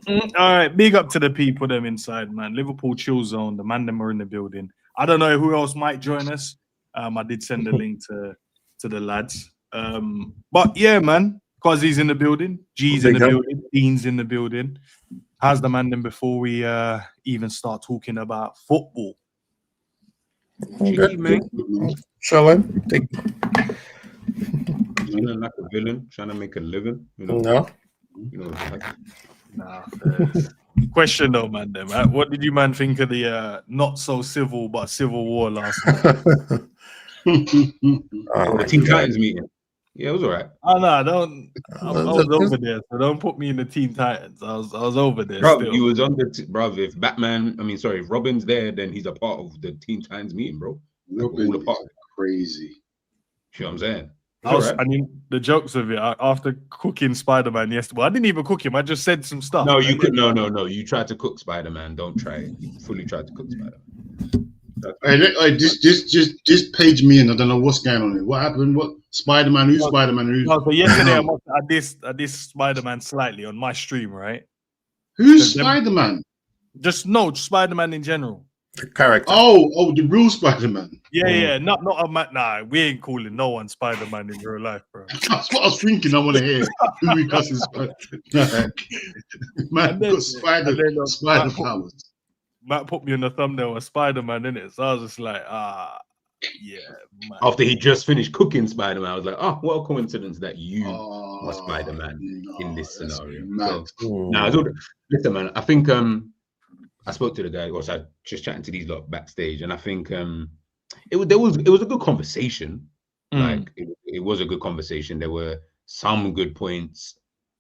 All right, big up to the people them inside, man. Liverpool chill zone. The man them are in the building. I don't know who else might join us. I did send a link to the lads. But yeah, man. KWASI's in the building. G's in the building. Dean's in the building. How's the man them before we even start talking about football? Shaky, man. Chilling. Feeling like a villain, trying to make a living. You know? No. You know, Nah, question though, man. Them, what did you man think of the not so civil but civil war last night? the Teen Titans meeting. Yeah, it was all right. Oh no, I was over there, so don't put me in the Teen Titans. I was over there. Bro, still. you was on the bro. If Robin's there, then he's a part of the Teen Titans meeting, bro. Robin all a part. Crazy. You know what I'm saying? I mean, the jokes of it after cooking Spider-Man yesterday. Well, I didn't even cook him. I just said some stuff. No, you could. No. You tried to cook Spider-Man. Don't try it. You fully tried to cook Spider-Man. Hey, just page me in. I don't know what's going on here. What happened? What Spider-Man? Who's Spider-Man? Who's... No, so yesterday I dissed Spider-Man slightly on my stream, right? Who's Spider-Man? Just Spider-Man in general. The character. Oh, the real Spider-Man. Yeah. Not a man. Nah, we ain't calling no one Spider-Man in real life, bro. That's what I was thinking. I want to hear who we cussing Spider-Man. Man, got spider powers. Matt put me in the thumbnail as Spider-Man in it, so I was just like, yeah. Man. After he just finished cooking Spider-Man, I was like, oh, what a coincidence that you are Spider-Man in this scenario. Listen, man, I think I spoke to the guy, I was just chatting to these lot backstage, and I think it was a good conversation. Like it was a good conversation. There were some good points,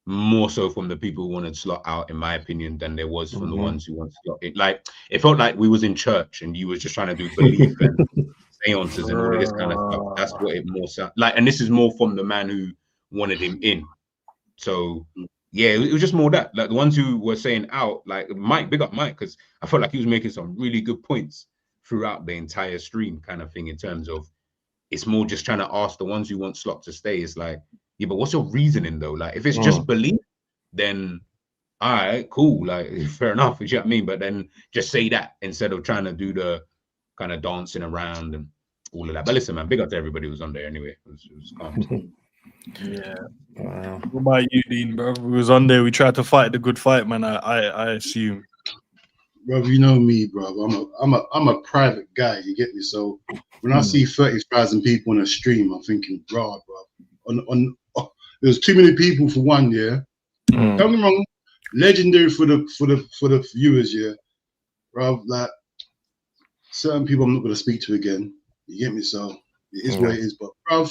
more so from the people who wanted Slot out, in my opinion, than there was from the ones who wanted Slot in. Like it felt like we was in church and you was just trying to do belief and seances and all of this kind of stuff. That's what it more sounded like, and this is more from the man who wanted him in. So yeah, it was just more that, like the ones who were saying out, like Mike, big up Mike, because I felt like he was making some really good points throughout the entire stream, kind of thing, in terms of it's more just trying to ask the ones who want Slot to stay. It's like, yeah, but what's your reasoning though? Like, if it's just belief, then all right, cool, like fair enough. You know what I mean? But then just say that instead of trying to do the kind of dancing around and all of that. But listen, man, big up to everybody who was on there anyway. It was calm. Yeah. Wow. What about you, Dean, bro? We was on there. We tried to fight the good fight, man. I assume. Bro, you know me, bro. I'm a private guy. You get me? So when I see 30,000 people on a stream, I'm thinking, bro. There was too many people for one, yeah. Don't get me wrong, legendary for the viewers, yeah. Bro, like certain people I'm not gonna speak to again. You get me? So it is what it is. But bro,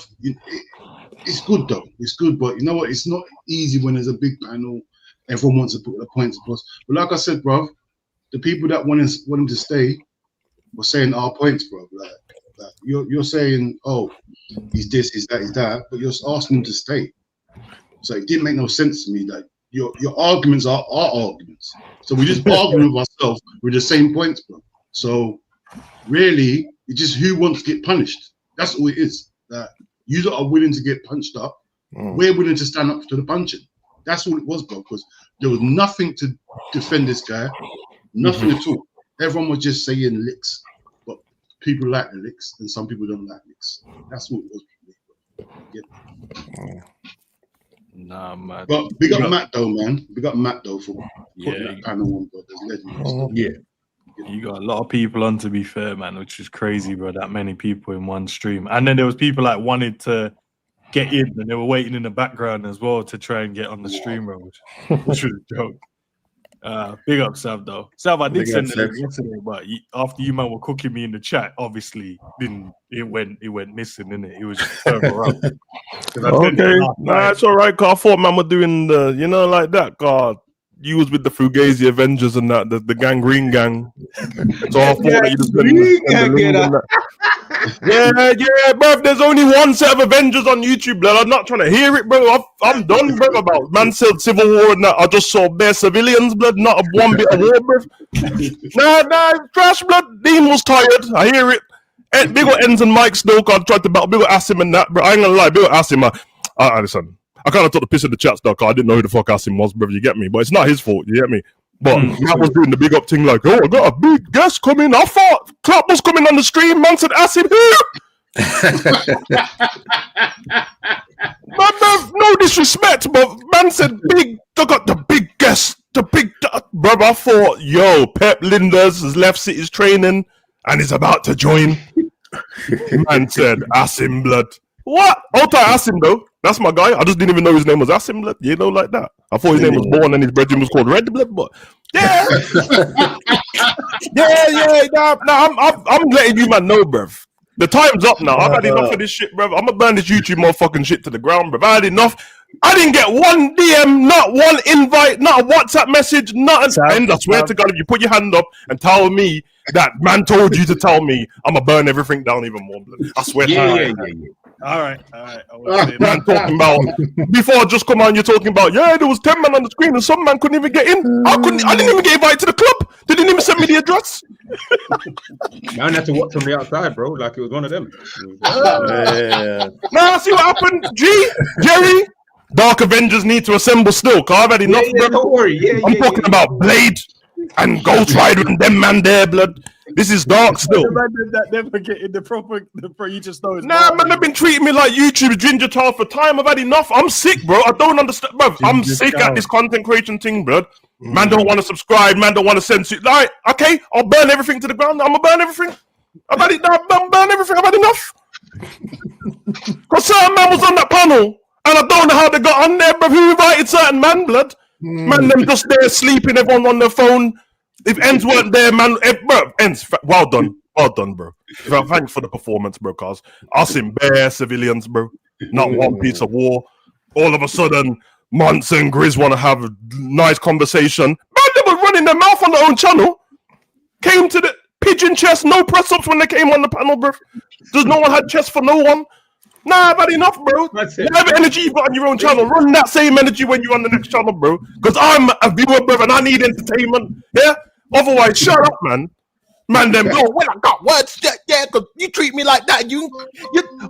it's good though. It's good, but you know what? It's not easy when there's a big panel. Everyone wants to put the points across. But like I said, bro, the people that want him to stay were saying our points, bro. Like you're saying, oh, he's this, he's that, he's that, but you're asking him to stay. So it didn't make no sense to me. Like your arguments are our arguments. So we just arguing with ourselves with the same points, bro. So really, it's just who wants to get punished. That's all it is. That you that are willing to get punched up, we're willing to stand up to the punching. That's all it was, bro. Because there was nothing to defend this guy, nothing at all. Everyone was just saying licks, but people like the licks, and some people don't like licks. That's what it was. Yeah. Nah, man. But big up Matt though, man. Big up Matt though for putting that panel on, bro. Yeah. You got a lot of people on, to be fair, man, which is crazy, bro. That many people in one stream. And then there was people like wanted to get in and they were waiting in the background as well to try and get on the stream, bro, which was a joke. Big up Sav though. Sav, I did send it yesterday, but after you man were cooking me in the chat, obviously it went missing, didn't it? It was just further up. Okay, nah, it's all right. Cause I thought man were doing the, like that. God, you was with the Fugazi Avengers and that, the Gangrene Gang. So I thought that you just yeah, bro. There's only one set of Avengers on YouTube, blood. I'm not trying to hear it, bro. I'm done, bro. About man said Civil War and that. I just saw bare civilians, blood. Not a one bit of war, bro. Nah, trash, blood. Dean was tired. I hear it. Big ol' Ends and Mike Stoke. I tried to battle. Big ol' Asim and that, bro. I ain't gonna lie. Big ol' Asim. Listen. I kind of took the piss in the chat stuff. I didn't know who the fuck Asim was, brother. You get me? But it's not his fault. You get me? But Matt was doing the big up thing like, oh, I got a big guest coming. I thought Klopp was coming on the stream. Man said, Asim here. Man, no disrespect, but man said, big. They got the big guest. The big. Brother, I thought, yo, Pep Linders has left City's training and is about to join. Man said, Asim blood. What? I'll tell Asim though. That's my guy. I just didn't even know his name was Asim blood. You know, like that. I thought his name was Born and his brethren was called Red blood. But yeah, I'm letting you man know, bruv. The time's up now. I've had enough of this shit, bruv. I'm gonna burn this YouTube motherfucking shit to the ground, bruv. I had enough. I didn't get one DM, not one invite, not a WhatsApp message, nothing. And I swear to God, if you put your hand up and tell me that man told you to tell me, I'm gonna burn everything down even more. Blood. I swear. Yeah. All right. Man talking about before I just come on, you're talking about there was 10 men on the screen and some man couldn't even get in. I didn't even get invited to the club. They didn't even send me the address. Man had to watch from the outside, bro, like it was one of them. Nah, see what happened, Jerry. Dark Avengers need to assemble still, cause I've had enough. Don't worry. I'm talking about Blade and Ghost Rider and them man there, blood. This is dark still. That never getting the proper you just know. Nah, man, they've been treating me like YouTube's ginger child for time. I've had enough. I'm sick, bro. I don't understand, bro. I'm sick at this content creation thing, bro. Man don't want to subscribe. Man don't want to send it. Like, okay, I'll burn everything to the ground. I'm gonna burn everything. I've had it. I'm burn everything. I've had enough. Cause certain man was on that panel. And I don't know how they got on there, bro. Who invited certain man, blood? Man, them just there sleeping, everyone on their phone. If Ends weren't there, man, bro, Ends, well done, bro. Thanks for the performance, bro, cause us in bare civilians, bro. Not one piece of war. All of a sudden, Monts and Grizz want to have a nice conversation. Man, they were running their mouth on their own channel. Came to the pigeon chest, no press-ups when they came on the panel, bro. There's no one had chest for no one. Nah, I've had enough, bro. Whatever energy you've got on your own channel, run that same energy when you're on the next channel, bro. Because I'm a viewer, bro, and I need entertainment. Yeah? Otherwise, shut up, man. Man, them, oh, well, I got words. Yeah, because you treat me like that.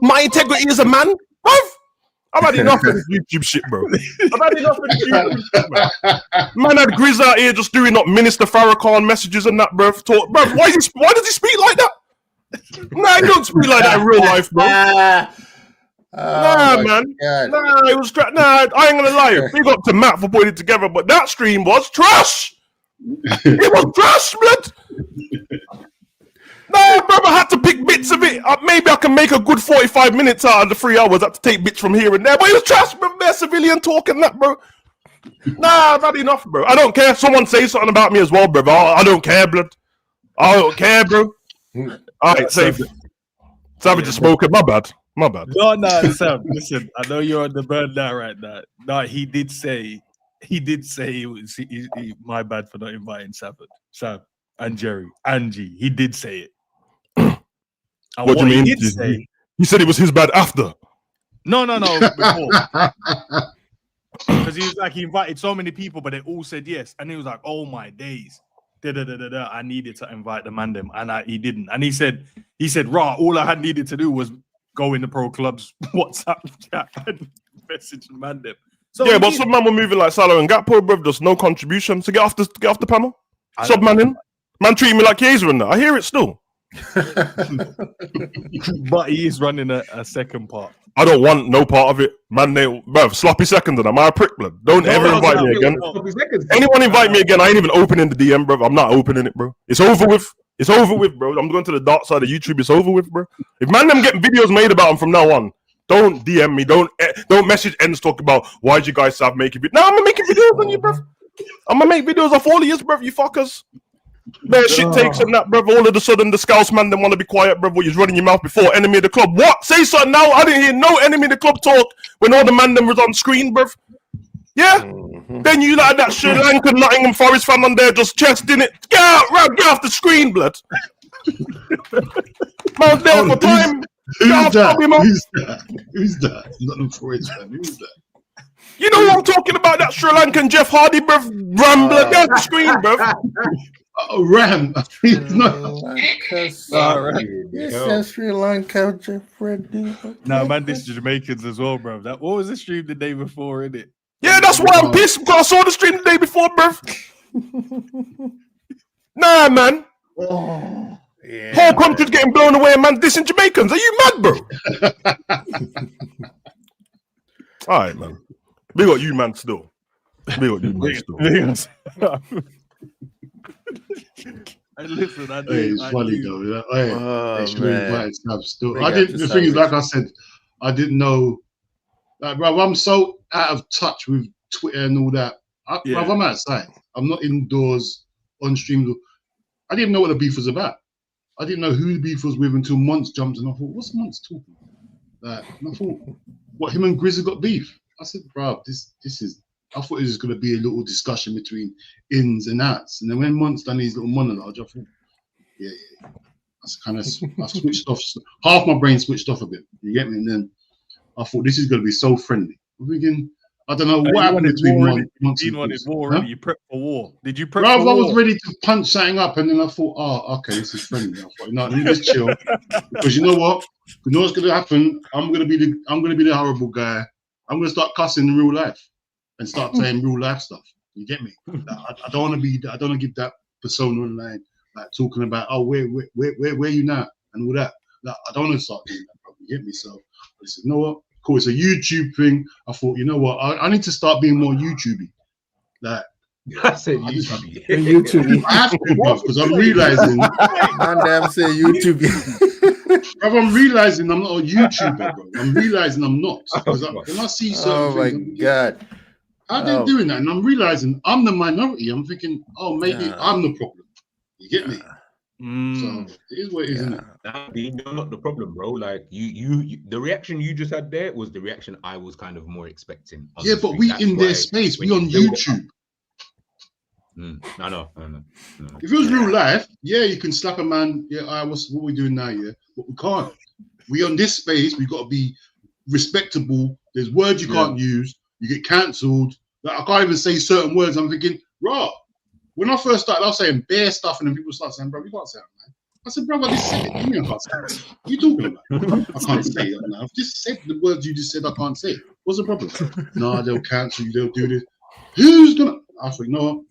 My integrity is a man. I've had enough of this YouTube shit, bro. I've had enough of this YouTube shit, man. Had Grizz out here just doing up Minister Farrakhan messages and that, bro. Bro, why does he speak like that? Nah, he don't speak like that in real life, bro. Nah, man. God. Nah, it was nah, I ain't gonna lie. Big up to Matt for putting it together, but that stream was trash. It was trash, blood. No, bro, I had to pick bits of it. Maybe I can make a good 45 minutes out of the 3 hours. I had to take bits from here and there, but it was trash, bro. They're civilian talking that, bro. Nah, I've had enough, bro. I don't care. Someone say something about me as well, bro. I don't care, blood. I don't care, bro. All right, safe. Savage is smoking. My bad. No, Sam. Listen, I know you're on the burn now, right now. No, he did say it was my bad for not inviting Sam and Jerry, Angie. He did say it. What do you mean? He said it was his bad after. No, before. Because he was like, he invited so many people, but they all said yes, and he was like, "Oh my days." I needed to invite the man them, and he didn't. And he said, "Rah, all I had needed to do was go in the pro club's WhatsApp chat and message the man them." So yeah, but some man were moving like Salah and Gakpo, bro. There's no contribution to get off the panel. Sub man in, man treating me like Kaiser in that. I hear it still. But he is running a second part. I don't want no part of it, man. Bro, sloppy seconds and I'm a prick, blood. Don't ever invite me again. Anyone invite me again? I ain't even opening the DM, bro. I'm not opening it, bro. It's over with. It's over with, bro. I'm going to the dark side of YouTube. It's over with, bro. If man them getting videos made about them from now on, don't DM me. Don't message Ends talk about why'd you guys stop making videos. No, I'm gonna making videos on you, bro. I'm gonna make videos of all of you, bro. You fuckers. Their shit takes and that, brother. All of a sudden, the Scouse man them want to be quiet, brother. You're running your mouth before enemy of the club. What? Say something now. I didn't hear no enemy of the club talk when all the man them was on screen, bruv. Yeah? Then you like that Sri Lankan Nottingham Forest fan on there just chesting it. Get out, right? Get off the screen, blood. Man's there for time. Who's that? Nottingham Forest fan. Who's that? You know what I'm talking about? That Sri Lankan Jeff Hardy, bruv. Rambler. Get off the screen, bruv. Ram. He's not. It's Hell. just Sri Lanka, Freddy. No, man, this is Jamaicans as well, bro. What was the stream the day before, innit? Yeah, that's why I'm pissed because I saw the stream the day before, bruv. Nah, man. Oh, yeah. Whole country's getting blown away, man. Dissing Jamaicans. Are you mad, bro? All right, man. Big up you, man, still. Big up you, man, still. And listen, It's funny though. They should invite Snap still. Big I up didn't. to The thing is, Savage. like I said, I didn't know. Like, bro, I'm so out of touch with Twitter and all that. Yeah. Bruv, I'm outside. I'm not indoors on stream. I didn't even know what the beef was about. I didn't know who the beef was with until Monts jumped, and I thought, "What's Monts talking about?" Like, and I thought, "What? Him and Grizzly got beef?" I said, "Bro, this is." I thought it was going to be a little discussion between ins and outs, and then when Monts done his little monologue, I thought, "Yeah." That's kind of I switched off. Half my brain switched off a bit. You get me? And then I thought this is going to be so friendly. I'm thinking, I don't know what happened between Monts Dean and wanted Chris. war, Huh? You prepped for war. Did you prep Bro, for I war? was ready to punch something up, and then I thought, oh, okay, this is friendly. I thought, no, let me just chill, because you know what? You know what's gonna happen? I'm gonna be the horrible guy. I'm gonna start cussing in real life and start saying real life stuff. You get me? I don't want to be. I don't want to give that persona online, like talking about, oh, where you now and all that. Like, I don't want to start doing that. Bro. You get me? So I said, you know what? Cool. It's a YouTube thing. I thought, you know what? I need to start being more YouTubey. Like. I said YouTube. YouTube. I have to, bruv, because I'm realizing. Man, damn say YouTube. Bruv, I'm realizing I'm not a YouTuber, bro. I'm realizing I'm not. Because when I see certain Oh my things, God. how they doing that? And I'm realizing I'm the minority. I'm thinking, oh, maybe I'm the problem. You get me? So it is what it is, isn't it? Nah, Dean, you're not the problem, bro. Like you, the reaction you just had there was the reaction I was kind of more expecting. Yeah, but we in their space. We on YouTube. I know. If it was real life, yeah, you can slap a man. Yeah, what we doing now? Yeah, but we can't. We on this space. We got to be respectable. There's words you can't use. You get cancelled. Like, I can't even say certain words. I'm thinking, raw. When I first started, I was saying bare stuff, and then people start saying, "Bro, you can't say that, man." I said, "Bro, I just said it. What do you mean I can't say that? What are you talking about? I can't say that now. I've just said the words you just said. I can't say. What's the problem? No, they'll cancel you. They'll do this. Who's gonna?" I thought, no.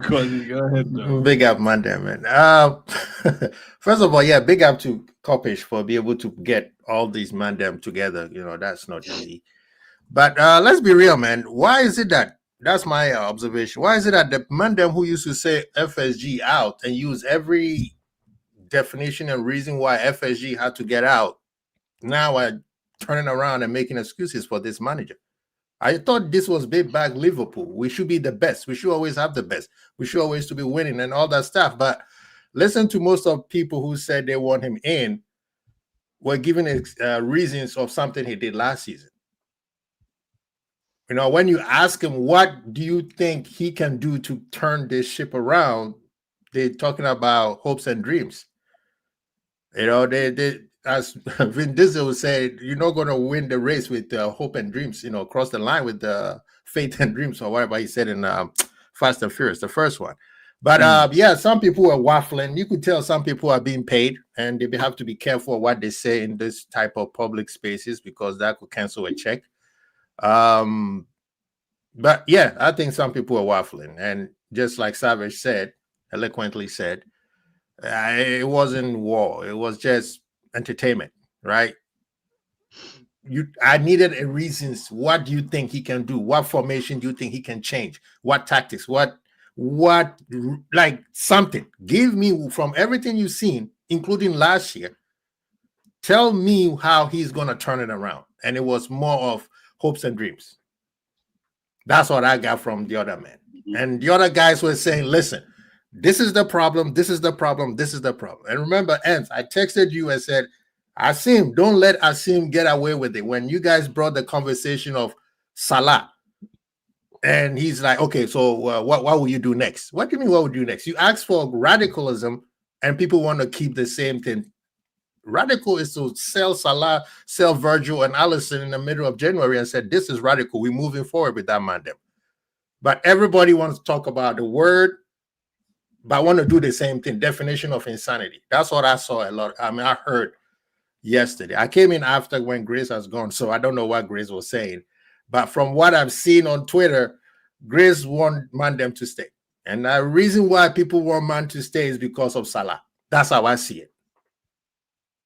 Go ahead, though. Big up, man, there, man. First of all, yeah, big up to Kopish for being able to get all these man them together. You know, that's not easy. But let's be real, man. Why is it that's my observation? Why is it that the man them who used to say FSG out and use every definition and reason why FSG had to get out now are turning around and making excuses for this manager? I thought this was big back Liverpool. We should be the best. We should always have the best. We should always to be winning and all that stuff. But listen to most of people who said they want him in were giving reasons of something he did last season. You know, when you ask him, what do you think he can do to turn this ship around? They're talking about hopes and dreams. You know, they as Vin Diesel said, you're not going to win the race with hope and dreams, you know, cross the line with faith and dreams or whatever he said in Fast and Furious, the first one. But yeah, some people are waffling. You could tell some people are being paid and they have to be careful what they say in this type of public spaces because that could cancel a check. But yeah, I think some people are waffling. And just like Savage said, eloquently said, it wasn't war. It was just entertainment, right? I needed a reasons. What do you think he can do? What formation do you think he can change? What tactics? What like something? Give me from everything you've seen, including last year. Tell me how he's gonna turn it around. And it was more of hopes and dreams. That's what I got from the other man. And the other guys were saying, listen, this is the problem, this is the problem, this is the problem. And remember, Ants, I texted you and said, Asim, don't let Asim get away with it. When you guys brought the conversation of Salah, and he's like, okay, so what will you do next? What do you mean, what would you do next? You ask for radicalism, and people want to keep the same thing. Radical is to sell Salah, sell Virgil and Alisson in the middle of January and said, this is radical. We're moving forward with that man. But everybody wants to talk about the word, but I want to do the same thing. Definition of insanity. That's what I saw a lot. I mean, I heard yesterday. I came in after when Grace has gone, so I don't know what Grace was saying. But from what I've seen on Twitter, Grace want Mandem to stay. And the reason why people want Man to stay is because of Salah. That's how I see it.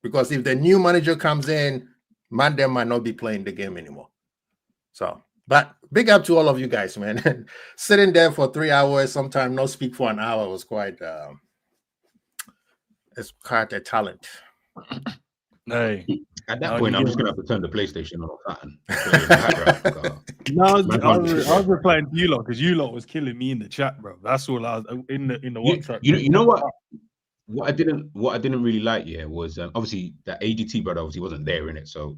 Because if the new manager comes in, Mandem might not be playing the game anymore. So, but big up to all of you guys, man. Sitting there for 3 hours, sometimes not speak for an hour was quite it's quite a talent. Hey, at that point, I'm just gonna have to turn the PlayStation on. No, I was replying to you lot because you lot was killing me in the chat, bro. That's all I was in the WhatsApp. You know what? What I didn't really like, was obviously that AGT brother obviously wasn't there in it, so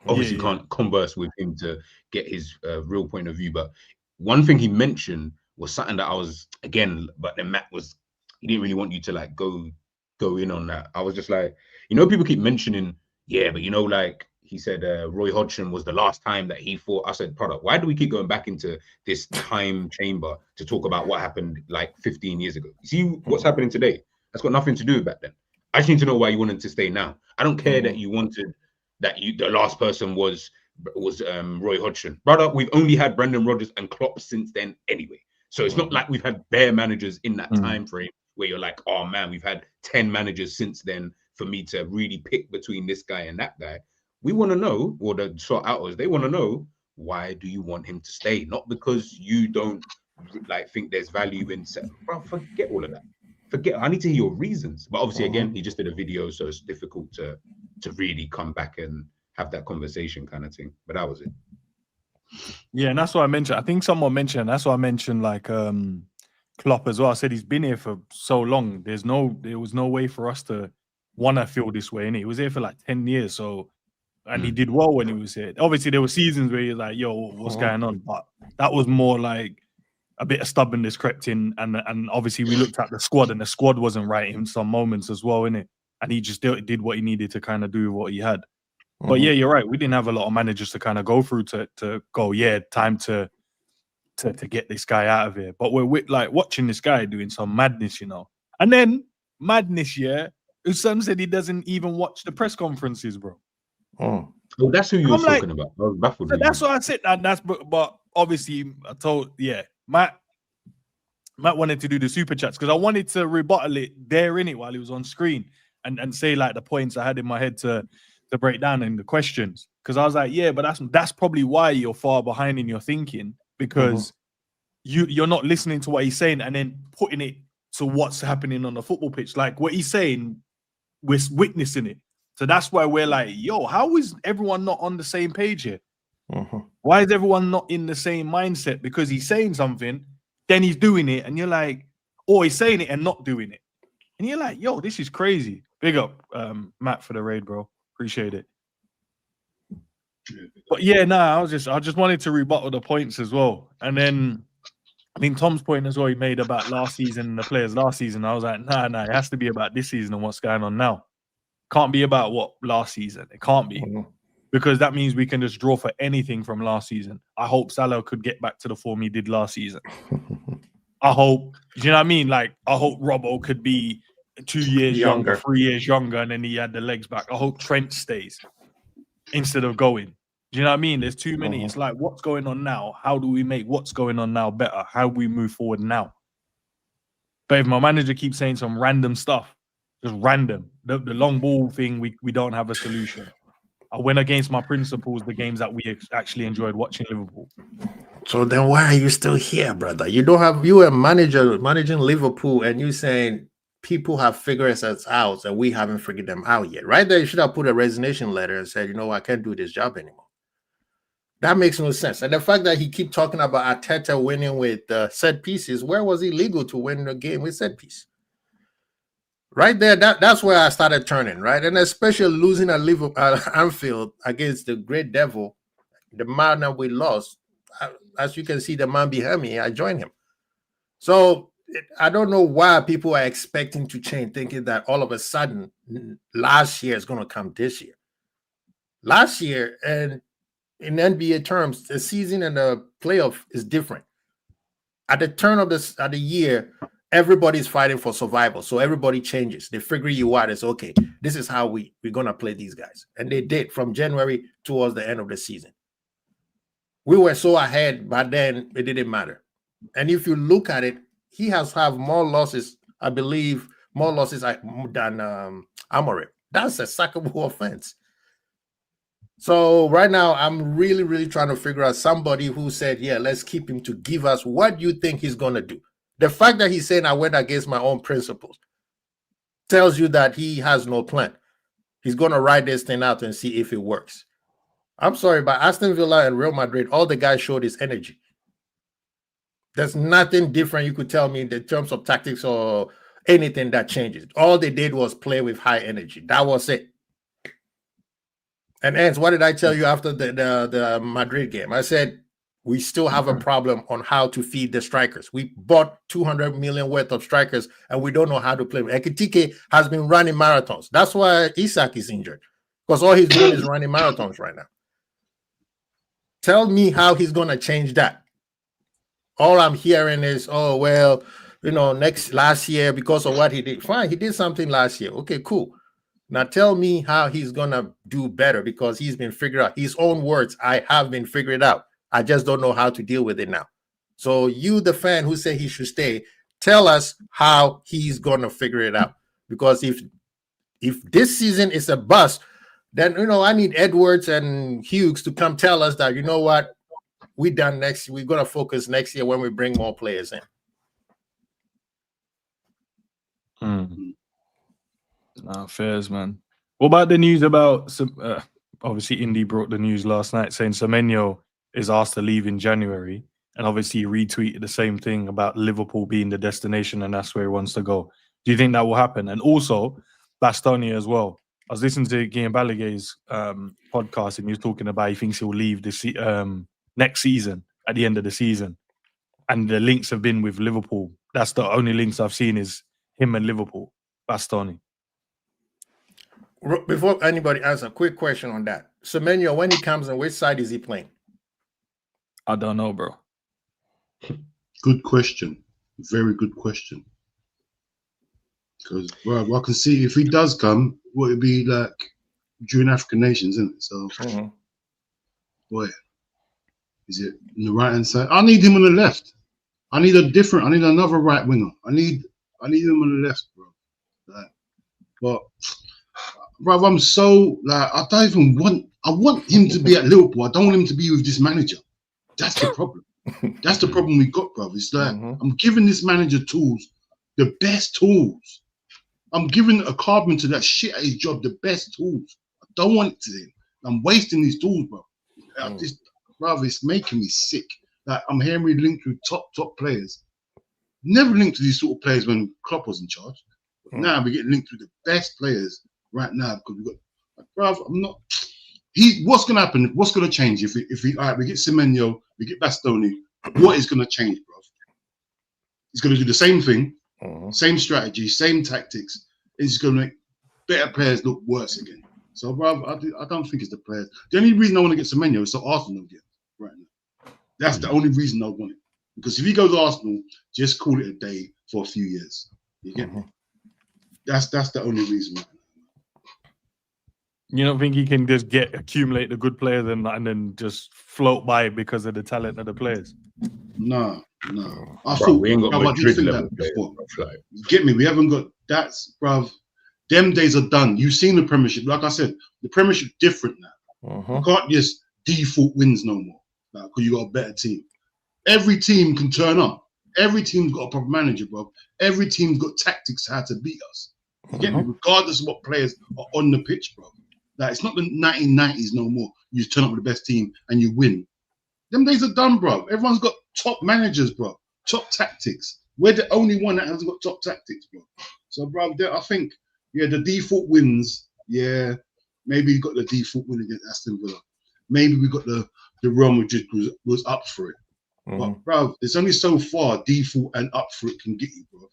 obviously can't converse with him to get his real point of view. But one thing he mentioned was something that I was but then Matt he didn't really want you to like go in on that. I was just like, people keep mentioning, but like he said, Roy Hodgson was the last time that he fought. I said, product, why do we keep going back into this time chamber to talk about what happened like 15 years ago? You see what's happening today? That's got nothing to do with back then. I just need to know why you wanted to stay now. I don't care that you wanted the last person was Roy Hodgson. Brother, we've only had Brendan Rodgers and Klopp since then anyway. So it's not like we've had bare managers in that time frame where you're like, oh man, we've had 10 managers since then for me to really pick between this guy and that guy. We want to know, or the sort outers, they want to know, why do you want him to stay? Not because you don't like think there's value in bro, forget all of that. I need to hear your reasons. But obviously, again, he just did a video, so it's difficult to really come back and have that conversation kind of thing. But that was it. Yeah, and that's what I mentioned. I think someone mentioned, that's what I mentioned, like Klopp as well. I said he's been here for so long. There was no way for us to want to feel this way. And he was here for like 10 years. So, and he did well when he was here. Obviously, there were seasons where you're like, yo, what's going on? But that was more like a bit of stubbornness crept in, and obviously we looked at the squad, and the squad wasn't right in some moments as well, innit? And he just did what he needed to kind of do with what he had. But yeah, you're right. We didn't have a lot of managers to kind of go through to go, time to get this guy out of here. But we're like watching this guy doing some madness, And then madness, Usam said he doesn't even watch the press conferences, bro. Oh, that's who you were talking about. I was baffled. That's what I said. But obviously I told, Matt wanted to do the super chats because I wanted to rebuttal it there in it while he was on screen and say like the points I had in my head to break down in the questions. Because I was like, but that's probably why you're far behind in your thinking, because you're not listening to what he's saying and then putting it to what's happening on the football pitch. Like what he's saying, we're witnessing it. So that's why we're like, yo, how is everyone not on the same page here? Why is everyone not in the same mindset? Because he's saying something, then he's doing it, and you're like, or he's saying it and not doing it. And you're like, yo, this is crazy. Big up, Matt, for the raid, bro. Appreciate it. But I just wanted to rebuttal the points as well. And then I think Tom's point as well he made about last season and the players last season. I was like, nah, it has to be about this season and what's going on now. Can't be about what last season. It can't be. Because that means we can just draw for anything from last season. I hope Salah could get back to the form he did last season. I hope, you know what I mean? Like, I hope Robbo could be 2 years younger, 3 years younger, and then he had the legs back. I hope Trent stays instead of going. Do you know what I mean? There's too many. It's like, what's going on now? How do we make what's going on now better? How do we move forward now? But if my manager keeps saying some random stuff, just random, the long ball thing, we don't have a solution. I went against my principles, the games that we actually enjoyed watching Liverpool. So then why are you still here, brother? You were managing Liverpool, and you saying people have figured us out and we haven't figured them out yet. Right there, you should have put a resignation letter and said, I can't do this job anymore. That makes no sense. And the fact that he keep talking about Arteta winning with set pieces, where was he legal to win the game with set piece? Right there, that's where I started turning, right? And especially losing at Anfield against the great devil, the man that we lost. As you can see, the man behind me, I joined him. So I don't know why people are expecting to change, thinking that all of a sudden last year is going to come this year. Last year, and in NBA terms, the season and the playoff is different. at the turn of the year, everybody's fighting for survival. So everybody changes. They figure you out as, okay, this is how we're going to play these guys. And they did from January towards the end of the season. We were so ahead, but then it didn't matter. And if you look at it, he has have more losses, I believe, more losses than Amorim. That's a sackable offense. So right now, I'm really, really trying to figure out somebody who said, yeah, let's keep him to give us what you think he's going to do. The fact that he's saying I went against my own principles tells you that he has no plan. He's going to write this thing out and see if it works. I'm sorry, but Aston Villa and Real Madrid, all the guys showed is energy. There's nothing different you could tell me in terms of tactics or anything that changes. All they did was play with high energy. That was it. And Ants, what did I tell you after the Madrid game? I said, we still have a problem on how to feed the strikers. We bought 200 million worth of strikers, and we don't know how to play. Ekitike has been running marathons. That's why Isak is injured, because all he's doing is running marathons right now. Tell me how he's going to change that. All I'm hearing is, oh, well, last year, because of what he did. Fine, he did something last year. Okay, cool. Now tell me how he's going to do better, because he's been figured out. His own words, I have been figured out. I just don't know how to deal with it now. So you, the fan who say he should stay, tell us how he's going to figure it out. Because if this season is a bust, then, I need Edwards and Hughes to come tell us that, you know what, we're done next. We're going to focus next year when we bring more players in. Fairs, man. What about the news about obviously Indy brought the news last night saying Semenyo is asked to leave in January, and obviously he retweeted the same thing about Liverpool being the destination and that's where he wants to go. Do you think that will happen? And also Bastoni as well. I was listening to Guillaume Balaguer's podcast, and he was talking about he thinks he'll leave this next season at the end of the season, and the links have been with Liverpool. That's the only links I've seen is him and Liverpool. Bastoni. Before anybody asks, a quick question on that. Semenyo, when he comes in, which side is he playing? I don't know, bro. Good question. Very good question. Because, bro, I can see if he does come, what it'd be like during African nations, isn't it? So, boy, is it on the right hand side? I need him on the left. I need another right winger. I need him on the left, bro. Like, but, bro, I'm so like I don't even want. I want him to be at Liverpool. I don't want him to be with this manager. That's the problem. That's the problem we got, bro. It's like I'm giving this manager tools, the best tools. I'm giving a carpenter that shit at his job the best tools. I don't want it to him. I'm wasting these tools, bro. It's making me sick. Like I'm hearing we linked with top players. Never linked to these sort of players when Klopp was in charge. But now we get linked with the best players right now because we got, bro. I'm not. What's gonna happen? What's gonna change if we all right? We get Semenyo, we get Bastoni. What is gonna change, bro? He's gonna do the same thing, same strategy, same tactics. It's gonna make better players look worse again. So, bro, I don't think it's the players. The only reason I want to get Semenyo is so Arsenal get right now. That's the only reason I want it. Because if he goes to Arsenal, just call it a day for a few years. You get me? That's the only reason. You don't think he can just accumulate the good players and then just float by because of the talent of the players? No. I thought we ain't got Madrid level before. Get me? We haven't got that, bruv. Them days are done. You've seen the Premiership. Like I said, the Premiership different now. You can't just default wins no more because you got a better team. Every team can turn up. Every team's got a proper manager, bro. Every team's got tactics how to beat us. You get me? Regardless of what players are on the pitch, bro. Like, it's not the 1990s no more. You just turn up with the best team and you win. Them days are done, bro. Everyone's got top managers, bro. Top tactics. We're the only one that hasn't got top tactics, bro. So, bro, I think, yeah, the default wins. Yeah, maybe you got the default win against Aston Villa. Maybe we got the Real Madrid was up for it. But, bro, there's only so far default and up for it can get you, bro.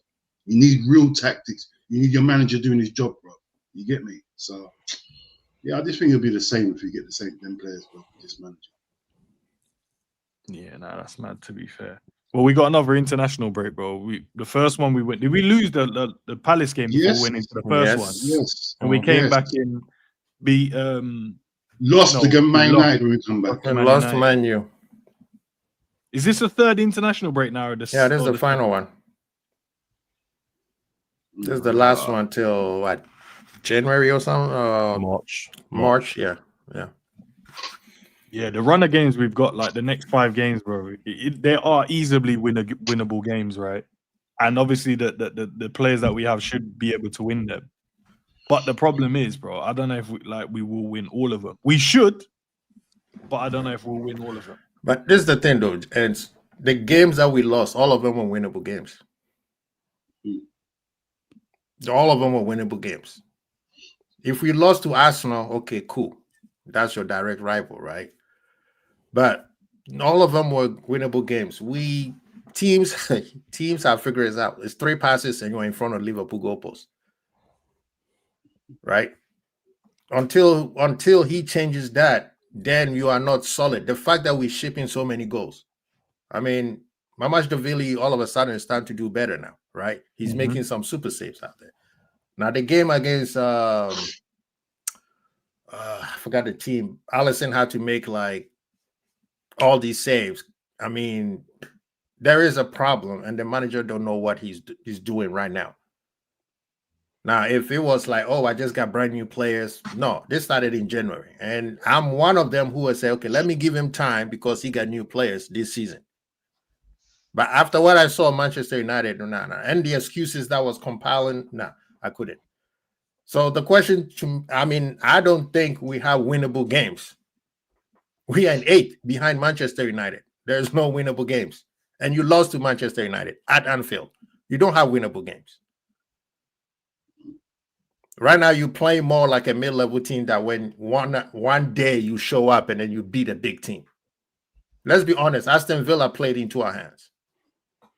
You need real tactics. You need your manager doing his job, bro. You get me? So, yeah, I just think it'll be the same if you get the same them players, bro. This manager. Yeah, no, that's mad. To be fair, Well, we got another international break, bro. The first one we went. Did we lose the Palace game before we went into the first one? Yes. And we came back in, beat lost against Man United when we come back. And lost to Man U. Is this the third international break now? This is the final one. This is the last one till what? January or something? March, yeah. Yeah, the run of games we've got, like the next 5 games, bro, they are easily winnable games, right? And obviously the players that we have should be able to win them. But the problem is, bro, I don't know if we will win all of them. We should, but I don't know if we'll win all of them. But this is the thing, though, and the games that we lost, all of them were winnable games. All of them were winnable games. If we lost to Arsenal, okay, cool. That's your direct rival, right? But all of them were winnable games. Teams have figured it out. It's 3 passes and you're in front of Liverpool goalpost, right? Until he changes that, then you are not solid. The fact that we're shipping so many goals, I mean, Managerial all of a sudden is starting to do better now, right? He's making some super saves out there. Now the game against I forgot the team. Alisson had to make like all these saves. I mean, there is a problem, and the manager don't know what he's doing right now. Now, if it was like, oh, I just got brand new players, no, this started in January, and I'm one of them who would say, okay, let me give him time because he got new players this season. But after what I saw Manchester United, no, and the excuses that was compiling, I couldn't. So the question, I don't think we have winnable games. We are in 8th behind Manchester United. There's no winnable games. And you lost to Manchester United at Anfield. You don't have winnable games. Right now, you play more like a mid-level team that when one day you show up and then you beat a big team. Let's be honest, Aston Villa played into our hands.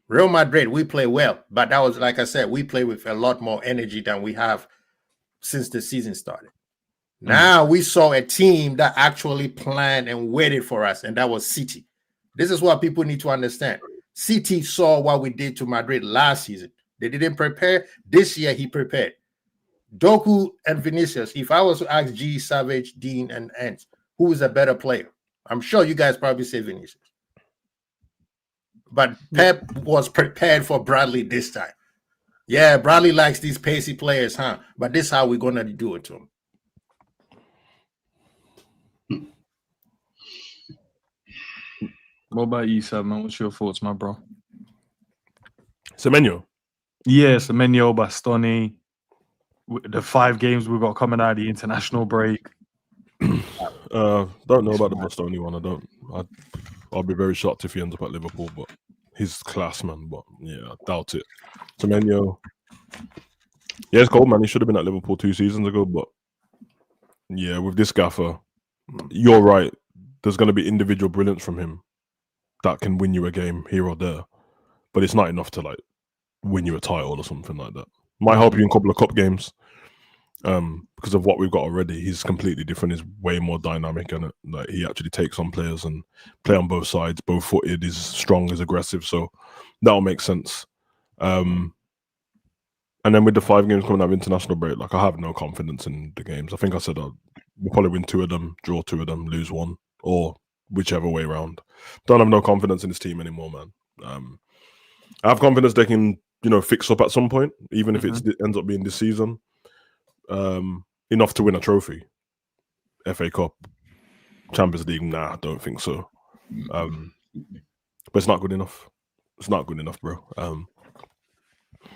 Real Madrid, we play well, but that was, like I said, we play with a lot more energy than we have since the season started. Now we saw a team that actually planned and waited for us, and that was City. This is what people need to understand. City saw what we did to Madrid last season. They didn't prepare. This year, he prepared. Doku and Vinicius, if I was to ask G, Savage, Dean, and Ants, who is a better player? I'm sure you guys probably say Vinicius. But Pep was prepared for Bradley this time. Yeah, Bradley likes these pacey players, huh? But this is how we're going to do it to him. What about you, Sam, man? What's your thoughts, my bro? Semenyo? Yeah, Semenyo, Bastoni. The 5 games we've got coming out of the international break. Don't know about the Bastoni one. I'll be very shocked if he ends up at Liverpool, but he's class, man. But yeah, I doubt it. Semenyo, yeah, it's cold, man. He should have been at Liverpool 2 seasons ago, but yeah, with this gaffer, you're right. There's going to be individual brilliance from him that can win you a game here or there, but it's not enough to like win you a title or something like that. Might help you in a couple of cup games because of what we've got already. He's completely different. He's way more dynamic, and like he actually takes on players and play on both sides, both footed. He's strong, he's aggressive, so that'll make sense. And then with the 5 games coming out of international break, like I have no confidence in the games. I think I said we'll probably win 2 of them, draw 2 of them, lose 1, or whichever way around. Don't have no confidence in this team anymore, man. I have confidence they can, fix up at some point, even if it ends up being this season. Enough to win a trophy. FA Cup, Champions League, nah, I don't think so. But it's not good enough. It's not good enough, bro.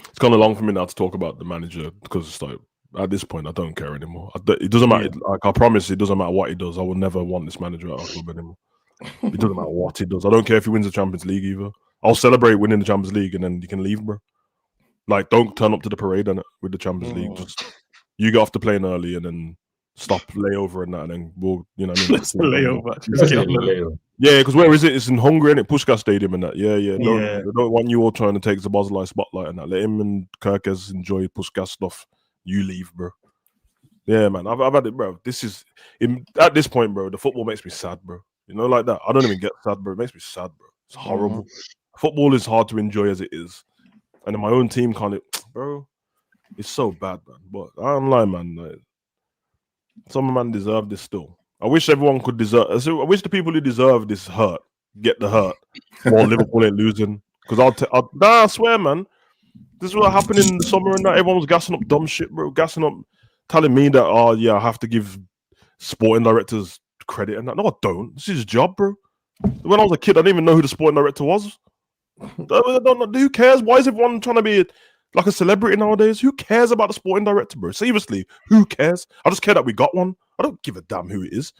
It's gone along for me now to talk about the manager because it's like, at this point, I don't care anymore. It doesn't matter. Like I promise, it doesn't matter what he does. I will never want this manager at our club anymore. It doesn't matter what he does. I don't care if he wins the Champions League either. I'll celebrate winning the Champions League and then you can leave, bro. Like, don't turn up to the parade with the Champions League. Just you get off the plane early and then stop layover and that, and then we'll, Let's layover. Yeah, because where is it? It's in Hungary and Puskás Stadium and that. Yeah. They don't want you all trying to take the Boslai spotlight and that. Let him and Kirkes enjoy Puskás stuff. You leave, bro. Yeah, man. I've had it, bro. At this point, bro, the football makes me sad, bro. Like that. I don't even get sad, bro. It makes me sad, bro. It's horrible. Football is hard to enjoy as it is, and in my own team can't. Bro, it's so bad, man. But I don't lie, man. Like, some man deserve this still. I wish everyone could deserve. I wish the people who deserve this hurt get the hurt while Liverpool ain't losing. Because I swear, man, this is what happened in the summer and that everyone was gassing up dumb shit, bro. Gassing up, telling me that, oh yeah, I have to give sporting directors credit and that. No, I don't. This is his job, bro. When I was a kid, I didn't even know who the sporting director was. Who cares? Why is everyone trying to be like a celebrity nowadays? Who cares about the sporting director, bro? Seriously, who cares? I just care that we got one. I don't give a damn who it is.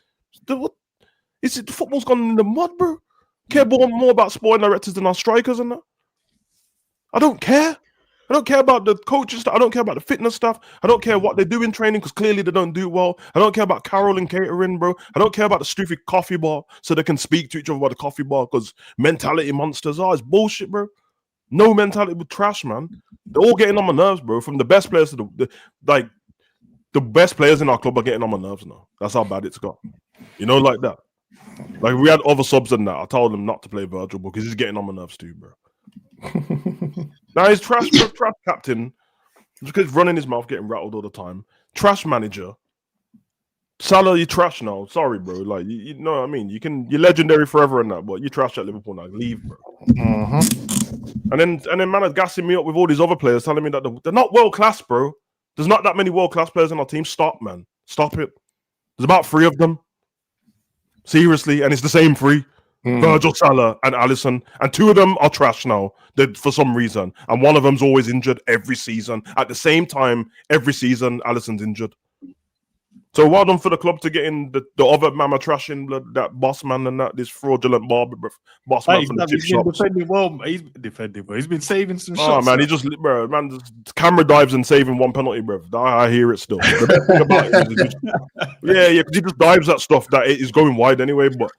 Football's gone in the mud, bro. Care more about sporting directors than our strikers and that. I don't care. I don't care about the coaches stuff. I don't care about the fitness stuff. I don't care what they do in training because clearly they don't do well. I don't care about Carol and catering, bro. I don't care about the stupid coffee bar so they can speak to each other about the coffee bar because mentality monsters are. It's bullshit, bro. No mentality with trash, man. They're all getting on my nerves, bro. From the best players to the best players in our club are getting on my nerves now. That's how bad it's got. You know, like that. Like we had other subs than that. I told them not to play Virgil because he's getting on my nerves too, bro. Now he's trash captain because he's running his mouth, getting rattled all the time. Trash manager. Salah, you trash now. Sorry, bro. Like you know what I mean. You're legendary forever and that, but you trash at Liverpool now. Leave, bro. And then man is gassing me up with all these other players, telling me that they're not world class, bro. There's not that many world class players in our team. Stop, man. Stop it. There's about 3 of them. Seriously, and it's the same 3. Virgil, Salah, and Alisson, and 2 of them are trash now for some reason, and one of them's always injured every season. At the same time, every season, Alisson's injured. So well done for the club to get in the other mama trashing that boss man and that this fraudulent boss man from the chip shop. He's defending well. He's been saving some shots. Oh man, he just camera dives and saving 1 penalty, bro. I hear it still. The best thing about it is because he just dives at stuff that is going wide anyway, but.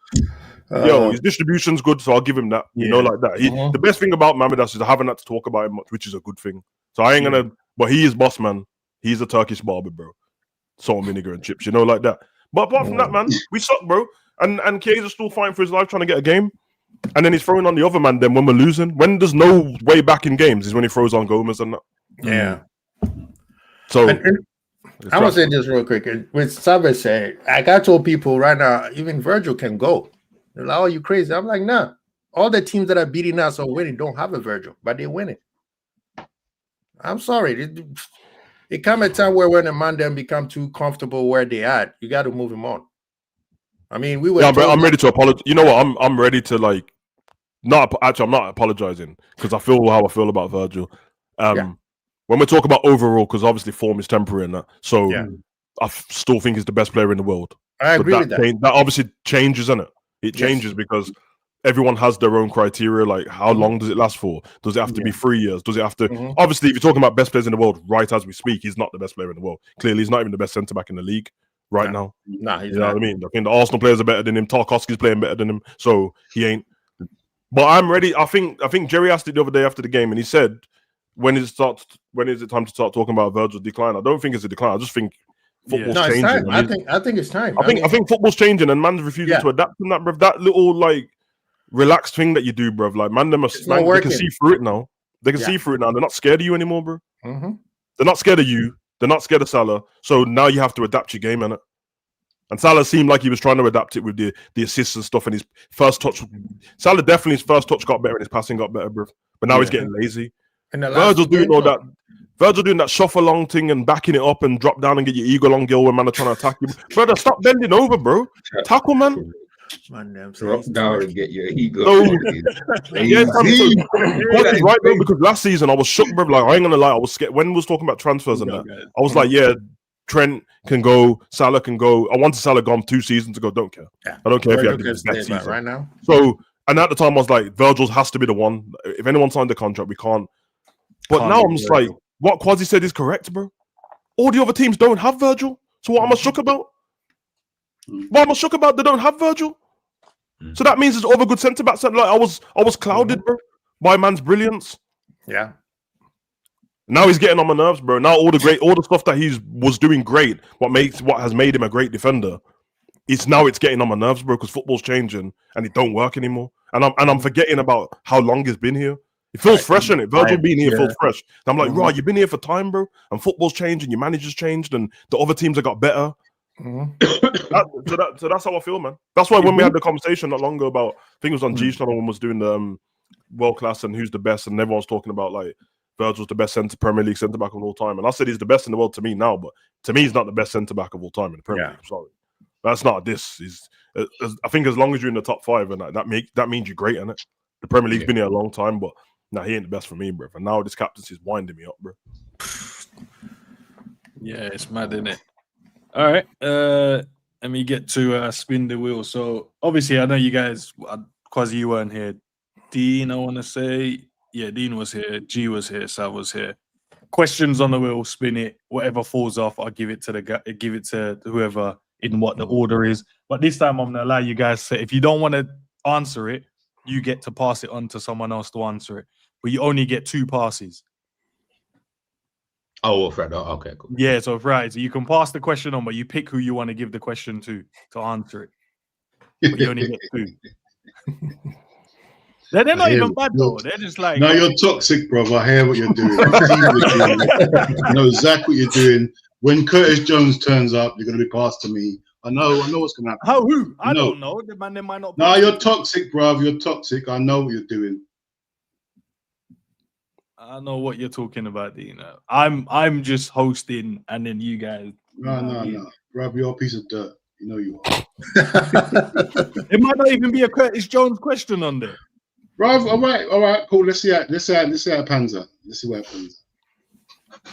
His distribution's good, so I'll give him that. You know, like that. The best thing about Mamadas is I haven't had to talk about him much, which is a good thing. So I ain't gonna. But he is boss man. He's a Turkish barber, bro. Salt and vinegar and chips, you know, like that. But apart from that, man, we suck, bro. And Kieza's still fighting for his life, trying to get a game. And then he's throwing on the other man. Then when we're losing, when there's no way back in games, is when he throws on Gomez and that. Yeah. So. I want to say this real quick. With Savage said, I told people right now, even Virgil can go. They're like, oh, you crazy? I'm like, nah. All the teams that are beating us or winning don't have a Virgil, but they win it. I'm sorry. It come a time where when a man then become too comfortable where they at, you got to move him on. I mean, we were. Yeah, but I'm ready to apologize. You know what? I'm ready to like. I'm not apologizing because I feel how I feel about Virgil. When we talk about overall, because obviously form is temporary and that, so I still think he's the best player in the world. I agree with that. That obviously changes, isn't it? It changes because everyone has their own criteria. Like, how long does it last for? Does it have to be 3 years? Does it have to? Obviously, if you're talking about best players in the world, right as we speak, he's not the best player in the world. Clearly, he's not even the best centre back in the league now. Nah, he's you know what I mean? I think the Arsenal players are better than him. Tarkowski's playing better than him, so he ain't. But I'm ready. I think Jerry asked it the other day after the game, and he said, "When is it time to start talking about Virgil's decline?" I don't think it's a decline. I just think. Football's changing. I think it's time. I think football's changing and man's refusing to adapt to that, bruv. That little like relaxed thing that you do, bruv. Like they can see through it now. They can see through it now. They're not scared of you anymore, bro. They're not scared of you. They're not scared of Salah. So now you have to adapt your game, innit? And Salah seemed like he was trying to adapt it with the assists and stuff. And his first touch, Salah definitely his first touch got better and his passing got better, bruv. But now he's getting lazy. Virgil's doing all that. Virgil doing that shuffle along thing and backing it up and drop down and get your ego long girl when man are trying to attack you. Brother, stop bending over, bro. Tackle, man. Drop down and get your ego. Right, bro, because last season I was shook, bro. Like, I ain't gonna lie, I was scared. When we was talking about transfers and that, I was like, yeah, Trent can go, Salah can go. I wanted Salah gone 2 seasons ago. Don't care. I don't care if he had this next season. Right now. So, and at the time I was like, Virgil has to be the one. If anyone signed the contract, we can't. But now I'm just like, what KWASI said is correct, bro. All the other teams don't have Virgil. So what am I shook about? What am I shook about? They don't have Virgil. So that means there's other good centre backs. Like I was clouded, bro, by man's brilliance. Yeah. Now he's getting on my nerves, bro. Now all the stuff that he was doing great, what has made him a great defender, it's getting on my nerves, bro, because football's changing and it don't work anymore. and I'm forgetting about how long he's been here. It feels fresh, innit? Virgil being here feels fresh. And I'm like, right, you've been here for time, bro. And football's changed, and your manager's changed, and the other teams have got better. So that's how I feel, man. That's why when we had the conversation not long ago about, I think it was on G Channel, when was doing the world class and who's the best, and everyone's talking about like Virgil's the best Premier League centre back of all time, and I said he's the best in the world to me now, but to me he's not the best centre back of all time in the Premier League. Sorry, that's not this. He's, I think as long as you're in the top 5, and that means you're great, innit? The Premier League's been here a long time, but nah, he ain't the best for me, bro. And now this captaincy is winding me up, bro. Yeah, it's mad, isn't it? All right, let me get to spin the wheel. So obviously, I know you guys, Quasi, you weren't here. Dean, I want to say, yeah, Dean was here. G was here. Sav was here. Questions on the wheel, spin it. Whatever falls off, I'll give it to whoever in what the order is. But this time, I'm gonna allow you guys to say, if you don't want to answer it, you get to pass it on to someone else to answer it. But you only get 2 passes. Oh, Fred. Oh, okay, cool. Yeah, so right. So you can pass the question on, but you pick who you want to give the question to answer it. But you only get 2. They're not even bad though. They're just like, no, you're toxic, bro. I hear what you're doing. I know exactly what you're doing. When Curtis Jones turns up, you're gonna be passed to me. I know what's gonna happen. How? Who? I don't know. The man, they might not. No, you're toxic, bro. You're toxic. I know what you're doing. I know what you're talking about, Dino. I'm just hosting, and then you guys. No, bro. You're a piece of dirt. You know you are. It might not even be a Curtis Jones question on there. Bro, all right, cool. Let's see how it pans out. Let's see where it pans out.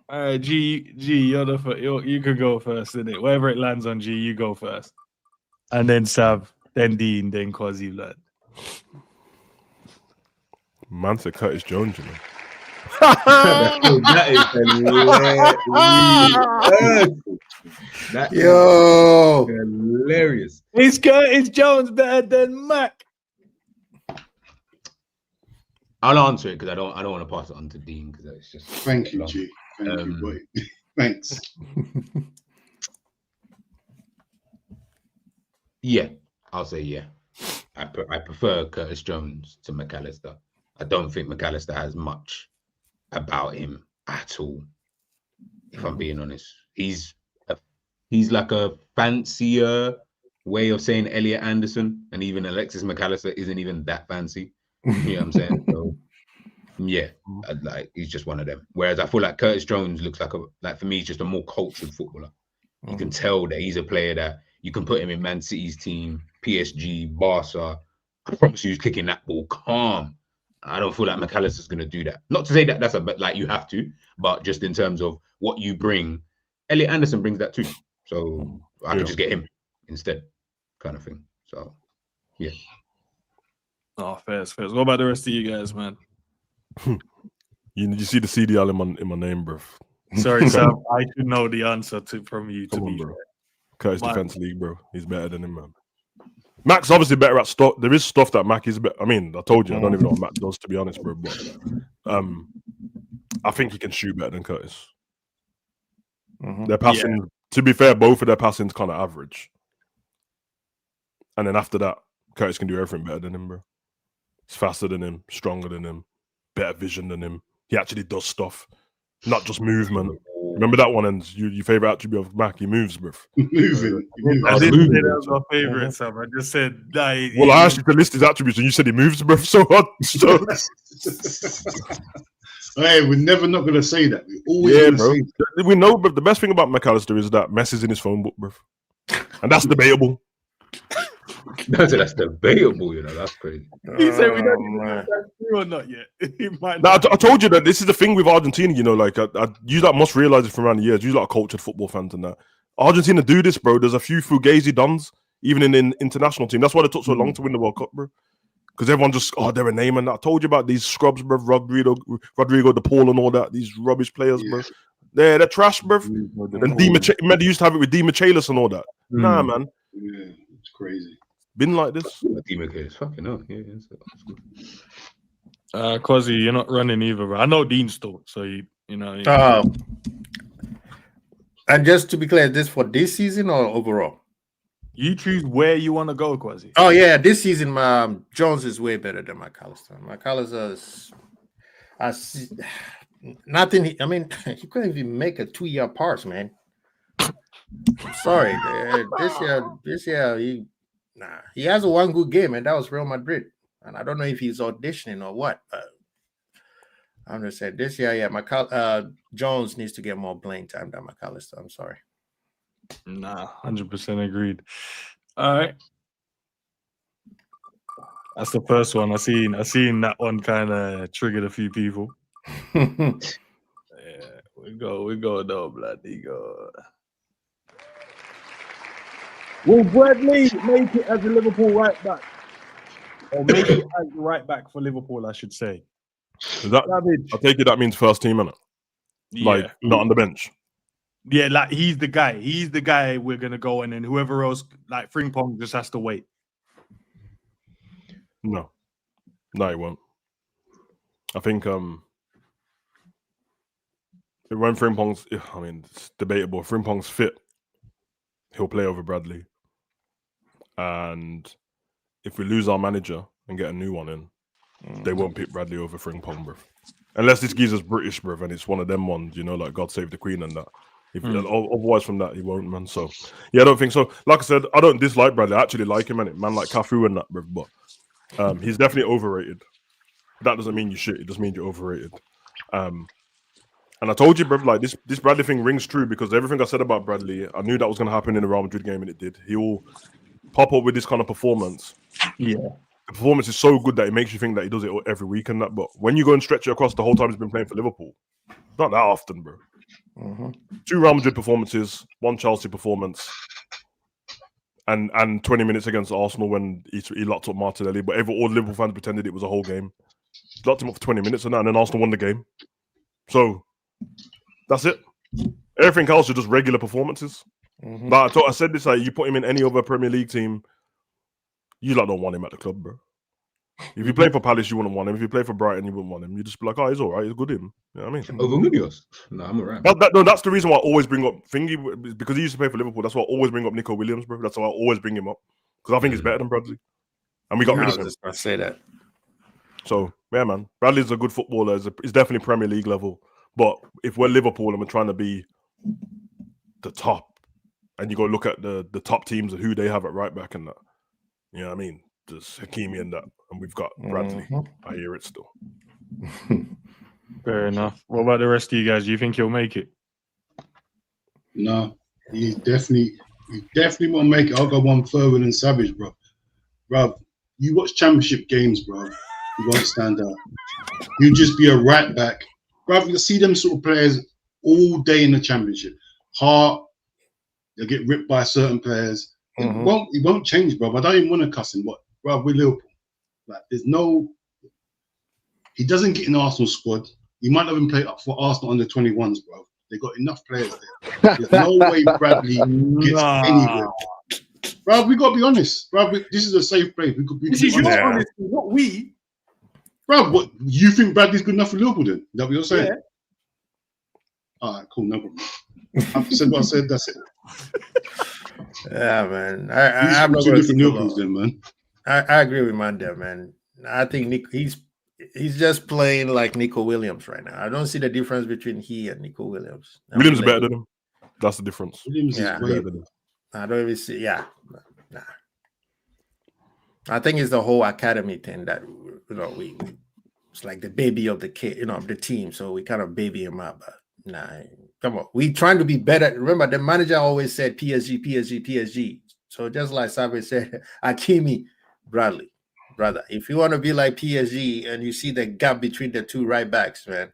All right, G, you could go first, innit? Wherever it lands on G, you go first. And then Sav, then Dean, then Quasi lad. Man said Curtis Jones, you know. That is hilarious. Is Curtis Jones better than Mac? I'll answer it because I don't want to pass it on to Dean because it's just. Thank you, G. Thank you, boy. Thanks. Yeah, I'll say yeah. I prefer Curtis Jones to McAllister. I don't think McAllister has much about him at all. If I'm being honest, he's like a fancier way of saying Elliot Anderson, and even Alexis McAllister isn't even that fancy. You know what I'm saying? So yeah, like he's just one of them. Whereas I feel like Curtis Jones looks like for me, he's just a more cultured footballer. You can tell that he's a player that you can put him in Man City's team, PSG, Barca. I promise you, he's kicking that ball calm. I don't feel like McAllister's going to do that. Not to say that but like you have to, but just in terms of what you bring, Elliot Anderson brings that too. So I could just get him instead, kind of thing. So yeah. Oh, fair. What about the rest of you guys, man? You see the CDL in my name, bro. Sorry, Sam. I should know the answer from you. Come on, bro. Curtis Defense League, bro. He's better than him, man. Mac's obviously better at stuff. There is stuff that Mac is better. I mean, I told you, I don't even know what Mac does, to be honest, bro. But I think he can shoot better than Curtis. Their passing, to be fair, both of their passing's kind of average. And then after that, Curtis can do everything better than him, bro. He's faster than him, stronger than him, better vision than him. He actually does stuff, not just movement. Remember that one, and your favorite attribute of Mac, he moves, bro. Moving. I didn't say that was my favorite, Sam. I just said that. Well, I asked you to list his attributes, and you said he moves, bro. So hey, we're never not gonna say that. We always bro. say that. We know, but the best thing about McAllister is that Messi's in his phone book, bro, and that's debatable. That's debatable, you know. That's crazy. He said we don't know if that's true or not yet. I told you that this is the thing with Argentina, you know, like I you like must realize it from around the years. You like cultured football fans and that. Argentina do this, bro. There's a few Fugazi dons, even in the international team. That's why it took so long to win the World Cup, bro. Because everyone just, they're a name and that. I told you about these scrubs, bro. Rodrigo De Paul and all that. These rubbish players, bro. They're trash, bro. And they used to have it with Di Michelis and all that. Nah, man. Yeah, it's crazy. Been like this. It's fucking hell. Yeah, Quasi, you're not running either, bro. I know Dean's still, so you know. And just to be clear, is this for this season or overall? You choose where you want to go, Kwasi. Oh yeah, this season, Jones is way better than McAllister. McAllister is, I see, nothing. I mean, he couldn't even make a 2-year pass, man. I'm sorry, this year he has a one good game, and that was Real Madrid. And I don't know if he's auditioning or what. But I'm just saying this year, yeah, Jones needs to get more playing time than McAllister. I'm sorry. Nah, 100% agreed. All right. That's the first one. I seen that one kind of triggered a few people. Yeah, we go though, bloody go. Will Bradley make it as a Liverpool right back? Or make it as the right back for Liverpool, I should say. I take it that means first team, innit? Like, not on the bench. Yeah, like he's the guy. He's the guy we're gonna go, and then whoever else, like Frimpong, just has to wait. No, he won't. I think when Frimpong's, I mean, it's debatable. If Frimpong's fit, he'll play over Bradley. And if we lose our manager and get a new one in, they won't pick Bradley over Frimpong, bro. Unless this geezer's British, bro, and it's one of them ones, you know, like God Save the Queen and that. Otherwise, from that, he won't, man. So, yeah, I don't think so. Like I said, I don't dislike Bradley. I actually like him, man like Cafu and that, bro. But he's definitely overrated. That doesn't mean you're shit. It just means you're overrated. And I told you, bro, like this Bradley thing rings true because everything I said about Bradley, I knew that was going to happen in the Real Madrid game, and it did. He will pop up with this kind of performance. Yeah. The performance is so good that it makes you think that he does it every week and that. But when you go and stretch it across the whole time he's been playing for Liverpool, not that often, bro. 2 Real Madrid performances, 1 Chelsea performance, and 20 minutes against Arsenal when he locked up Martinelli. But all Liverpool fans pretended it was a whole game. He locked him up for 20 minutes and that, and then Arsenal won the game. So that's it. Everything else is just regular performances. But I said this, like, you put him in any other Premier League team, you don't want him at the club, bro. If you play for Palace, you wouldn't want him. If you play for Brighton, you wouldn't want him. You just be like, oh, he's all right. He's good him. You know what I mean? Over Munoz? No, I'm all right. No, that's the reason why I always bring up Thingy, because he used to play for Liverpool. That's why I always bring up Nico Williams, bro. That's why I always bring him up. Because I think he's better than Bradley. And we got rid of him. I say that. So, yeah, man. Bradley's a good footballer. He's definitely Premier League level. But if we're Liverpool and we're trying to be the top, and you go look at the top teams and who they have at right back and that, you know what I mean? There's Hakimi and that, and we've got Bradley. I hear it still. Fair enough. What about the rest of you guys? Do you think he'll make it? No, he definitely won't make it. I'll go one further than Savage, bro. Bro, you watch championship games, bro. You won't stand out. You just be a right back, bro. You see them sort of players all day in the championship. Hart, they'll get ripped by certain players. It won't change, bro. I don't even want to cuss him, but bro, we're Liverpool. Like, he doesn't get in the Arsenal squad. He might not even play up for Arsenal under 21s, bro. They got enough players there. There's no way Bradley gets anywhere. Bro, we got to be honest. Bro, this is a safe place. This is your honesty, not we. Bro, what, you think Bradley's good enough for Liverpool then? Is that what you're saying? Yeah. All right, cool, no problem. I've said what I said, that's it. Yeah, man. I'm not going to Liverpool then, man. I agree with Manda, man. I think he's just playing like Nico Williams right now. I don't see the difference between he and Nico Williams. Williams is better than him. That's the difference. Williams is better than him. I don't even see. Yeah, nah. I think it's the whole academy thing that we it's like the baby of the kid, of the team. So we kind of baby him up. But nah, come on. We trying to be better. Remember, the manager always said PSG, PSG, PSG. So just like Sabe said, Hakimi, Bradley. Brother, if you want to be like PSG and you see the gap between the 2 right backs, man.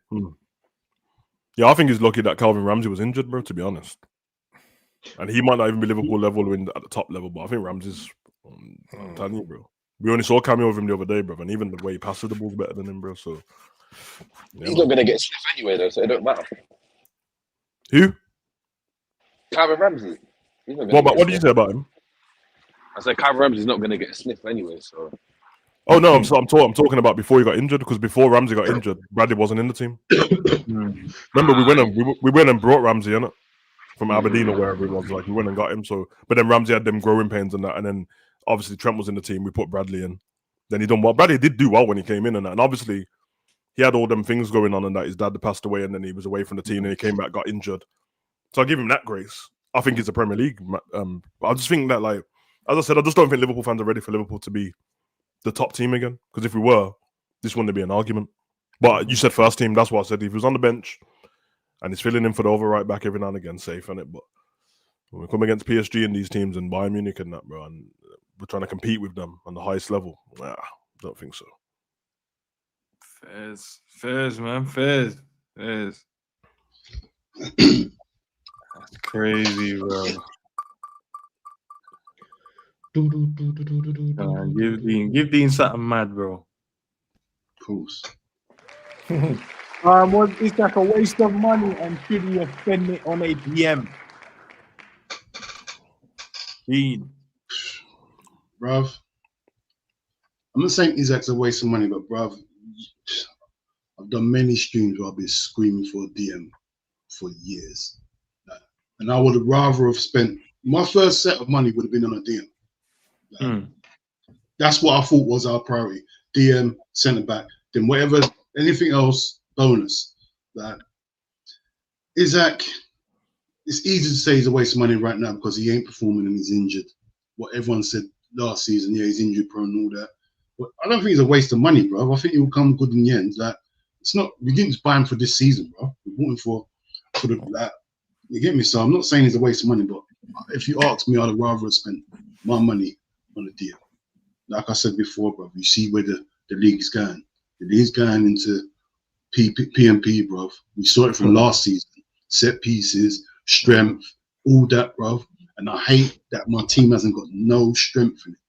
Yeah, I think he's lucky that Calvin Ramsey was injured, bro, to be honest. And he might not even be Liverpool level at the top level, but I think Ramsey's, I'm telling you, bro. We only saw a cameo of him the other day, bro, and even the way he passes the ball's better than him, bro. So he's not going to get stiff anyway, though, so it don't matter. Who? Calvin Ramsey. What did you say about him? I said Calvin Ramsey's not going to get a sniff anyway, so... Oh no, I'm talking about before he got injured, because before Ramsey got injured, Bradley wasn't in the team. Remember, we went and brought Ramsey, innit? from Aberdeen or wherever it was. Like, we went and got him. So, but then Ramsey had them growing pains and that. And then obviously Trent was in the team. We put Bradley in. Then he done well. Bradley did do well when he came in and that. And obviously he had all them things going on and that. His dad passed away and then he was away from the team and he came back, got injured. So I give him that grace. I think it's a Premier League. I just think that, like, as I said, I just don't think Liverpool fans are ready for Liverpool to be the top team again. Because if we were, this wouldn't be an argument. But you said first team. That's what I said. If he was on the bench and he's filling in for the over right back every now and again, safe, innit? But when we come against PSG and these teams and Bayern Munich and that, bro, and we're trying to compete with them on the highest level, nah, don't think so. Fairs, man. Fairs. That's crazy, bro. Give Dean something mad, bro. Of course. Was this like a waste of money and should you spend it on a DM? Dean. Bruv. I'm not saying Isaac's a waste of money, but bruv, I've done many streams where I've been screaming for a DM for years. And I would have rather have spent my first set of money would have been on a DM. That's what I thought was our priority. DM, centre back, then whatever, anything else, bonus. Isaac, it's easy to say he's a waste of money right now because he ain't performing and he's injured. What everyone said last season, yeah, he's injury prone and all that. But I don't think he's a waste of money, bro. I think he will come good in the end. Like, it's not, we didn't buy him for this season, bro. We bought him for the, like, you get me? So I'm not saying he's a waste of money, but if you ask me, I'd rather have spent my money on a deal. Like I said before, bro, you see where the league's going. The league's going into PMP, bro. We saw it from last season. Set pieces, strength, all that, bro. And I hate that my team hasn't got no strength in it.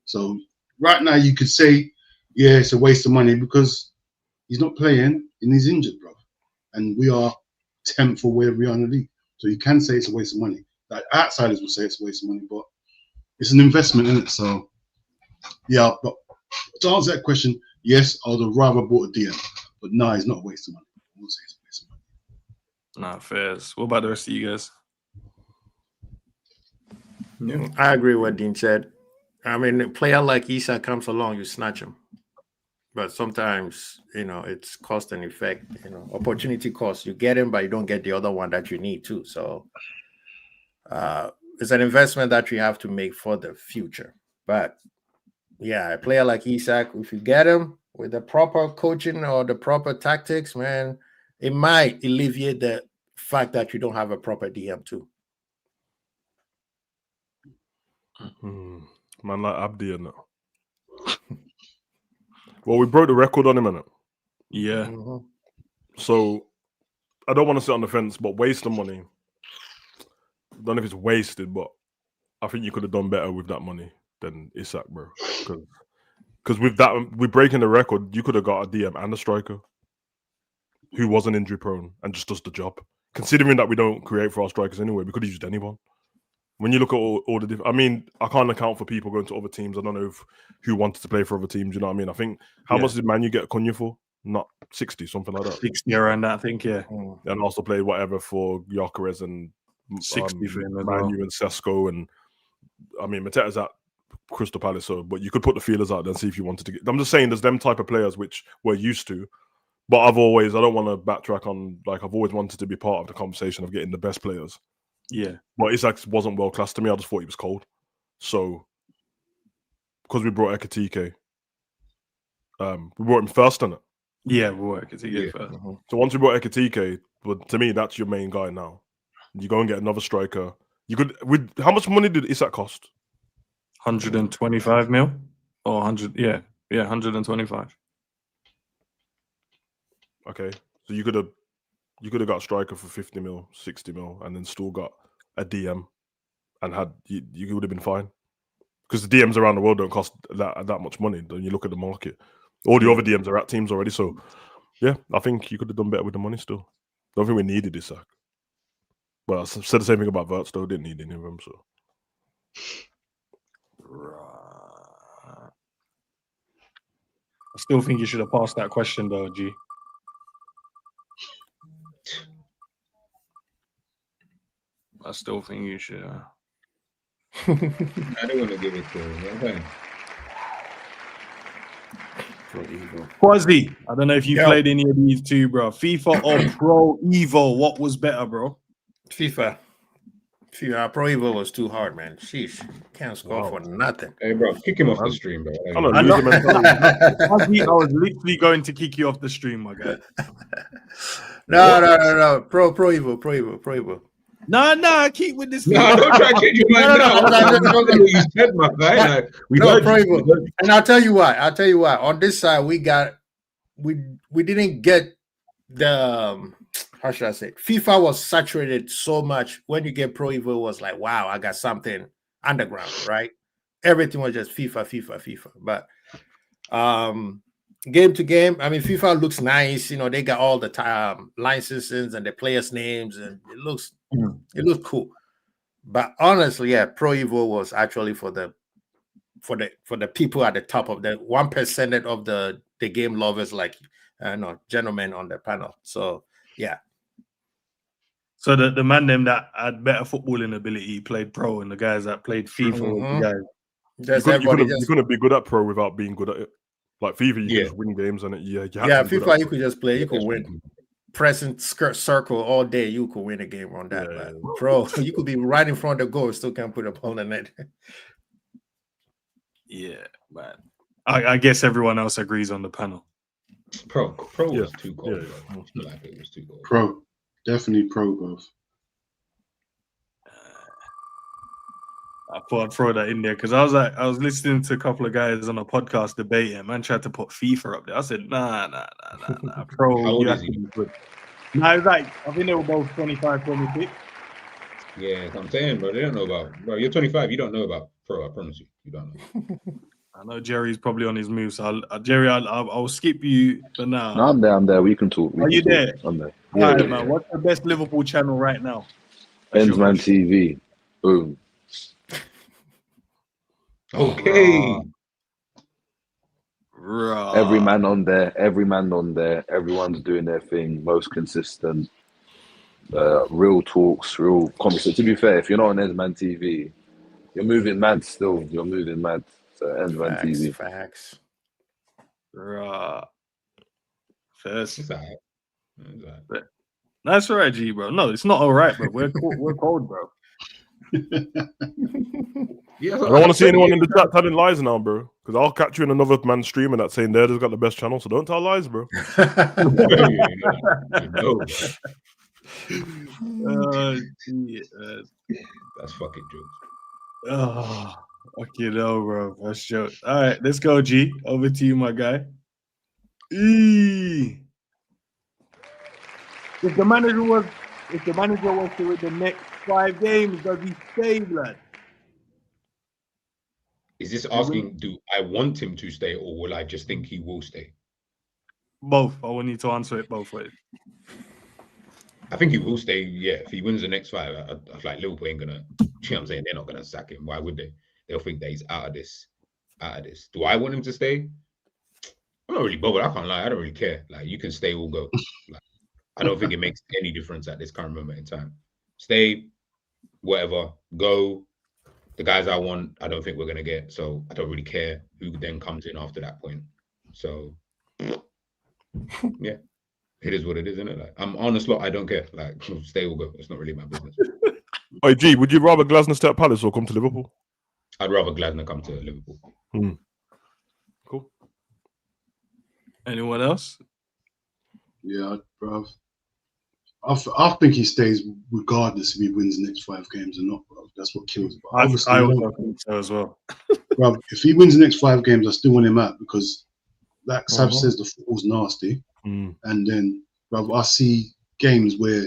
So right now you could say, yeah, it's a waste of money because he's not playing and he's injured, bro. And we are 10th or wherever we are in the league. So you can say it's a waste of money. Like outsiders will say it's a waste of money, but it's an investment in it. So yeah, but to answer that question, yes, I would have rather bought a DM, but no, it's not a waste of money. I won't say it's a waste of money. Nah, fairs. What about the rest of you guys? I agree with what Dean said. I mean, a player like Isak comes along, you snatch him. But sometimes, it's cost and effect, opportunity cost. You get him, but you don't get the other one that you need too. So it's an investment that you have to make for the future. But yeah, a player like Isak, if you get him with the proper coaching or the proper tactics, man, it might alleviate the fact that you don't have a proper DM too. Man, like Abdi and that. Well, we broke the record on him, innit? Yeah. So I don't want to sit on the fence, but waste of money. I don't know if it's wasted, but I think you could have done better with that money than Isak, bro. Because with that, with breaking the record, you could have got a DM and a striker who wasn't injury prone and just does the job. Considering that we don't create for our strikers anyway, we could have used anyone. When you look at all the different, I mean, I can't account for people going to other teams. I don't know who wanted to play for other teams. You know what I mean? I think how much did Manu get Cunha for? Not 60, something like that. 60 around that, I think, yeah. And also played whatever for Gyökeres and 60 for him as Manu well. and Sesko, and I mean Mateta's at Crystal Palace, so but you could put the feelers out there and see if you wanted to get. I'm just saying, there's them type of players which we're used to, but I don't want to backtrack on. Like, I've always wanted to be part of the conversation of getting the best players. Yeah, but Isak wasn't world class to me. I just thought he was cold. So because we brought Ekitike, we brought him first, didn't it? Yeah, we brought Ekitike first. So once we brought Ekitike, but to me, that's your main guy now. You go and get another striker. You could. How much money did Isak cost? 125 mil or 100? Yeah, 125. Okay, so you could have got a striker for 50 mil, 60 mil, and then still got a DM, and you would have been fine. Because the DMs around the world don't cost that much money. When you look at the market, all the other DMs are at teams already. So yeah, I think you could have done better with the money still. Don't think we needed Isak. Well, I said the same thing about Wirtz, though. Didn't need any of them. So I still think you should have passed that question, though, G. still think you should. I don't want to give it to him. Okay. Pro Evo. KWASI, I don't know if you Yo. played any of these two, bro. FIFA or Pro Evo, what was better, bro? FIFA. Pro Evo was too hard, man. Sheesh. Can't score for nothing. Hey, bro, kick him off the stream, bro. I know, I know. losing mentality. KWASI, I was literally going to kick you off the stream, my guy. No. Pro Evo. No, keep with this. No, don't try to change your mind now. No. You said, my guy. Like, we No, heard Pro you. Evo. And I'll tell you why. On this side, we didn't get the how should I say? FIFA was saturated so much. When you get Pro Evo, it was like, wow, I got something underground, right? Everything was just FIFA. But game to game, I mean, FIFA looks nice. You know, they got all the licenses and the players' names, and it looks cool. But honestly, yeah, Pro Evo was actually for the people at the top of the 1% of the game lovers, like gentlemen on the panel. So yeah. So the man them that had better footballing ability played pro, and the guys that played FIFA, You couldn't be good at pro without being good at it. Like FIFA, you can just win games on it. FIFA, you could just play. You could win. Pressing circle all day, you could win a game on that. Yeah. But pro, you could be right in front of the goal, still can't put a ball in the net. Yeah, man. I guess everyone else agrees on the panel. Pro was too cold. Yeah. It was too cold. Pro, definitely pro, bro. I thought I'd throw that in there because I was listening to a couple of guys on a podcast debating. Man tried to put FIFA up there. I said, nah. Pro, how old is he? Good. Nah, it's like I think they were both 25, 26. Yeah, I'm saying, bro, they don't know about. Bro, you're 25. You don't know about pro. I promise you, you don't know. I know Jerry's probably on his move, so I'll skip you for now. No, I'm there. We can talk. Are you there? I'm there. Yeah, all right, man. What's the best Liverpool channel right now? Benzman TV. Boom. Okay. Every man on there. Everyone's doing their thing. Most consistent. Real talks, real conversation. To be fair, if you're not on Benzman TV, you're moving mad still. You're moving mad. So Benzman TV. Facts. First. That's all right, G, bro. No, it's not all right, bro. We're cold, bro. I don't want to see anyone in the chat telling lies now, bro. Because I'll catch you in another man streaming that saying they've got the best channel. So don't tell lies, bro. That's fucking jokes. Oh, okay, no, bro. That's joke. All right, let's go, G. Over to you, my guy. If the manager was to win the next 5 games, does he stay, lad? Is this asking, do I want him to stay, or will I just think he will stay? Both. I want you to answer it both ways. I think he will stay. Yeah, if he wins the next 5, I feel like Liverpool ain't gonna. You know what I'm saying? They're not gonna sack him. Why would they? They'll think that he's out of this. Do I want him to stay? I'm not really bothered. I can't lie. I don't really care. Like, you can stay or go. Like, I don't think it makes any difference at this current moment in time. Stay, whatever. Go. The guys I want, I don't think we're gonna get. So I don't really care who then comes in after that point. So yeah. It is what it is, isn't it? Like, I'm Arne Slot, I don't care. Like, stay or go. It's not really my business. Hey, G, would you rather Glasner stay at Palace or come to Liverpool? I'd rather Glasner come to Liverpool. Cool. Anyone else? Yeah, bro. I think he stays regardless if he wins the next 5 games or not, bro. That's what kills him. I also think so as well. Bro, if he wins the next 5 games, I still want him out because, like Sav says, the football's nasty. And then, bro, I see games where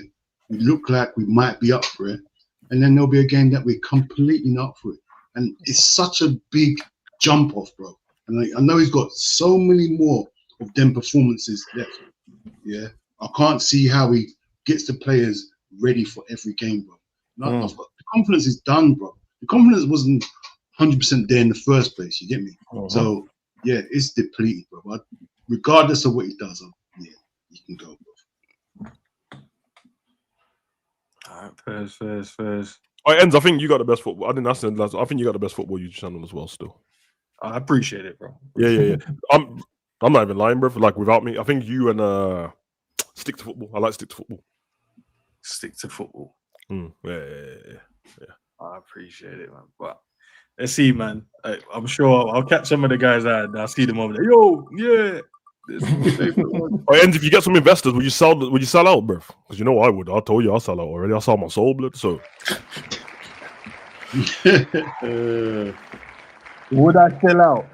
we look like we might be up for it, and then there'll be a game that we're completely not up for it. And it's such a big jump off, bro. And I know he's got so many more of them performances left. Yeah, I can't see how he gets the players ready for every game, bro. No, the confidence is done, bro. The confidence wasn't 100% there in the first place. You get me? So yeah, it's depleted, bro. But regardless of what he does, yeah, he can go, bro. All First. Oh, Enz, I think you got the best football. I didn't ask that. I think you got the best football YouTube channel as well. Still, I appreciate it, bro. Yeah. I'm not even lying, bro. Like without me, I think you and Stick to Football. I like Stick to Football. Stick to football. Yeah. I appreciate it, man. But let's see, man. I'm sure I'll catch some of the guys out and I'll see them over there. Yo, yeah. Oh, and if you get some investors, would you sell out, bro? Because you know I would. I told you I'll sell out already. I sell my soul, blood. So Would I sell out?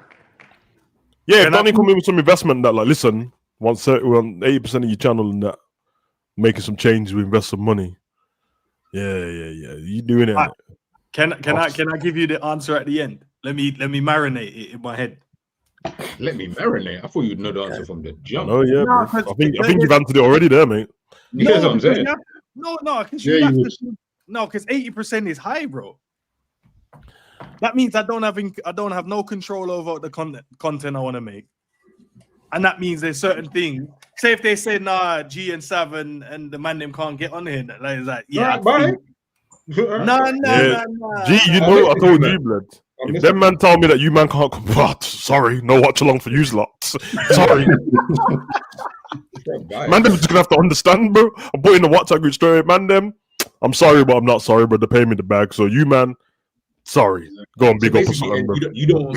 yeah, if Donny come in with some investment that, like, listen, once 80% of your channel and that, making some changes, we invest some money. Yeah. You doing it? Can I give you the answer at the end? Let me marinate it in my head. Let me marinate. I thought you'd know the answer from the jump. Oh yeah, No, bro. I think you've answered it already, there, mate. You know what I'm saying? No, because 80% is high, bro. That means I don't have no control over the content I want to make, and that means there's certain things. Say if they say nah, G and Sav and the man them can't get on here, like yeah. Bye. No. G, you know what I told you, blood. If them man tell me that you man can't come, sorry, no watch along for you lots. Sorry. Man, them just gonna have to understand, bro. I'm putting the WhatsApp group straight, man. Them, I'm sorry, but I'm not sorry, but they pay me the bag. So you, man, sorry. Go on, big up for something, bro. You don't.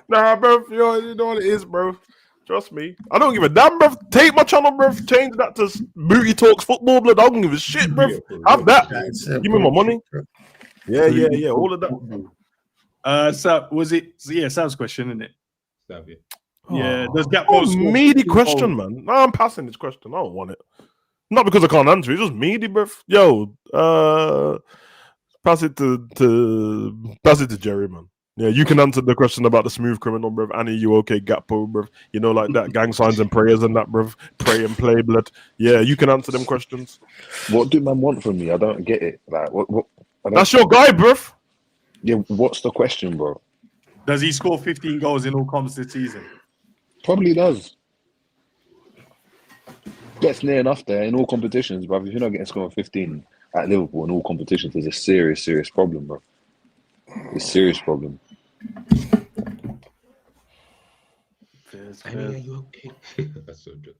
Nah, bro. You know what it is, bro. Trust me. I don't give a damn, bro. Take my channel, bro. Change that to Booty Talks Football, blood. I don't give a shit, bro. Have that. Give me my money. Yeah. All of that. So was it? Yeah, Sam's question, isn't it? Yeah. Does Gap post meaty question, man? No, I'm passing this question. I don't want it. Not because I can't answer it. It's just meaty, bro. Yo, pass it to Jerry, man. Yeah, you can answer the question about the smooth criminal, bruv. Annie, you okay, Gapo, bruv? You know, like that, gang signs and prayers and that, bruv. Pray and play, blood. Yeah, you can answer them questions. What do man want from me? I don't get it. Like, what? That's your guy, bruv. Yeah, what's the question, bro? Does he score 15 goals in all comps this season? Probably does. Gets near enough there in all competitions, bruv. If you're not getting scored 15 at Liverpool in all competitions, there's a serious problem, bro. It's a serious problem. Are you okay? That's so good.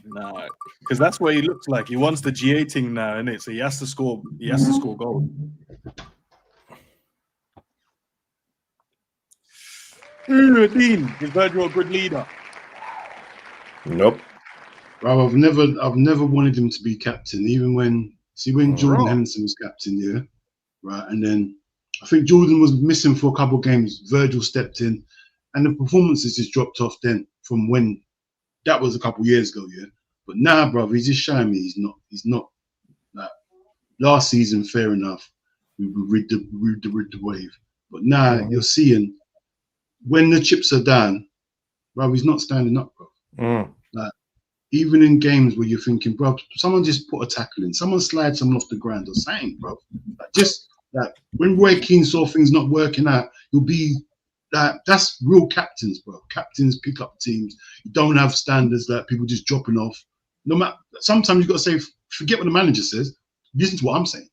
Nah, because that's what he looks like. He wants the GA thing now, innit? So he has to score. He has to score goals. Dean, is Virgil a good leader? Nope. Bro, I've never wanted him to be captain, even when Jordan Henderson was captain, yeah, right, and then I think Jordan was missing for a couple of games. Virgil stepped in, and the performances just dropped off then from when that was a couple of years ago, yeah. But now, bro, he's just showing me he's not. Like last season, fair enough, we rid the wave, but now you're seeing when the chips are down, bro, he's not standing up, bro. Like even in games where you're thinking, bro, someone just put a tackle in, someone slide someone off the ground or something, bro. Like, just like when Roy Keane saw things not working out, you'll be like, that's real captains, bro. Captains pick up teams. You don't have standards that people just dropping off. No matter. Sometimes you got to say, forget what the manager says. Listen to what I'm saying.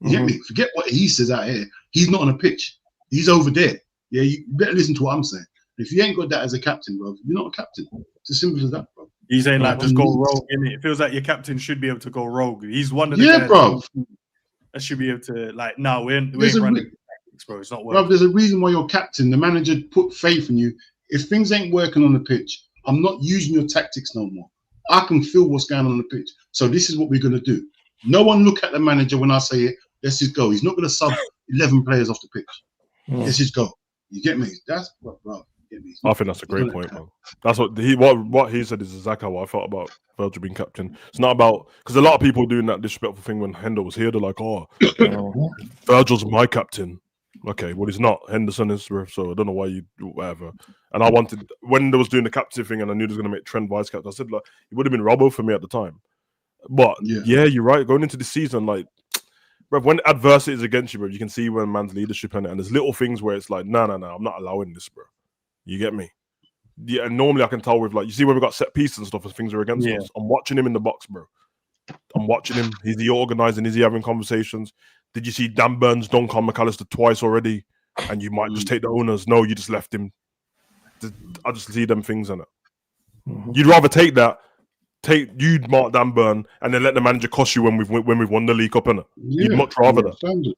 You get me? Forget what he says out here. He's not on a pitch. He's over there. Yeah, you better listen to what I'm saying. If you ain't got that as a captain, bro, you're not a captain. It's as simple as that, bro. He's saying like just go rogue, innit? It feels like your captain should be able to go rogue. He's one of the guys bro. That should be able to like. No, we ain't running. Bro, it's not working. Bro, there's a reason why you're captain. The manager put faith in you. If things ain't working on the pitch, I'm not using your tactics no more. I can feel what's going on the pitch. So this is what we're gonna do. No one look at the manager when I say it. Let's just go. He's not gonna sub 11 players off the pitch. Let's just go. You get me? That's what, bro. I think that's a great point, man. That's what he said is exactly what I thought about Virgil being captain. It's not about because a lot of people doing that disrespectful thing when Hendo was here. They're like, "Oh, Virgil's my captain." Okay, well he's not. Henderson is, so I don't know why you do whatever. And I wanted when they was doing the captain thing, and I knew they was going to make Trent vice captain. I said like it would have been Robbo for me at the time. But yeah, you're right. Going into the season, like, bro, when adversity is against you, bro, you can see when man's leadership in it, and there's little things where it's like, no, I'm not allowing this, bro. You get me? Yeah, and normally I can tell with, like, you see when we got set pieces and stuff and things are against us. I'm watching him in the box, bro. I'm watching him. Is he organising? Is he having conversations? Did you see Dan Burns dunk on McAllister twice already? And you might just take the owners. No, you just left him. I just see them things in it. You'd rather take that, you'd mark Dan Burn, and then let the manager cost you when we've won the League Cup, innit? You'd much rather that. Standard.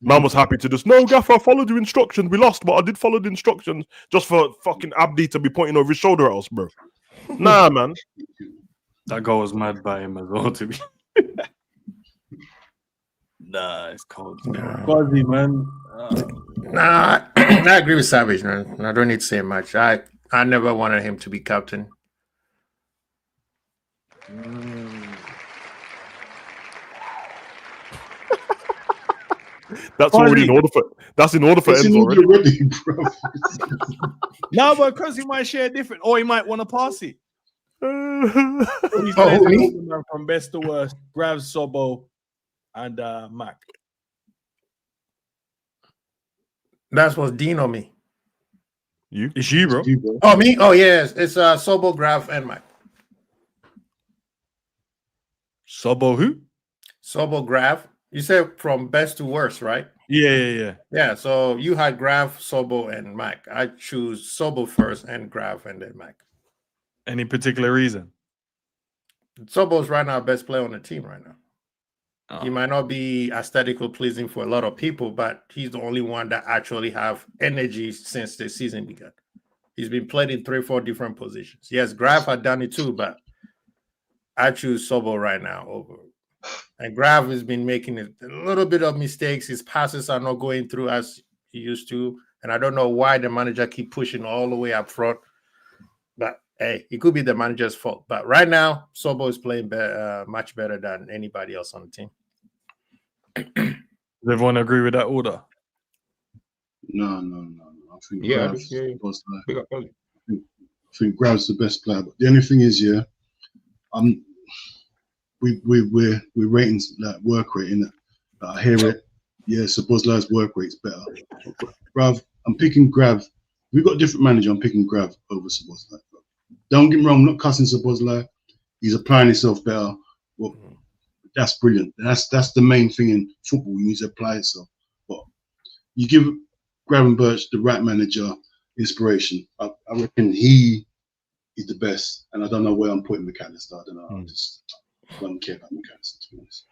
Man was happy to just, no, Gaffer, I followed your instructions. We lost, but I did follow the instructions just for fucking Abdi to be pointing over his shoulder at us, bro. Nah, man. That goal was mad by him as well, to be. Nah, it's cold. KWASI, man. Nah, I agree with Savage, man. I don't need to say much. I never wanted him to be captain. That's already in order for. That's in order for It's in Enzo order already. already, bro. No, but because he might share different, or he might want to pass it. He's from best to worst, Grav, Sobo, and Mac. That's what's Dean or me. You? It's you, bro. Oh, me? Oh, yes. It's Sobo, Graf, and Mike. Sobo who? Sobo, Graf. You said from best to worst, right? Yeah. Yeah, so you had Graf, Sobo, and Mike. I choose Sobo first and Graf and then Mike. Any particular reason? Sobo's right now best player on the team right now. He might not be aesthetically pleasing for a lot of people, but he's the only one that actually have energy since the season began. He's been played in 3 or 4 different positions. Yes, Graf had done it too, but I choose Sobo right now over. And Graf has been making a little bit of mistakes. His passes are not going through as he used to. And I don't know why the manager keep pushing all the way up front. But hey, it could be the manager's fault. But right now, Sobo is playing much better than anybody else on the team. Does everyone agree with that order? No. I think I think Grav's the best player. But the only thing is, we're rating like work rate in it. I hear it. Yeah, Szoboszlai's work rate's better. Grav, I'm picking Grav. We've got a different manager. I'm picking Grav over Szoboszlai. Don't get me wrong. I'm not cussing Szoboszlai. He's applying himself better. Well, that's brilliant. That's the main thing in football. You need to apply yourself. But you give Gravenberch the right manager, inspiration. I reckon he is the best. And I don't know where I'm putting McAllister. I don't know. I don't care about McAllister, to be honest.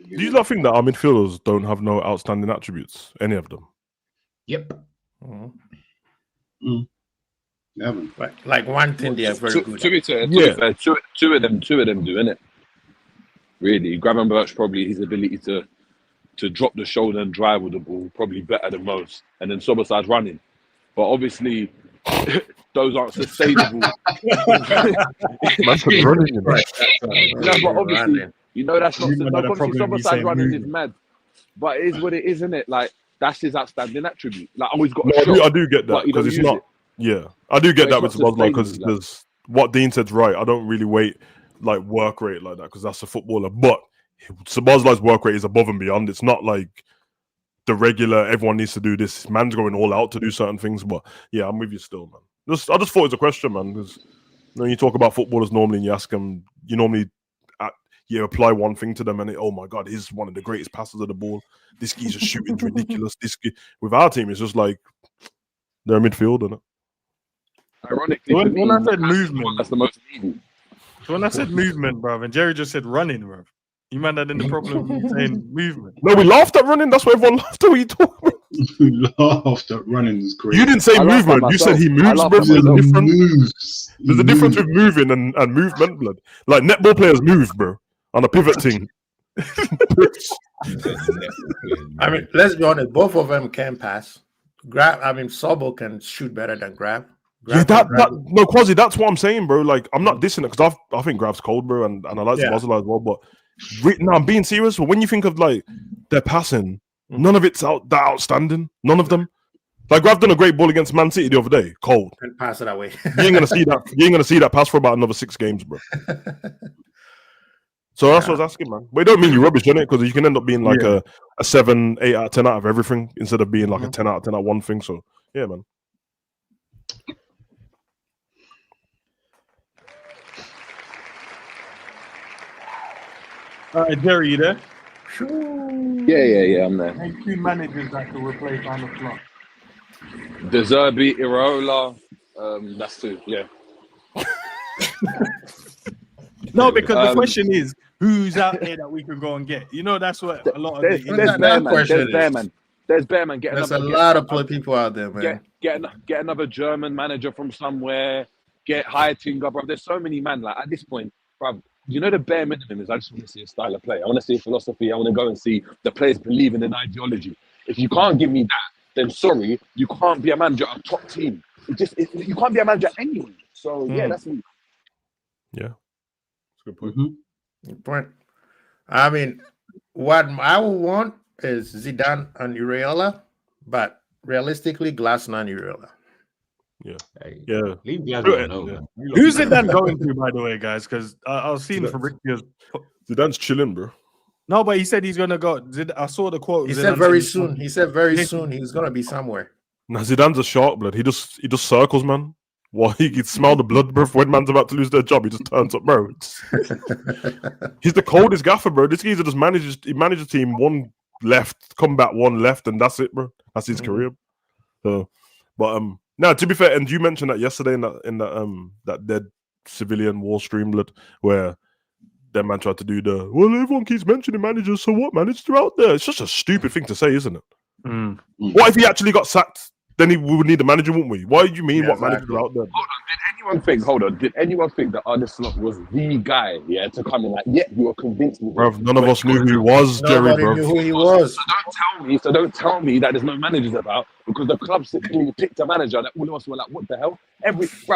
Do you not think that our midfielders don't have no outstanding attributes? Any of them? Yep. Like one thing they are very good. To be fair, two of them do, innit? Really, Gravenberch probably his ability to drop the shoulder and drive with the ball probably better than most, and then Szoboszlai's running. But obviously, those aren't sustainable. Man's running, but obviously, that's not. Obviously, Szoboszlai's running is mad, but it is what it is, isn't it? Like that's his outstanding attribute. Like always got. I do get that because it's not. Yeah, I do get that with Szoboszlai because there's what Dean said's right. I don't really wait like work rate like that because that's a footballer. But Szoboszlai's work rate is above and beyond. It's not like the regular. Everyone needs to do this. Man's going all out to do certain things. But yeah, I'm with you still, man. I just thought it was a question, man. Because when you talk about footballers normally, and you ask them, you normally apply one thing to them, and oh my god, he's one of the greatest passers of the ball. This geezer's shooting's ridiculous. With our team, it's just like they're a midfield, isn't it? Ironically, when I said movement, that's the most needed. When I said movement, bruv, and Jerry just said running, bruv. You man that in the problem with saying movement. No, we laughed at running. That's what everyone laughed at. What are you talking about? We laughed at running is great. You didn't say movement. You said he moves, bro. There's a difference. There's a difference with moving and movement, blood. Like netball players move, bro, on a pivot thing. I mean, let's be honest. Both of them can pass. Sobo can shoot better than Grab. Yeah, no, KWASI, that's what I'm saying, bro. Like, I'm not dissing it because I think Grav's cold, bro, and I like Szoboszlai as well. But no, I'm being serious. But when you think of like their passing, none of it's that outstanding. None of them. Like Grav done a great ball against Man City the other day, cold. And pass it away. You ain't gonna see that. You ain't gonna see that pass for about another 6 games, bro. So that's what I was asking, man. But it don't mean you're rubbish, doesn't it? Because you can end up being like a 7, 8 out of 10 out of everything instead of being like a 10 out of 10 out of one thing. So yeah, man. All right, Jerry, you there? Yeah, I'm there. Name 2 managers that could replace Arne Slot. De Zerbi, Iraola, that's 2, yeah. No, because the question is, who's out there that we can go and get? You know, that's what a lot of There's the Bear Man. There's Bear Man. There's a lot of people out there, man. Get another German manager from somewhere. Get Heitinga, bro. There's so many man. Like at this point, bro, you know the bare minimum is I just want to see a style of play. I want to see a philosophy. I want to go and see the players believe in an ideology. If you can't give me that, then sorry, you can't be a manager of a top team. You can't be a manager anyway. So yeah, that's me. Yeah, that's a good point. Good point. I mean, what I would want is Zidane and Iraola, but realistically, Glasner and Iraola. Yeah. Leave Glasner alone. Who's it then going to, by the way, guys? Because I was seeing Fabrizio's. Zidane's chilling, bro. No, but he said he's gonna go. I saw the quote. He said very soon. He said very soon he's gonna be somewhere. Nah, Zidane's a shark, blood. He just circles, man. Well, he can smell the blood, bro. When man's about to lose their job, he just turns up, bro. He's the coldest gaffer, bro. This geezer just manages a team, one left, come back, one left, and that's it, bro. That's his career. So, but now to be fair, and you mentioned that yesterday in that dead civilian war stream, blood, where that man tried to do everyone keeps mentioning managers, so what managers are out there? It's just a stupid thing to say, isn't it? What if he actually got sacked? Then we would need a manager, wouldn't we? Why do you mean what managers are out there? Did anyone think that Arne Slot was the guy, to come in like, you were convinced me? Bruv, none of us knew who he was, Jerry, bro. Knew who he was. So don't tell me that there's no managers about, because the club simply picked a manager that all of us were like, what the hell?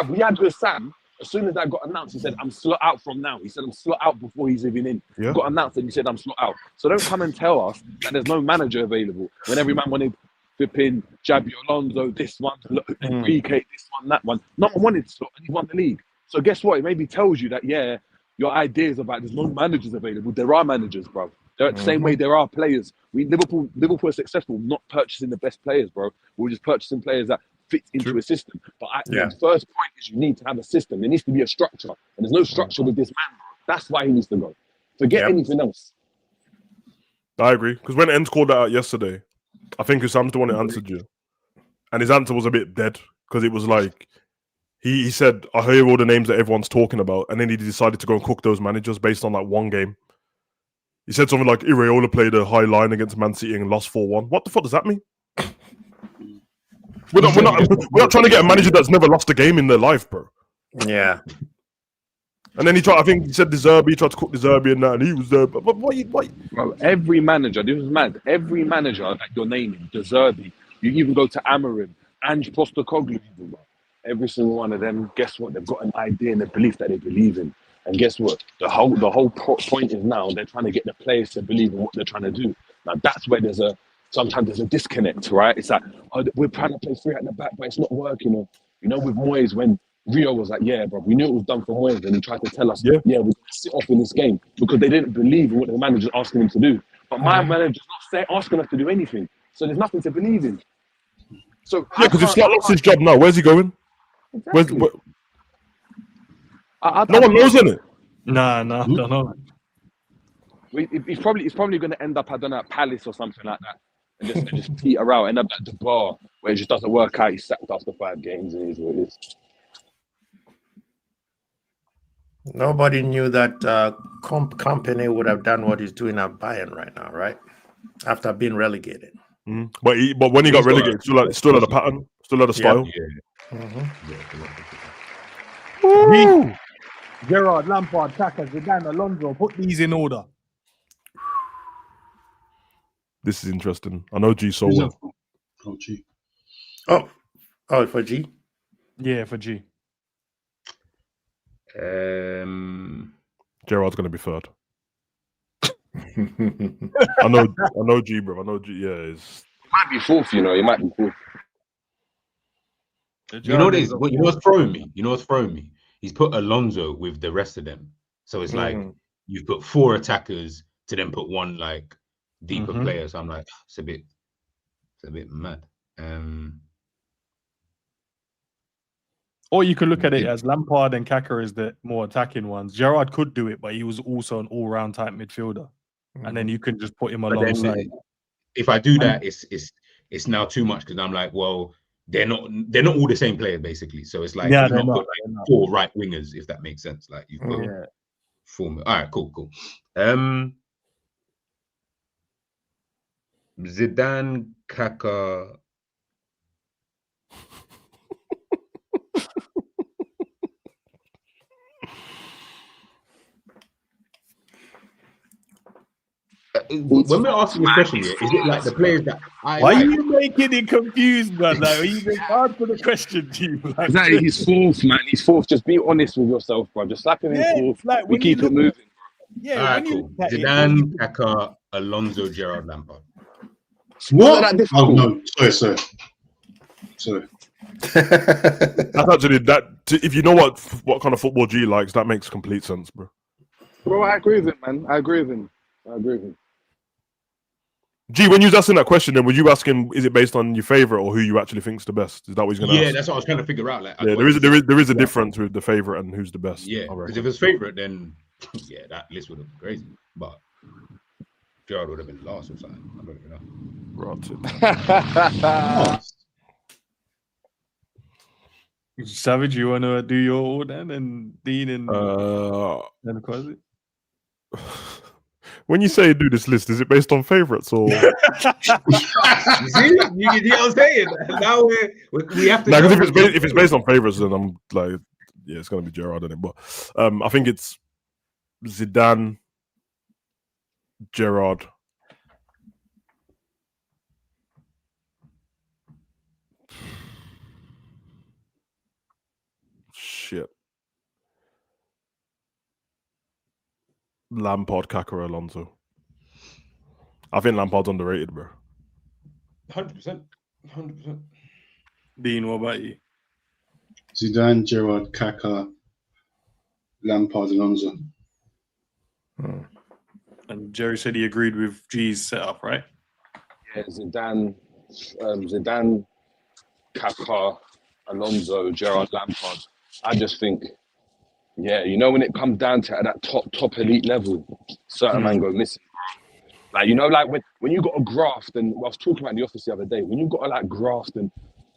We had with Sam. As soon as that got announced, he said, I'm Slot out from now. He said, I'm Slot out before he's even in. Yeah. Got announced and he said, I'm Slot out. So don't come and tell us that there's no manager available when every man wanted Pippin, Xabi Alonso, this one, Enrique, this one, that one. No one wanted Slot and he won the league. So guess what? It maybe tells you that, your ideas about there's no managers available. There are managers, bro. They're the same way there are players. Liverpool are successful not purchasing the best players, bro. We're just purchasing players that fit into a system. But the first point is you need to have a system. There needs to be a structure. And there's no structure with this man, bro. That's why he needs to go. Forget anything else. I agree. Because when Enz called that out yesterday, I think Sam's the one that answered you. And his answer was a bit dead. Because it was like, he said, I hear all the names that everyone's talking about. And then he decided to go and cook those managers based on like one game. He said something like, Iraola played a high line against Man City and lost 4-1. What the fuck does that mean? We're not trying to get a manager that's never lost a game in their life, bro. Yeah. And then he said De Zerbi, tried to cook De Zerbi and that, and he was there. But what? Bro, every manager, this is mad. Every manager that you're naming, De Zerbi, you even go to Amorim, Ange Postecoglou, bro. Every single one of them, guess what? They've got an idea and a belief that they believe in. And guess what? The whole point is now they're trying to get the players to believe in what they're trying to do. Now that's where sometimes there's a disconnect, right? It's like, we're trying to play 3 at the back, but it's not working. Or, with Moyes, when Rio was like, bro, we knew it was done for Moyes, and he tried to tell us, we're going to sit off in this game because they didn't believe in what the manager's asking him to do. But my manager's not asking us to do anything, so there's nothing to believe in. So because if Slot lost his job now, where's he going? Exactly. No one knows, innit? Nah, don't know. He's probably going to end up, I don't know, at Palace or something like that. And just teeter out, end up at the bar where it just doesn't work out. He's sacked after 5 games, and it is what it is. Nobody knew that company would have done what he's doing at Bayern right now, right? After being relegated. But when he got relegated, still had a pattern, still had a style. Gerrard, Lampard, Xhaka, Zidane, Alonso, put these in order. This is interesting. I know G so well. Oh, G. Oh, for G? Yeah, for G. Gerrard's going to be third. I know G, bro. I know G. Yeah, he might be fourth. He might be fourth. What's throwing me? He's put Alonso with the rest of them, so it's like you've put 4 attackers to then put 1 like deeper player. So I'm like, it's a bit mad. Or you could look at it as Lampard and Kaka is the more attacking ones. Gerrard could do it, but he was also an all-round type midfielder. And then you can just put him alongside. If I do that, it's now too much because I'm like, well, they're not all the same player basically. So it's like you've not got like 4 right wingers, if that makes sense. Like you've got 4. All right, cool. Zidane, Kaka. When we're asking this question, is it like the players that I Why like? are you making it confused, man? Like, are you just answer the question to you? Like, Exactly, he's fourth, man. He's fourth. Just be honest with yourself, bro. Just slap him in fourth. Like, we keep it moving. Yeah, all right, cool. Zidane, Kaka, Alonso, Gerrard, Lampard. What? Oh no, sorry. That's actually that. If you know what kind of football G likes, that makes complete sense, bro. Bro, I agree with him, man. I agree with him. G, when you was asking that question, then were you asking, is it based on your favorite or who you actually think's the best? Is that what he's going to ask? Yeah, that's what I was trying to figure out. Like, yeah, there is a difference with the favorite and who's the best. Yeah, because if it's favorite, then yeah, that list would have been crazy. But Gerrard would have been last or something. I don't even know. Savage, you want to do your order and Dean and KWASI? When you say do this list, is it based on favorites or? You see what I'm saying? Now we have to. No, because if it's based on favorites, then I'm like, yeah, it's gonna be Gerrard in it. But I think it's Zidane, Gerrard. Shit. Lampard, Kaka, Alonso. I think Lampard's underrated, bro. 100%. Dean, what about you? Zidane, Gerrard, Kaka, Lampard, Alonso. And Jerry said he agreed with G's setup, right? Yeah, Zidane, Kaka, Alonso, Gerrard, Lampard. I just think, yeah, you know, when it comes down to that top elite level, certain man go missing. Like, you know, like when you got to graft, and I was talking about in the office the other day, when you got to like graft and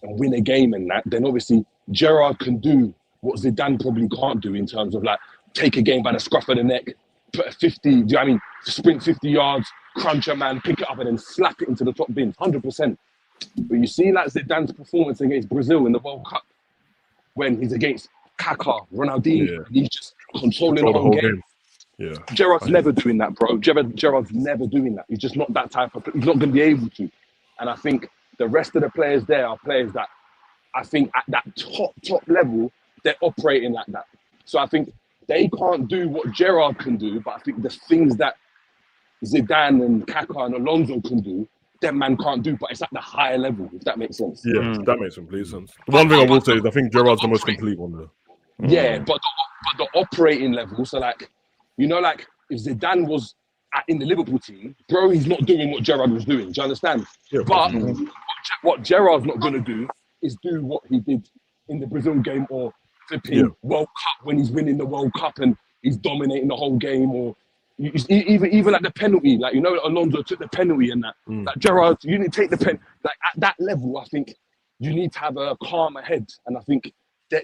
win a game and that, then obviously Gerrard can do what Zidane probably can't do in terms of like take a game by the scruff of the neck, put a 50, do you know what I mean? Sprint 50 yards, crunch a man, pick it up and then slap it into the top bin, 100%. But you see like Zidane's performance against Brazil in the World Cup, when he's against Kaka, Ronaldinho, he's just controlling the whole game. Yeah, Gerrard's never doing that, bro. Gerrard's never doing that. He's just not that type of. He's not going to be able to. And I think the rest of the players there are players that I think at that top level they're operating like that. So I think they can't do what Gerrard can do, but I think the things that Zidane and Kaka and Alonso can do, that man can't do. But it's at the higher level, if that makes sense. Yeah, that makes complete sense. One thing I will say is I think Gerrard's the most complete one there. Yeah, but the operating level, so like, you know, like if Zidane was in the Liverpool team, bro, he's not doing what Gerrard was doing. Do you understand? Yeah, but what Gerrard's not going to do is do what he did in the Brazil game or flipping World Cup when he's winning the World Cup and he's dominating the whole game, or even like the penalty, like, you know, Alonso took the penalty and that. Like Gerrard, you need to take the pen. Like at that level, I think you need to have a calmer head, and I think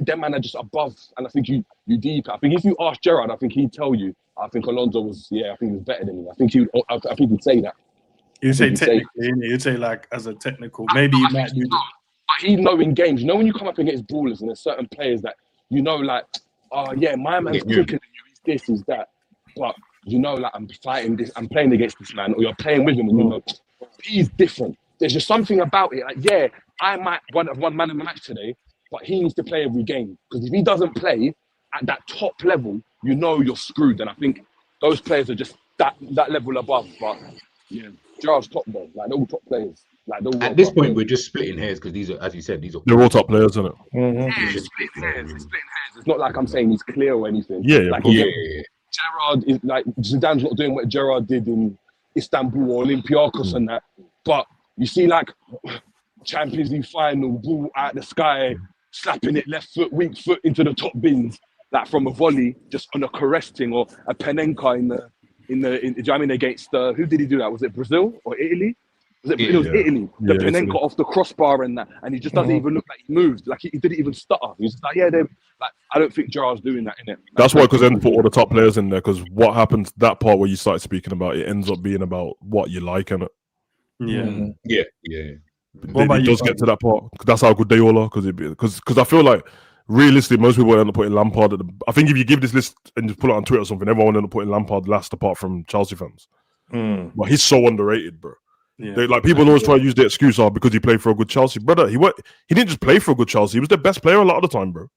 them man are just above, and I think you deep. I think if you ask Gerrard, I think he'd tell you. I think Alonso was, I think he was better than me. I think he'd say that. You'd say technically, you'd say like as a technical, maybe you might do. But he know in games, you know, when you come up against brawlers and there's certain players that you know, like, oh yeah, my man's quicker than you. He's this, he's that. But you know, like I'm fighting this, I'm playing against this man, or you're playing with him, and you know, he's different. There's just something about it. Like, yeah, I might have one man in the match today, but he needs to play every game, because if he doesn't play at that top level, you know you're screwed. And I think those players are just that level above. But yeah, Gerrard's top though. Like, they're all top players. Like, at this point, we're just splitting hairs, because these are, as you said, they're all top players, isn't it? Yeah, it's splitting hairs. It's splitting hairs. It's not like I'm saying he's clear or anything. Like, Gerrard is like, Zidane's not doing what Gerrard did in Istanbul or Olympiacos and that. But you see, like, Champions League final, ball out the sky, slapping it left foot, weak foot into the top bins, like from a volley, just on a caress thing or a Panenka do you know what I mean, against who did he do that? Was it Brazil or Italy? It was Italy. The Panenka off the crossbar and that, and he just doesn't even look like he moved. Like he didn't even stutter. He was just like, yeah, they're like, I don't think Gerrard's doing that in it. That's why, because then put all the top players in there. Because what happens, that part where you started speaking about, it ends up being about what you like, innit? Yeah. It does get to that part. That's how good they all are. Because I feel like realistically, most people end up putting Lampard at the. I think if you give this list and just put it on Twitter or something, everyone end up putting Lampard last, apart from Chelsea fans. But he's so underrated, bro. Yeah. Like people always try to use the excuse because he played for a good Chelsea, brother. He didn't just play for a good Chelsea. He was the best player a lot of the time, bro.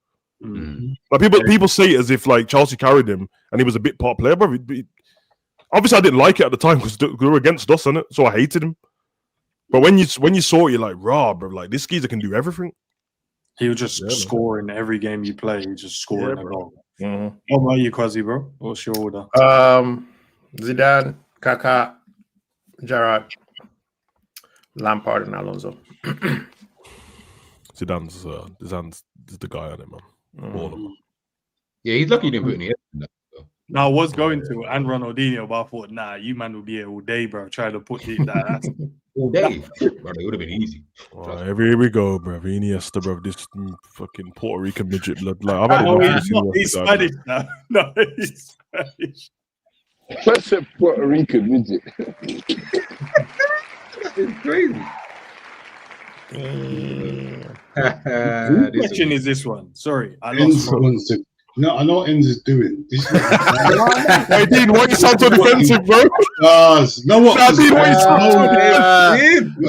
Like people say it as if like Chelsea carried him and he was a bit part player, bro. Obviously, I didn't like it at the time because they were against us, innit? So I hated him. But when you saw it, you're like, raw, bro. Like this geezer can do everything. He was just scoring every game you play. He just scoring a goal. What about you, KWASI, bro? What's your order? Zidane, Kaká, Gerrard, Lampard, and Alonso. Zidane's the guy on it, man. All of them. Yeah, he's lucky he didn't put any. No, I was going to, and Ronaldinho, but I thought, nah, you man will be here all day, bro. Trying to put that. All day, bro. It would have been easy. Here we go, bro. Iniesta, bro. This fucking Puerto Rican midget blood. Like, I've had he's Spanish now. No, he's Spanish. That's a Puerto Rican midget. It's crazy. Whose question is this one? Sorry, I lost. No, I know what Enz is doing. This is hey, Dean, why you sound so defensive, bro? This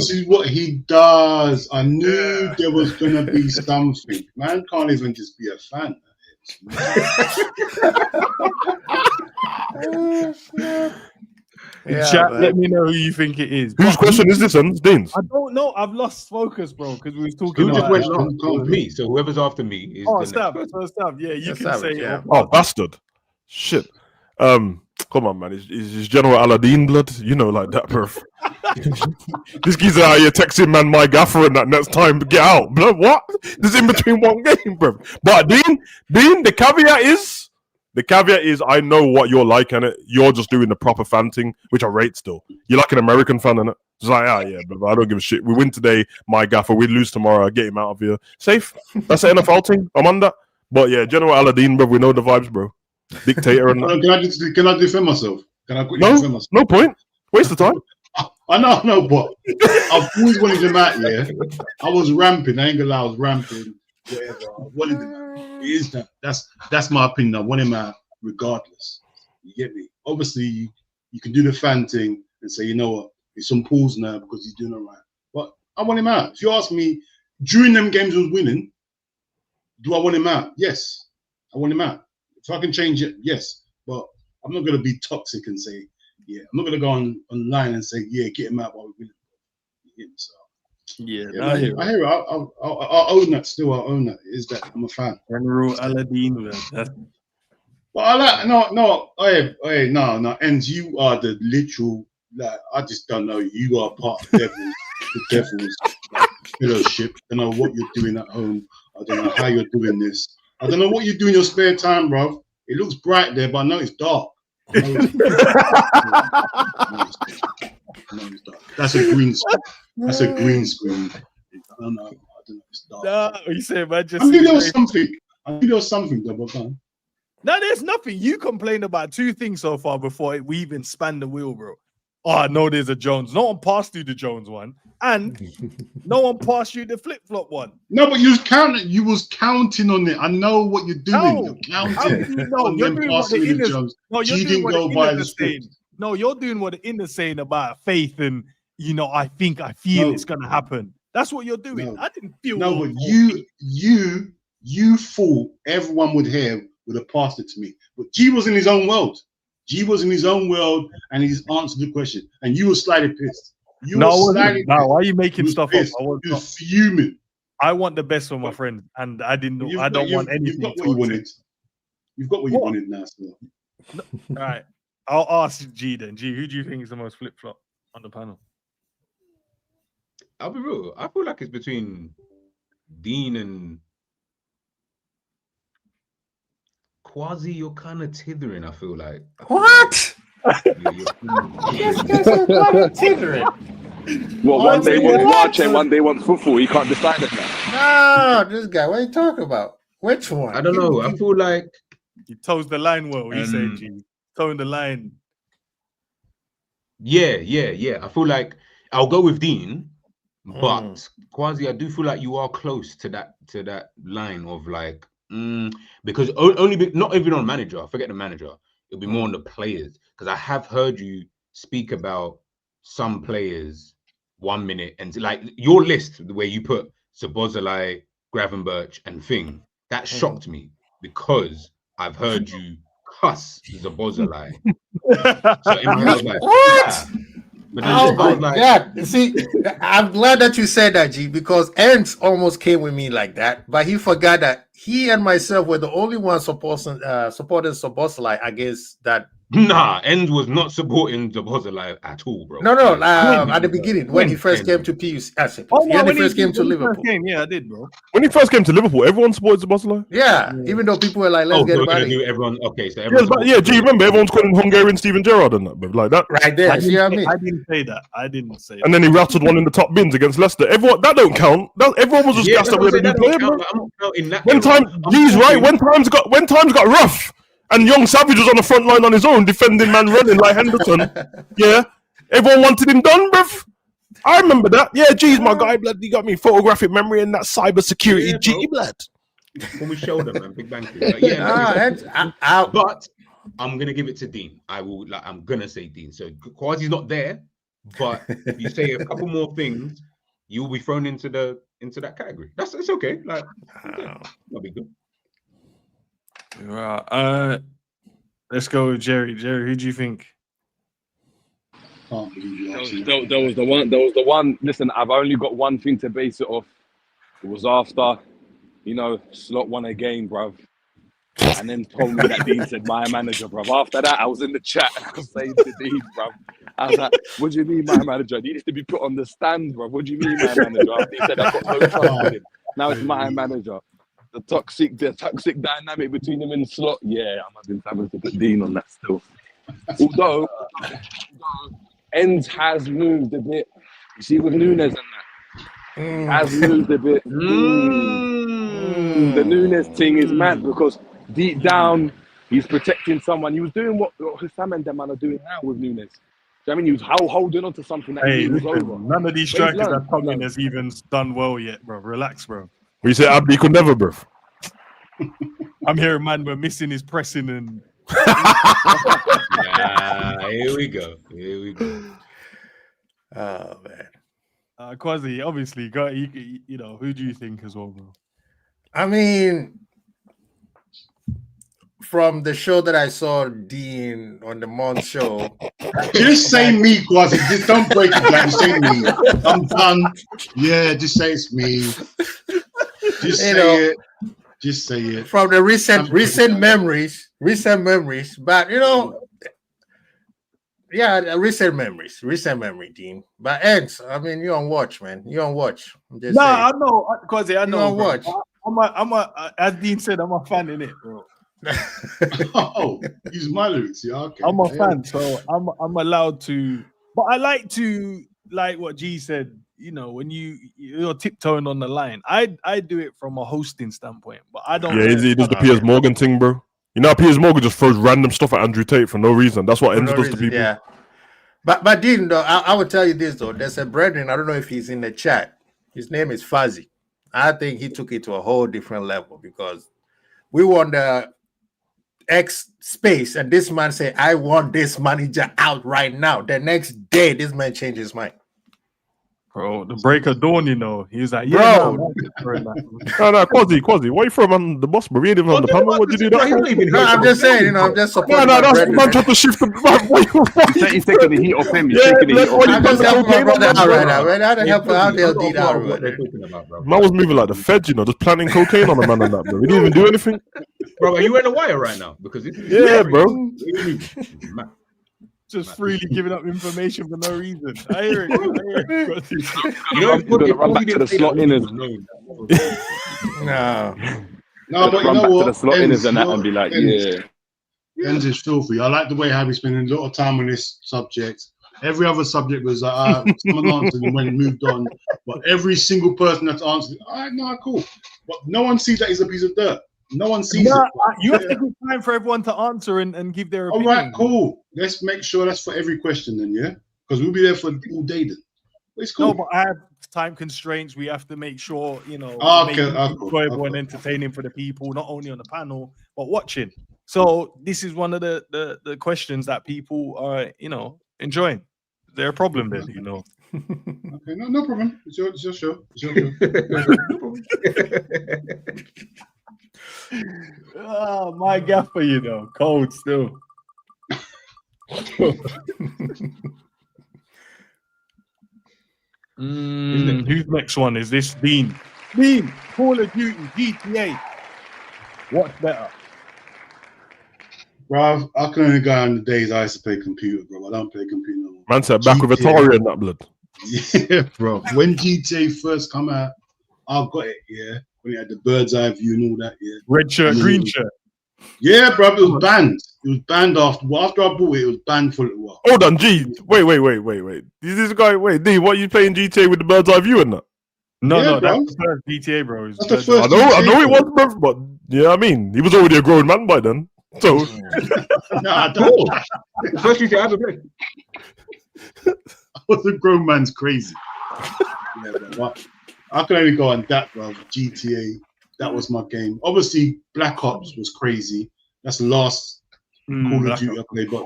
is what he does. I knew there was gonna be something. Man can't even just be a fan. Chat, let me know who you think it is. Whose question is this, Dean's? I don't know. I've lost focus, bro, because we were talking Who about just went on me? So whoever's after me is Stab. Yeah, you can say it. Oh, bastard. Shit. Come on, man. Is General Aladdin blood? You know, like that, bro. This geezer out here texting, man, my gaffer and that next time to get out. Blood, what? This is in between one game, bro. But Dean, the caveat is I know what you're like, and you're just doing the proper fan thing, which I rate still. You're like an American fan, innit? Just like, yeah, but I don't give a shit. We win today, my gaffer. We lose tomorrow, I get him out of here. Safe. That's an NFL thing. I'm on that. But yeah, General Aladdin, bro, we know the vibes, bro. Dictator and that. Can I defend myself? Can I quickly defend myself? No point. Waste of time. I know, but I've always wanted him out, yeah. I was ramping. I ain't gonna lie, I was ramping. Whatever. I wanted him out. It is that. That's my opinion. I want him out regardless. You get me? Obviously, you can do the fan thing and say, you know what, it's on pause now because he's doing all right. But I want him out. If you ask me, during them games he was winning, do I want him out? Yes, I want him out. If I can change it, yes. But I'm not going to be toxic and say, yeah. I'm not going to go online and say, yeah, get him out while we're winning. You get me? So, I hear it. I'll own that still. I'll own that. Is that I'm a fan. General Aladdin. Well, I like no. And you are the literal. Like, I just don't know. You are part of the devil's fellowship. I don't know what you're doing at home. I don't know how you're doing this. I don't know what you do in your spare time, bro. It looks bright there, but I know it's dark. That's a green screen. That's a green screen. I don't know. It's dark. No, you say, man, just. I knew there was something. Double. No, there's nothing. You complained about two things so far before we even spanned the wheel, bro. Oh, I know there's a Jones. No one passed you the Jones one, and no one passed you the flip-flop one. No, but you was counting on it. I know what you're doing. You're counting. You're doing what the inners. No, you're doing what the inners are saying. No, you're doing what the inners saying about faith and I think, I feel it's gonna happen. That's what you're doing. I didn't feel. No, but you thought everyone would have passed it to me, but G was in his own world. And he's answered the question, and you were slightly pissed. Why are you making stuff up? I was fuming. I want the best for my friend, and I didn't. I don't want anything. You've got what you wanted. You've got what you wanted now. So. No, all right, I'll ask G then. G, who do you think is the most flip flop on the panel? I'll be real. I feel like it's between Dean and KWASI, you're kind of tithering. I feel like. What? You're This guy's so fucking tithering. Well, one day wants watching, one day wants football. He can't decide it now. No, this guy. What are you talking about? Which one? I don't know. I feel like He toes the line well. He said, "G, towing the line." Yeah. I feel like I'll go with Dean, but KWASI, I do feel like you are close to that line of like, because not even on manager. Forget the manager. It'll be more on the players, because I have heard you speak about some players 1 minute, and like your list where you put Szoboszlai, Gravenberch, and Thing. That shocked me because I've heard you cuss Szoboszlai. So I was like, what? But Oh my God. See, I'm glad that you said that, G, because Ernst almost came with me like that, but he forgot that he and myself were the only ones supporting Szoboszlai against that. Nah, Ends was not supporting Szoboszlai at all, bro. No, at the beginning when he first came to PUC. When he first came to Liverpool. Yeah, I did, bro. When he first came to Liverpool, everyone supported Szoboszlai. Yeah, even though people were like, "Let's get him out of here." Everyone, okay, so Do you remember everyone's calling Hungarian Steven Gerrard and that, but like that? Right there. See what I mean? I didn't say that. And then he rattled one in the top bins against Leicester. Everyone that don't count. Everyone was just gassed that we had a new player, bro. When times got rough. And Young Savage was on the front line on his own, defending man running like Henderson. Yeah. Everyone wanted him done, bruv. I remember that. Yeah, geez, my guy, blood, he got me photographic memory and that cyber security G, blood. When we showed him, man, big bang. But I'm gonna give it to Dean. I'm gonna say Dean. So KWASI's not there, but if you say a couple more things, you will be thrown into that category. It's okay. Like, that'll be good. Right. Let's go with Jerry. Jerry, who do you think? Can't believe you actually. That was the one. Listen, I've only got one thing to base it off. It was after, Slot won a game, bruv. And then told me that Dean said, my manager, bruv. After that, I was in the chat and I was saying to Dean, bruv. I was like, what do you mean, my manager? He needs to be put on the stand, bruv. What do you mean, my manager? He said, I've got no trust in him. Now it's my manager. The toxic dynamic between him and Slot. Yeah, I'm having to put Dean on that still. Although Ends has moved a bit. You see with Nunes and that. Has moved a bit. The Nunes thing is mad because deep down he's protecting someone. He was doing what Sam and them man are doing now with Nunes. Do you know what I mean? He was holding on to something that he was over. None of these strikers that come in has even done well yet, bro. Relax, bro. We say Abdi could never, bro. I'm hearing, man, we're missing his pressing and. Here we go. Oh man. KWASI, obviously, who do you think as well, bro? I mean, from the show that I saw Dean on the Month show. Just say me, KWASI. Just don't break it down. Just say me. I'm done. Yeah, just say it's me. Just say it. Just say it. From the recent memories, but recent memory, Dean. But Ends, I mean, you on watch, man. You on watch. I know, KWASI. I know. You on watch. As Dean said, I'm a fan in it, bro. Oh, use my lyrics. Yeah, okay. I'm a fan, so I'm allowed to. But I like to, like what G said. When you're tiptoeing on the line, I do it from a hosting standpoint, but I don't. Yeah, he does the Piers Morgan thing, bro. Piers Morgan just throws random stuff at Andrew Tate for no reason. That's what Ends does to people. Yeah, but Dean, though, I would tell you this though. There's a brethren. I don't know if he's in the chat. His name is Fuzzy. I think he took it to a whole different level because we won the X space, and this man said, "I want this manager out right now." The next day, this man changed his mind. Bro, the break of dawn, he was like, yeah, no, KWASI, why you throw him on the bus, bro? We ain't even on the panel. What did you do that? No, I'm just saying, I'm just supporting. No, that's man trying to shift the. He's taking the heat off him. He's taking the heat off him. I'm just helping my brother out right now, man. How the hell they'll do that? Man was moving like the Fed, just planting cocaine on a man and that, bro. He didn't even do anything. Bro, are you in the wire right now? Because bro. Just freely giving up information for no reason. I hear it. Run back to the slot in. No. No, but you run know back to what? the slot inners and that Ends, and be like, Ends- yeah. Ends is filthy. I like the way Harry's spending a lot of time on this subject. Every other subject was like, someone answered and went and moved on. But every single person that's answered, all right, no, cool. But no one sees that he's a piece of dirt. No one sees it. You have to give time for everyone to answer and give their All opinion. right, cool. Let's make sure that's for every question then, yeah? Because we'll be there for all day then. But it's cool. No, but I have time constraints. We have to make sure, make Okay, it enjoyable and entertaining for the people, not only on the panel, but watching. So this is one of the questions that people are, enjoying. Their problem then, Okay, no problem. It's your show. It's your show. Oh, my gaffer, cold still. Whose next one is this? Dean, Call of Duty, GTA. What's better? Bro, I can only go on the days I used to play computer, bro. I don't play computer no more. Man said back with Atari and that blood. Yeah, bro. When GTA first come out, I got it, yeah. When it had the bird's eye view and all that, yeah. Red shirt, green shirt. Yeah, bro, it was banned. It was banned after I bought it was banned for a little while. Hold on, G. Wait. This guy, D, what are you playing GTA with the bird's eye view and that? No, bro. that's the first GTA, bro. That's the first I know GTA, it was, bro, but yeah, I mean, he was already a grown man by then. So Nah, I don't. The first GTA I ever played. I was a grown man's crazy. Yeah, bro. I can only go on that, bro. GTA, that was my game. Obviously, Black Ops was crazy. That's the last Call of Duty I played, but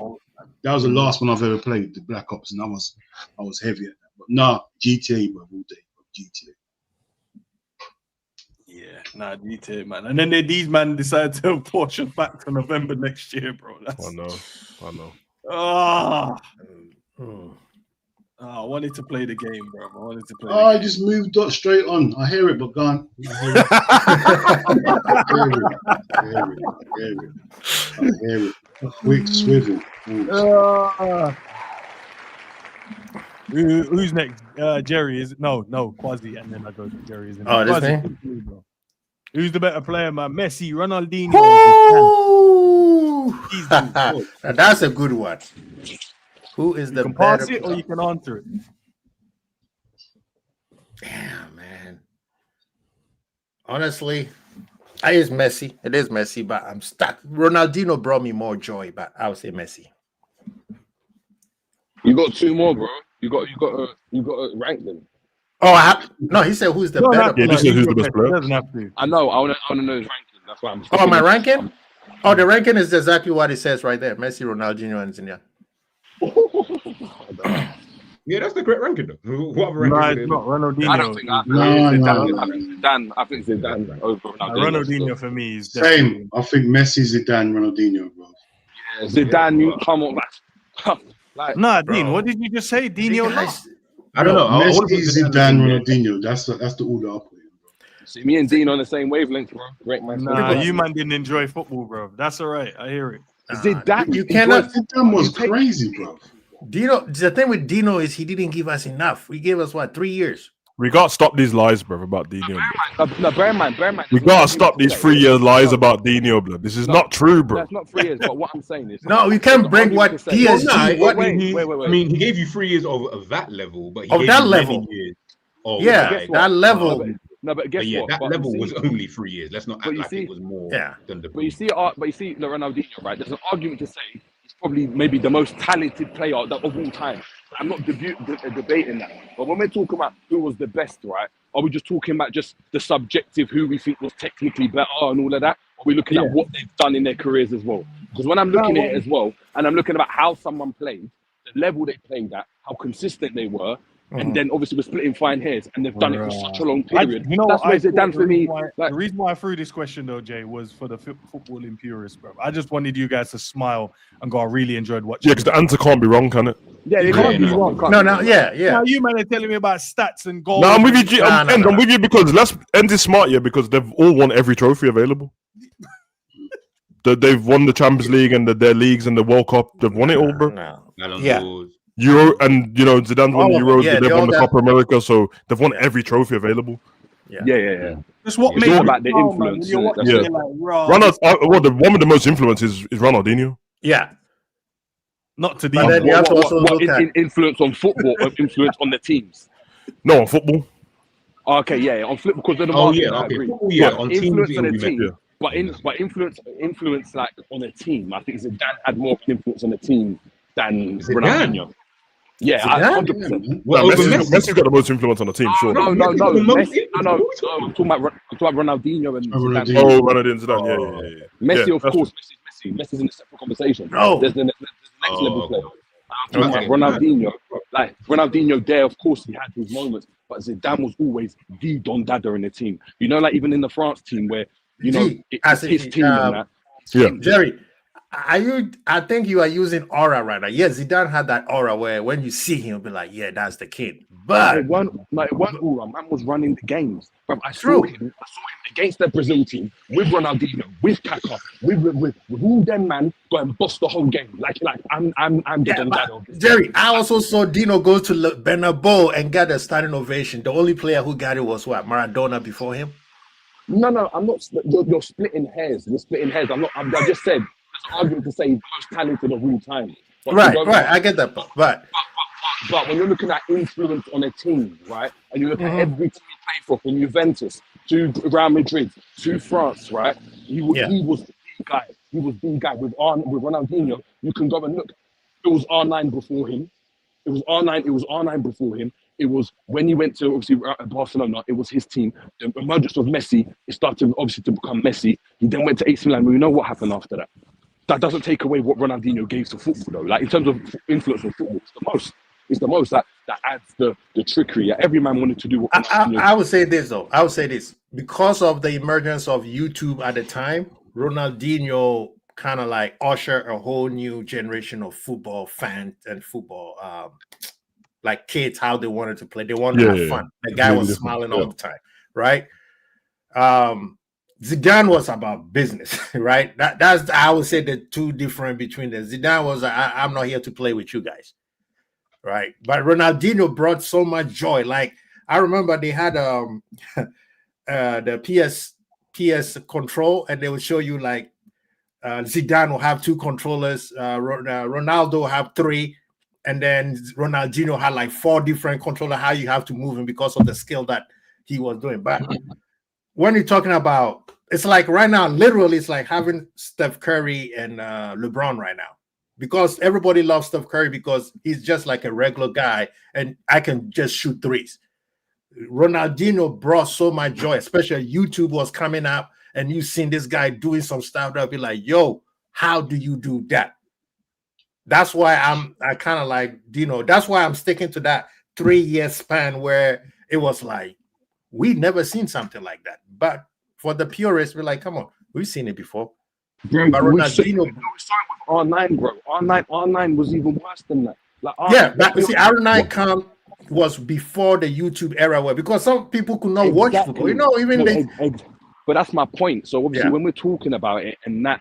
that was the last one I've ever played, the Black Ops, and I was heavy at that. But nah, GTA, bro, all day, bro, GTA. Yeah, GTA, man. And then these man decided to push it back to November next year, bro. I know. I wanted to play the game, bro. I wanted to play. I just moved straight on. I hear it, but gone. I hear it. A quick swivel. Who's next? Jerry is it? No, KWASI, and then I go to Jerry. Isn't it? Oh, this KWASI, thing? Who's the better player, man? Messi, Ronaldinho. Now that's a good one. Who is the You can pass better? it or you can answer it. Damn, man. Honestly, it is Messi. It is Messi, but I'm stuck. Ronaldinho brought me more joy, but I would say Messi. You got two more, bro. You got to rank them. Oh, no, he said who's the better Yeah, player. this is who's the best He player. doesn't have to. I know. I want to know his ranking. That's why I'm. Oh, my ranking? Oh, the ranking is exactly what it says right there. Messi, Ronaldinho, and Zinnia. Yeah, that's the correct ranking, though. What other No, ranking? it's not Ronaldinho. I don't think I think Zidane over Ronaldinho. Ronaldinho for me is Same. I think Messi, Zidane, Ronaldinho, bro. Yeah, Zidane, you come on, like. Nah, Bro. Dean, what did you just say? Dino? I don't know. I would've Messi, put Zidane, in there. Ronaldinho. That's the order I put in, bro. See, me and Dean on the same wavelength, bro. Great man. Nah, you man didn't enjoy football, bro. That's all right. I hear it. Zidane, You cannot. Zidane was crazy, bro. Dino, the thing with Dino is he didn't give us enough. He gave us what, 3 years? We gotta stop these lies, bro, about Dino. No, bear in mind. We gotta stop these 3-year lies about Dino, blood. This is not true, bro. That's not 3 years, but what I'm saying is. No, we can't bring what PSG. Well, What? I mean, he gave you 3 years of that level, but he Of gave that you level. many years of Yeah, like, that level. No, but guess but yeah, what? that But level you was see- only 3 years. Let's not But act you like see- it was more Yeah. than the. But you see Ronaldinho, right? There's an argument to say he's probably maybe the most talented player of all time. I'm not debating that. But when we're talking about who was the best, right? Are we just talking about just the subjective, who we think was technically better and all of that? Or are we looking at what they've done in their careers as well? Because when I'm looking at it as well, and I'm looking about how someone played, the level they played at, how consistent they were, and then obviously we're splitting fine hairs, and they've done it for such a long period. That's why Zidane for me. The reason why I threw this question though, Jay, was for the football impurists, bro. I just wanted you guys to smile and go, I really enjoyed watching. Yeah, because the answer can't be wrong, can it? Yeah, it can't be wrong. No, yeah. Now you man are telling me about stats and goals. No, I'm with you, G. I'm No. with you because let's end this smart, yeah, because they've all won every trophy available. They've won the Champions League and their leagues and the World Cup. They've won it all, bro. Ballon Yeah. d'Ors. Euro and Zidane's won All of Euros, them, yeah, they've they won all the got- Copa America, so they've won every trophy available. Yeah. That's what It's made all me. about the Oh, man, influence. when you're That's watching it. it like, raw. Ronald, the one with the most influence is Ronaldinho. Yeah. Not to But the. then you have to also look at influence on football or influence on the teams? No, on football. Okay, yeah, on flip because of the Oh market. yeah, I okay. agree. Oh, yeah, But on teams influence it on will a be team, better. but influence like on a team. I think Zidane had more of an influence on the team than Zidane? Ronaldinho. Yeah, Zidane? 100%. Well, No, over Messi's got the most influence on the team, sure. No, Messi's got the most Messi. No, influence. I'm talking about Ronaldinho and Zidane. Ronaldinho. Oh, Ronaldinho and Zidane, yeah. Messi, Yeah, of that's course, Messi's in a separate conversation. No. There's the next level okay. player. I'm talking about Ronaldinho. Like Ronaldinho, there, of course, he had his moments, but Zidane was always the Don Dada in the team. You know, like even in the France team, where you know it's his team and that. Yeah. Jerry, I think you are using aura right now. Yeah, Zidane had that aura where when you see him, you'll be like, yeah, that's the kid. But It wasn't aura. Man was running the games. But I True. saw him against the Brazil team with Ronaldinho, with Kaká, with all them man go and bust the whole game. Like I'm the Don Dada of this. Jerry, I also saw Dino go to Bernabeu and get a standing ovation. The only player who got it was what, Maradona before him? No, I'm not. You're splitting hairs. We're splitting hairs. I just said there's an argument to say the most talented of all time. But Right. I get that part. But when you're looking at influence on a team, right, and you look at every team he played for, from Juventus to Real Madrid to France, right, he was the guy. He was the guy with Ronaldinho. You can go and look. It was R9 before him. It was R9 before him. It was when he went to obviously Barcelona. It was his team. The emergence of Messi. It started obviously to become Messi. He then went to AC Milan. We know what happened after that. That doesn't take away what Ronaldinho gave to football, though. Like in terms of influence on football, it's the most that adds the trickery. Every man wanted to do what I would say this though. I would say this because of the emergence of YouTube at the time. Ronaldinho kind of like ushered a whole new generation of football fans and football like kids, how they wanted to play. They wanted to have fun. The guy was smiling all the time, right? Zidane was about business, right? That's I would say the two different between them. Zidane was I'm not here to play with you guys, right? But Ronaldinho brought so much joy. Like I remember they had the PS control, and they would show you like Zidane will have 2 controllers, Ronaldo will have 3, and then Ronaldinho had like 4 different controllers. How you have to move him because of the skill that he was doing, but. When you're talking about, it's like right now, literally, it's like having Steph Curry and LeBron right now, because everybody loves Steph Curry because he's just like a regular guy, and I can just shoot threes. Ronaldinho brought so much joy, especially YouTube was coming up, and you seen this guy doing some stuff that'll be like, yo, how do you do that? That's why I kind of like Dino. That's why I'm sticking to that 3-year span where it was like, we never seen something like that. But for the purists, we're like, come on, we've seen it before. Bro, but Ronaldinho, we started with R9, bro. R9 was even worse than that. Like, but see, R9 was before the YouTube era, where because some people could not watch football. You know, but that's my point. So obviously, when we're talking about it, and I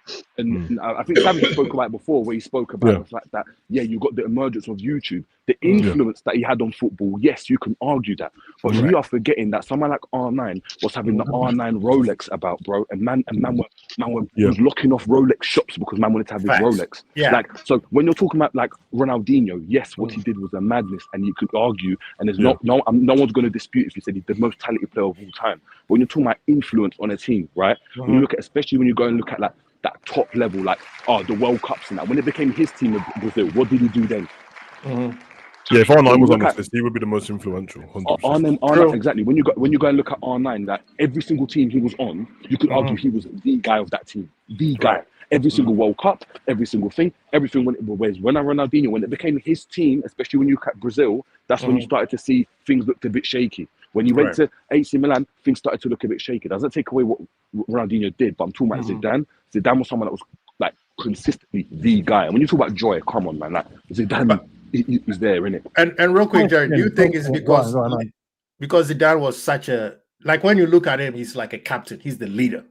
think Savage spoke about it before, where he spoke about the fact that you got the emergence of YouTube, the influence that he had on football. Yes, you can argue that, but we are forgetting that someone like R9 was having the R9 Rolex about, bro, and man was locking off Rolex shops because man wanted to have his Rolex. Yeah. Like, so when you're talking about like Ronaldinho, yes, what he did was a madness, and you could argue, and there's no one's going to dispute if you said he's the most talented player of all time. But when you're talking about influence on a team, right? When you look at, especially when you go and look at like that top level, like the World Cups and that, when it became his team of Brazil, what did he do then? Yeah, if R9 was on this list, he would be the most influential. R9, exactly. When you go and look at R9, that every single team he was on, you could argue he was the guy of that team, the guy. Every single World Cup, every single thing, everything. When Ronaldinho, when it became his team, especially when you look at Brazil, that's when you started to see things looked a bit shaky. When you went to AC Milan, things started to look a bit shaky. It doesn't take away what Ronaldinho did, but I'm talking about Zidane. Zidane was someone that was like consistently the guy. And when you talk about joy, come on, man, like Zidane is there, innit? And real quick, Jared, do you think it's because Zidane was such a, like when you look at him, he's like a captain, he's the leader,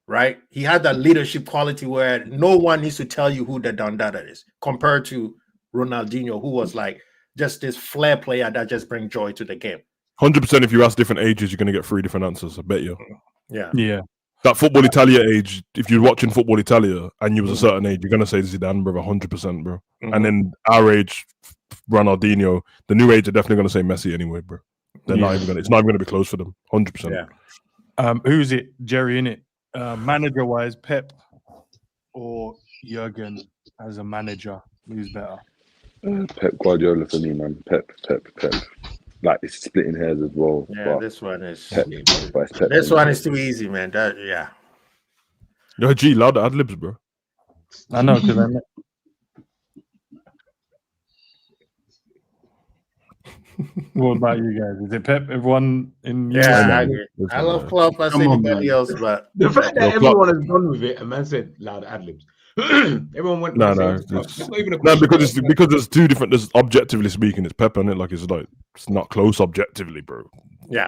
right? He had that leadership quality where no one needs to tell you who the Don Dada is, compared to Ronaldinho, who was like just this flair player that just brings joy to the game. 100%. If you ask different ages, you're gonna get 3 different answers. I bet you. Yeah. That Football Italia age, if you're watching Football Italia and you was a certain age, you're gonna say Zidane, bro, 100%, bro. And then our age, Ronaldinho. The new age are definitely gonna say Messi anyway, bro. They're not even gonna. It's not even gonna be close for them. 100%. Yeah. Who's it, Jerry? In it, manager wise, Pep or Jurgen as a manager? Who's better? Pep Guardiola for me, man. Pep. Like it's splitting hairs as well. Yeah, this one is. Pep. This one is too easy, man. Yo, G, loud ad libs, bro. I know because I know. What about you guys? Is it Pep? Everyone in I agree. I love Klopp as anybody else, but the fact that everyone has gone with it and man said loud ad libs. Everyone went. No, because there's 2 different. There's objectively speaking, it's Pep, and it like it's not close objectively, bro. Yeah.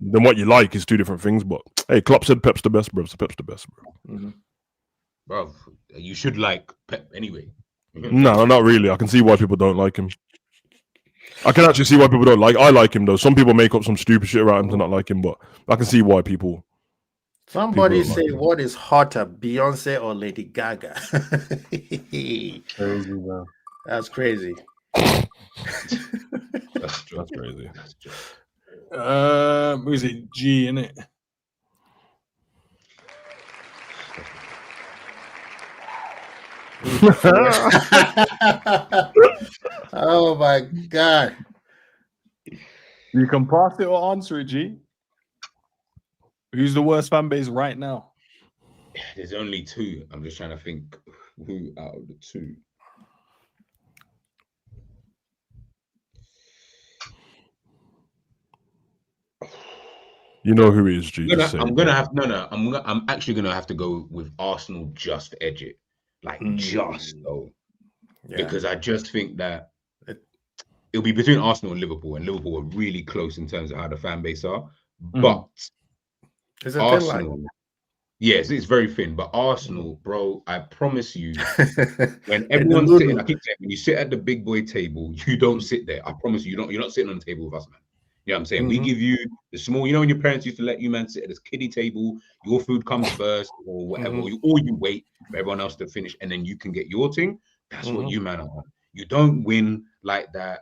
Then what you like is 2 different things. But hey, Klopp said Pep's the best, bro. So Pep's the best, bro. Bro, you should like Pep anyway. No, not really. I can see why people don't like him. I can actually see why people don't like. I like him though. Some people make up some stupid shit around him to not like him, but I can see why people. Somebody say, like, what is hotter, Beyonce or Lady Gaga? Crazy, bro. That's crazy. That's crazy. Who's it? G, innit? Oh my God. You can pass it or answer it, G. Who's the worst fan base right now? There's only 2. I'm just trying to think who out of the 2. You know who he is, G. I'm actually gonna have to go with Arsenal. Just edge it, just though, because I just think that it'll be between Arsenal and Liverpool are really close in terms of how the fan base are. But is it Arsenal, yes, it's very thin. But Arsenal, bro, I promise you, when everyone's sitting, I keep saying, when you sit at the big boy table, you don't sit there. I promise you, you're not sitting on the table with us, man. You know what I'm saying? We give you the small, when your parents used to let you, man, sit at this kiddie table, your food comes first or whatever, or you wait for everyone else to finish and then you can get your thing. That's what you, man, are. You don't win like that.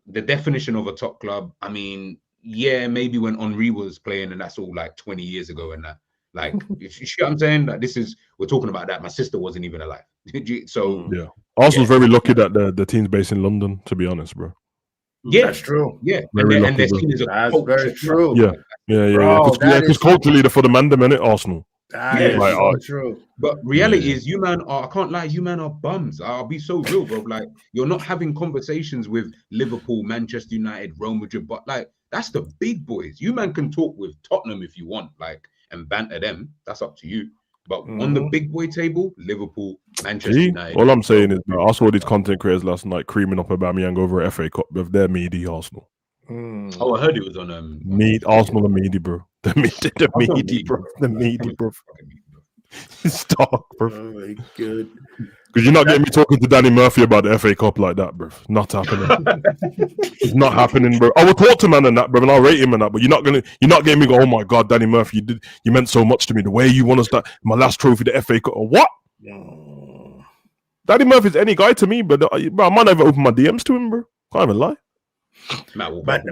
The definition of a top club, I mean, yeah, maybe when Henri was playing and that's all like 20 years ago and that. Like, you see what I'm saying? Like, we're talking about that. My sister wasn't even alive. So, yeah. Arsenal's very lucky that the team's based in London, to be honest, bro. Yeah, that's true. Yeah, and they're seen as a that's very true. Yeah. Because culturally, they're for the man, innit, Arsenal. That is so true. But reality is, you man are, I can't lie, you man are bums. I'll be so real, bro. Like, you're not having conversations with Liverpool, Manchester United, Real Madrid, but like, that's the big boys. You man can talk with Tottenham if you want, like, and banter them. That's up to you. But on the big boy table, Liverpool, Manchester United. All I'm saying is, I saw these content creators last night creaming up Aubameyang over a FA Cup with their meaty Arsenal. Oh, I heard it was on Arsenal and meaty, bro. The meaty, bro. The meaty, bro. It's dark, bro. Oh my God. Because you're not getting me talking to Danny Murphy about the FA Cup like that, bro. Not happening. It's not happening, bro. I will talk to man and that, bro, and I'll rate him and that. But you're not getting me go, oh my God, Danny Murphy, you meant so much to me. The way you won us that my last trophy, the FA Cup, or what? Danny Murphy's any guy to me, but I might not even open my DMs to him, bro. Can't even lie. But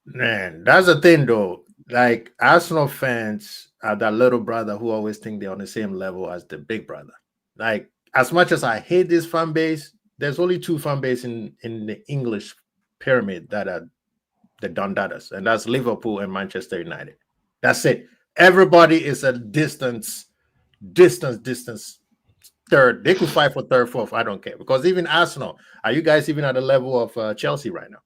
man, that's the thing though. Like, Arsenal fans are that little brother who always think they're on the same level as the big brother. Like, as much as I hate this fan base, there's only 2 fan base in the English pyramid that are the Don Dadas, and that's Liverpool and Manchester United. That's it. Everybody is a distance third. They could fight for third, fourth. I don't care, because even Arsenal, are you guys even at the level of Chelsea right now?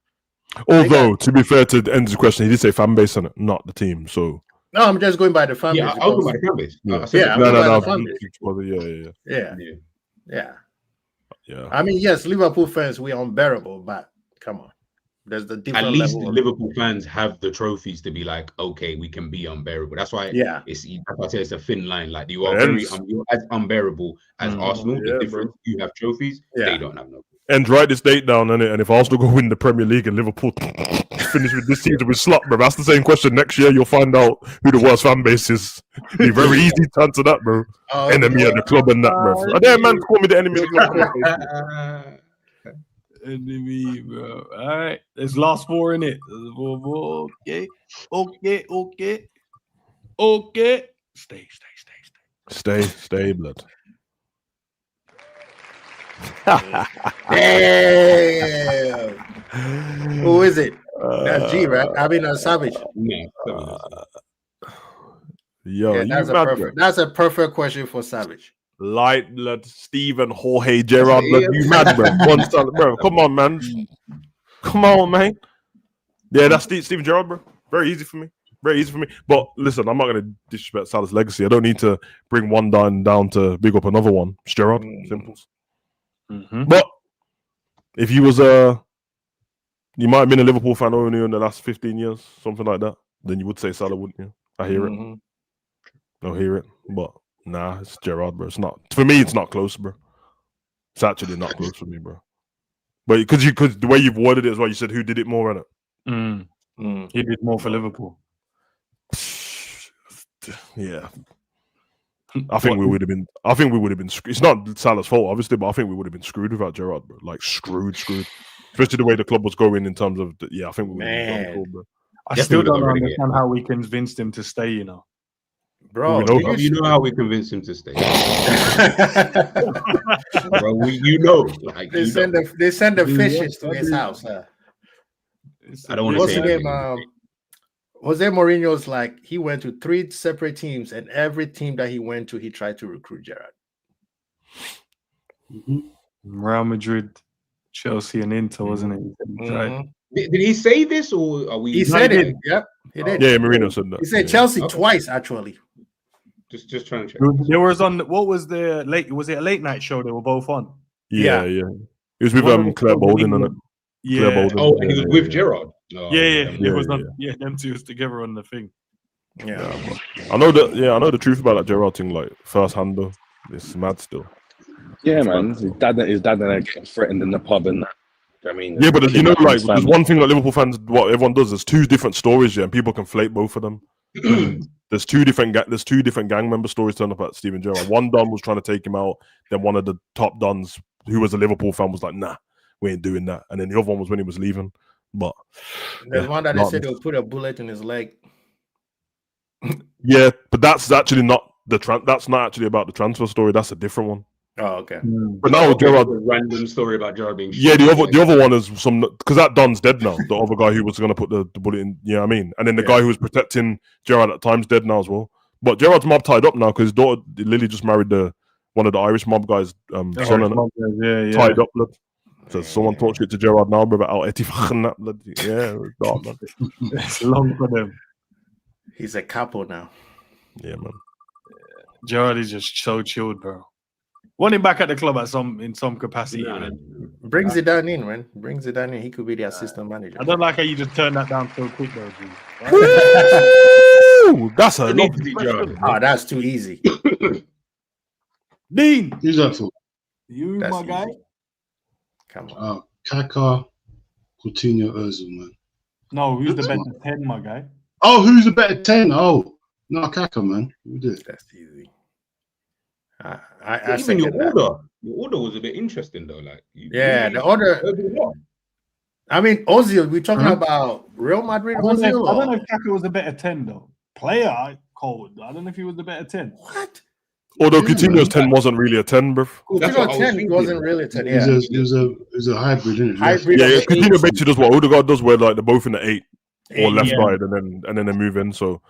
Although, to be fair to the end of the question, he did say fan base on it, not the team. So no, I'm just going by the fan base. I'll go by the fan base. Yeah. I mean, yes, Liverpool fans, we are unbearable, but come on. There's the different at least level Liverpool fans have the trophies to be like, okay, we can be unbearable. That's why it's a thin line. Like, you are you're as unbearable as Arsenal. The difference, you have trophies, they don't have no. And write this date down, innit? And if Arsenal go win the Premier League and Liverpool finish with this season with slot, bro, that's the same question next year. You'll find out who the worst fan base is. Be very easy to answer that, bro. Enemy of the club and that, bro. Oh, damn, man, call me the enemy of the club. Enemy, bro. All right, there's last four in it. Okay. Stay, blood. Damn. Who is it? That's G, right? I mean, Savage. Yo, yeah, that's a perfect question for Savage. Light blood, Stephen, Jorge, Gerrard, blood. You mad, bro? One solid, bro. Come on, man. Yeah, that's Steven Gerrard, bro. Very easy for me. But listen, I'm not going to disrespect Salah's legacy. I don't need to bring one down to big up another one. It's Gerrard. Simples. Mm-hmm. But if you was you might have been a Liverpool fan only in the last 15 years, something like that, then you would say Salah, wouldn't you? I hear it. I hear it. But nah, it's Gerrard, bro. It's not, for me, it's not close, bro. It's actually not close for me, bro. But because the way you've worded it is why you said who did it more, innit? He did more for Liverpool. Yeah. I think we would have been. It's not Salah's fault, obviously, but I think we would have been screwed without Gerrard, bro. Like screwed. Especially the way the club was going in terms of. I think we would have been cool, bro. I still don't understand how we convinced him to stay. You know, bro. You know how we convinced him to stay, bro. Like they send the fishes to his house. I don't want to say that. Jose Mourinho's like he went to 3 separate teams, and every team that he went to, he tried to recruit Gerrard. Real Madrid, Chelsea, and Inter, wasn't it? Did he say this, or are we? He said it. Yep, he did. Yeah, Mourinho said that. He said Chelsea twice, actually. Just trying to check. There was on what was the late? Was it a late night show? They were both on. Yeah. It was with Claire Bolden on it. Yeah. Oh, and he was with Gerrard. It was on. Yeah, them two was together on the thing. Yeah, I know the truth about that Gerrard thing, like first hand though. It's mad still. Yeah, man. His dad and threatened in the pub and that. I mean, yeah, but you know, like there's one thing that Liverpool fans, what everyone does, there's 2 different stories, and people conflate both of them. There's two different gang member stories turned up at Steven Gerrard. One Don was trying to take him out, then one of the top Dons, who was a Liverpool fan, was like, "Nah, we ain't doing that." And then the other one was when he was leaving. But there's one that they said they'll put a bullet in his leg. Yeah, but that's actually not that's not actually about the transfer story. That's a different one. Oh, okay. But now Gerrard, a random story about Gerrard being. Yeah, the other one is because that Don's dead now. The other guy who was going to put the bullet in, you know what I mean? And then the guy who was protecting Gerrard at the time's dead now as well. But Gerrard's mob tied up now because his daughter Lily just married one of the Irish mob guys' son, and tied up. Blood. So someone talk shit to Gerrard now about Etifach and that. Blood. Yeah, it's dark, man. It's long for them. He's a capo now. Yeah, man. Gerrard is just so chilled, bro. Want him back at the club in some capacity. Brings it down in, man. Brings it down in. He could be the assistant manager. I don't like how you just turn that down so quick, though. Woo! That's a lovely job. Oh, that's too easy. Dean, who's that for? You, that's my guy. Easy. Come on. Kaka, Coutinho, Ozil, man. No, who's the better 10, my guy? Oh, who's the better 10? Oh, no, Kaka, man. Who did? That's easy. Even your order. Your order was a bit interesting though. Like, the order. I mean, Ozil. We're talking about Real Madrid. I don't know if Kaka was a better 10 though. Player, cold. I don't know if he was the better 10. What? Although Coutinho's 10 wasn't really a 10, bro. Coutinho's 10 wasn't really a 10. Yeah, it was a hybrid, isn't it? Hybrid. Yeah, Coutinho basically does what Odegaard does, where like they're both in the 8 or left side, and then they move in. So.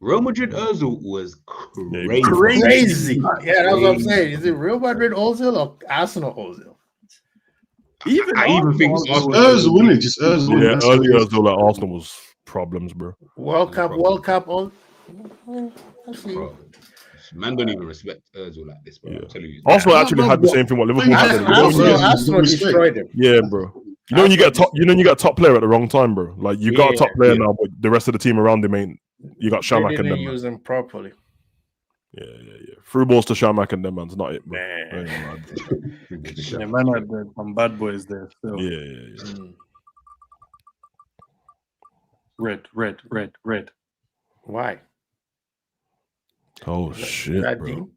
Real Madrid Ozil was crazy. Crazy. Yeah, that's what I'm saying. Is it Real Madrid Ozil or Arsenal Ozil? I even think Ozil, wasn't it? Just Ozil. Yeah, early Ozil like Arsenal was problems, bro. World Cup. Bro, man don't even respect Ozil like this, bro. I'm telling you. Arsenal actually had the same thing what Liverpool had. Arsenal destroyed him. Yeah, bro. You know when you get a top player at the wrong time, bro. Like you got a top player now, but the rest of the team around him ain't. You got Shamak and them. Use them properly. Yeah. Through balls to Shamak and them man's not it, bro. Man. Yeah, man, had some bad boys there. Still. Yeah. Red. Why? Oh shit, That bro. Dean?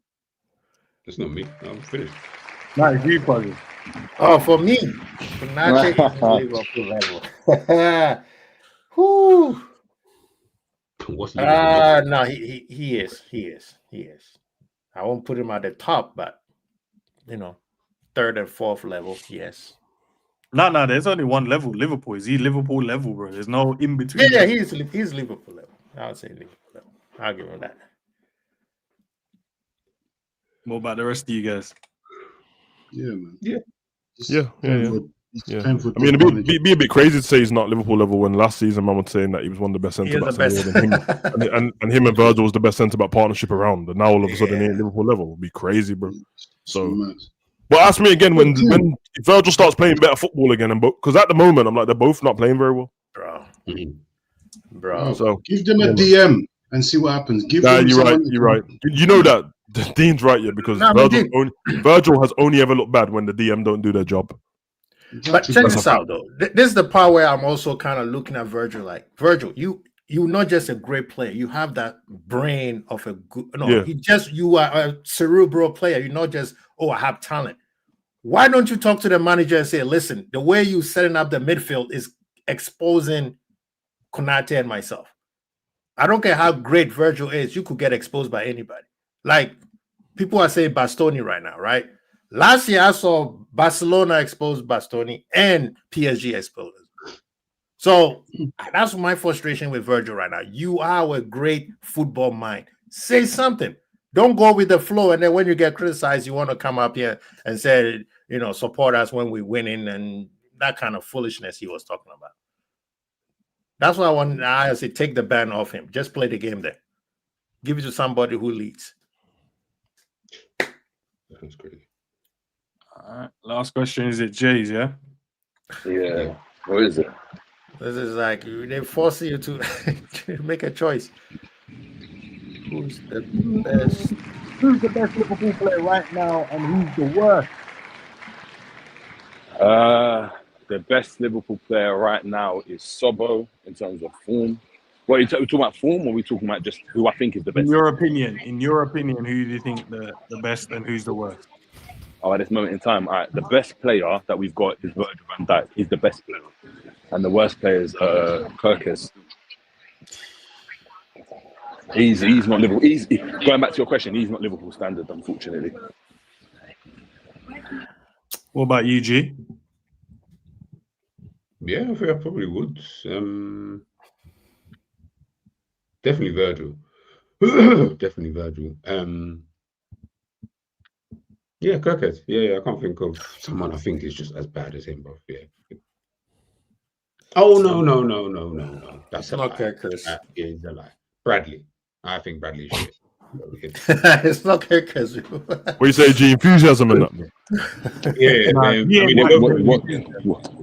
That's not me. I'm finished. Nice, you probably. Oh, for me, Konaté is Liverpool level. Whew. What's Liverpool? No, he is. I won't put him at the top, but third and fourth level, yes. No, there's only one level. Liverpool. Is he Liverpool level, bro? There's no in between. Yeah, he's Liverpool level. I would say Liverpool level. I'll give him that. What about the rest of you guys? Yeah, man. Yeah. Yeah. I mean, it'd be a bit crazy to say he's not Liverpool level when last season man was saying that he was one of the best centre backs in the world, and him and Virgil was the best centre back partnership around. And now all of a sudden he ain't Liverpool level. It'd be crazy, bro. So, but ask me again when Virgil starts playing better football again, and because at the moment I'm like they're both not playing very well, bro. So give them a DM and see what happens. You're right. You know that Dean's right, because Virgil has only ever looked bad when the DM don't do their job. But check this out, though. This is the part where I'm also kind of looking at Virgil. Like, Virgil, you're not just a great player. You have that brain of a good. No, you are a cerebral player. You're not just, I have talent. Why don't you talk to the manager and say, listen, the way you're setting up the midfield is exposing Konaté and myself. I don't care how great Virgil is. You could get exposed by anybody. Like, people are saying Bastoni right now, right? Last year, I saw Barcelona expose Bastoni and PSG expose. So that's my frustration with Virgil right now. You are a great football mind. Say something. Don't go with the flow. And then when you get criticized, you want to come up here and say, support us when we're winning and that kind of foolishness he was talking about. That's why I say take the ban off him. Just play the game there. Give it to somebody who leads. That's crazy. All right. Last question. Is it Jay's, yeah? Yeah. What is it? This is like they force you to make a choice. Who's the best? Who's the best Liverpool player right now, and who's the worst? The best Liverpool player right now is Sobo in terms of form. What are you talking about, form, or are we talking about just who I think is the best? In your opinion, who do you think the best and who's the worst? At this moment in time, the best player that we've got is Virgil van Dijk. He's the best player. And the worst player is Kirkes. He's not Liverpool. Going back to your question, he's not Liverpool standard, unfortunately. What about you, G? Yeah, I think I probably would. Definitely Virgil. Definitely Virgil. Yeah, Kirkes. Yeah, I can't think of someone I think is just as bad as him, bro. Yeah. Oh no. That's not Kirkes. Yeah, he's a lie. Bradley. I think Bradley is shit. It's not Kirkes. What you say, G? Enthusiasm in that.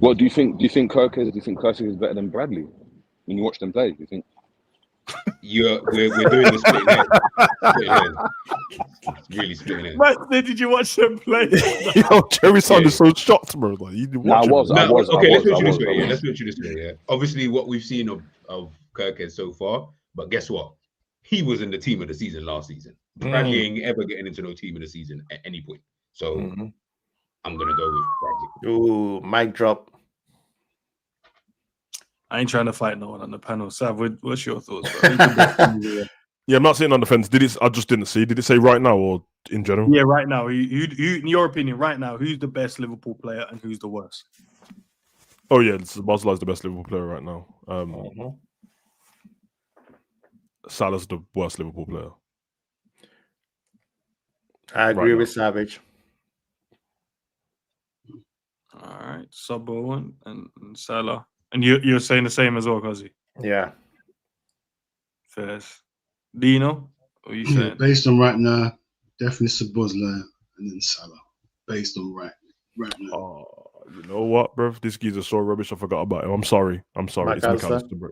What do you think? Do you think Kirkes? Do you think Kirkes is better than Bradley? When you watch them play, do you think? We're doing the split head. Really splitting it. Matt, did you watch them play? Jerry sounded so shocked, bro. Like, I was. Okay, let's put you this way. Yeah. Obviously, what we've seen of Kirkes so far, but guess what? He was in the team of the season last season. Bradley ain't ever getting into no team of the season at any point. So I'm gonna go with Bradley. Ooh, mic drop. I ain't trying to fight no one on the panel. Sav, what's your thoughts, bro? Yeah, I'm not sitting on the fence. I just didn't see. Did it say right now or in general? Yeah, right now. Who, in your opinion, right now, who's the best Liverpool player and who's the worst? Oh yeah, Bosley's the best Liverpool player right now. Salah's the worst Liverpool player. I agree with Savage. All right, Sub-1 and Salah. And you're saying the same as well, Kazi? Yeah. First. Dino, what are you saying? Based on right now, definitely Szoboszlai and then Salah. Based on right now. Oh, you know what, bro? This geezer's so rubbish. I forgot about him. I'm sorry. It's McAllister, bro.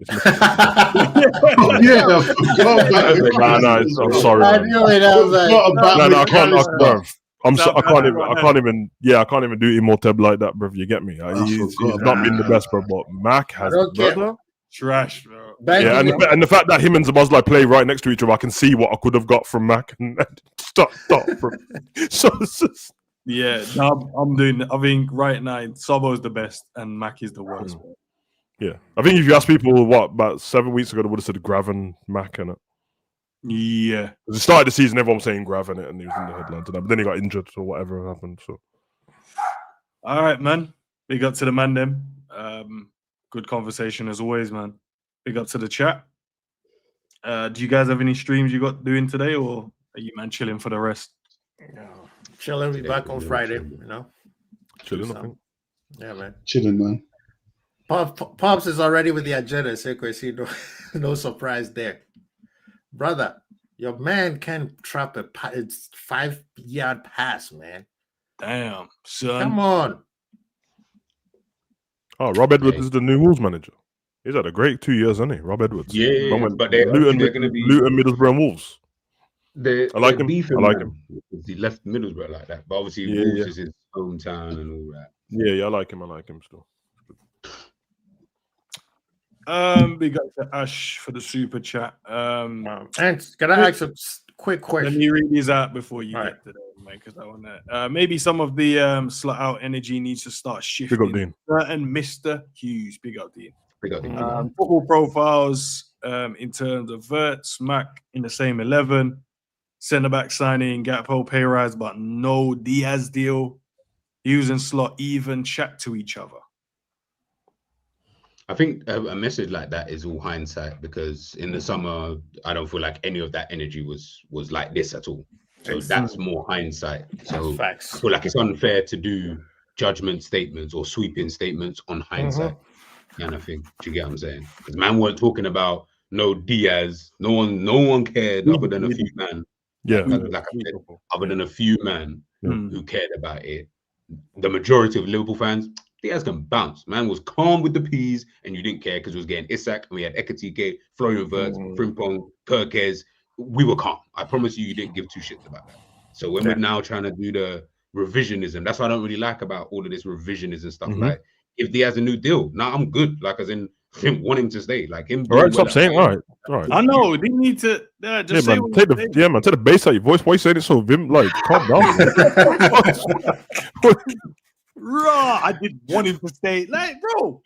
Yeah, I forgot about it. I'm sorry. I Man. knew it. I was like, No, I can't. I I can't even. Yeah, I can't even do Immortab like that, bro. You get me? He's not been the best, bro. But Mac has brother. Trash, bro. Yeah, and the fact that him and Zabazlai play right next to each other, I can see what I could have got from Mac and stop, bro. So it's just... Yeah, no, I'm doing. I think right now Sobo's the best and Mac is the worst. Yeah, I think if you ask people about 7 weeks ago, they would have said Grav and Mac in it. Yeah, at the start of the season, everyone was saying Grav in it, and he was in the headlines, but then he got injured or whatever happened. So, all right, man. Big up to the man, them. Good conversation as always, man. Big up to the chat. Do you guys have any streams you got doing today, or are you man chilling for the rest? Chilling. Be back on Friday. You know, chilling. I think. Yeah, man. Chilling, man. Pops is already with the agenda, so no surprise there. Brother, your man can trap a 5-yard pass, man. Damn, son. Come on. Oh, Rob Edwards is the new Wolves manager. He's had a great 2 years, hasn't he? Rob Edwards. Yeah, but they're going to be Luton, Middlesbrough, and Wolves. I like him. I like him. He left Middlesbrough like that, but obviously Wolves is his hometown and all that. Yeah, I like him. I like him still. Big up to Ash for the super chat. And can I ask a quick question? Let me read these out before you get to them, man, because I want to. Maybe some of the slot out energy needs to start shifting. Big up, Dean. And Mr. Hughes, big up, Dean. Big up, Dean. Football profiles in terms of Verts, Mac in the same 11, centre back signing, Gakpo pay rise, but no Diaz deal. Hughes and Slot even chat to each other. I think a message like that is all hindsight, because in the summer, I don't feel like any of that energy was like this at all. So that's more hindsight. So I feel like it's unfair to do judgment statements or sweeping statements on hindsight kind of thing. Do you get what I'm saying? Because man weren't talking about no Diaz. No one cared other than a few man. Yeah. Like I said, other than a few man who cared about it. The majority of Liverpool fans, Diaz can bounce. Man was calm with the P's, and you didn't care because we was getting Isak, and we had Ekitike, Florian Wirtz, Frimpong, Perkez. We were calm. I promise you didn't give two shits about that. So when we're now trying to do the revisionism, that's what I don't really like about all of this revisionism stuff. Like, if Diaz a new deal, now I'm good. Like, as in, I didn't want him to stay. Like him. All right, stop saying. All right. I know. They need to just say man. Take the bass out your voice. Why you saying it so vim? Like, calm down. Raw. I didn't want him to stay. Like, bro.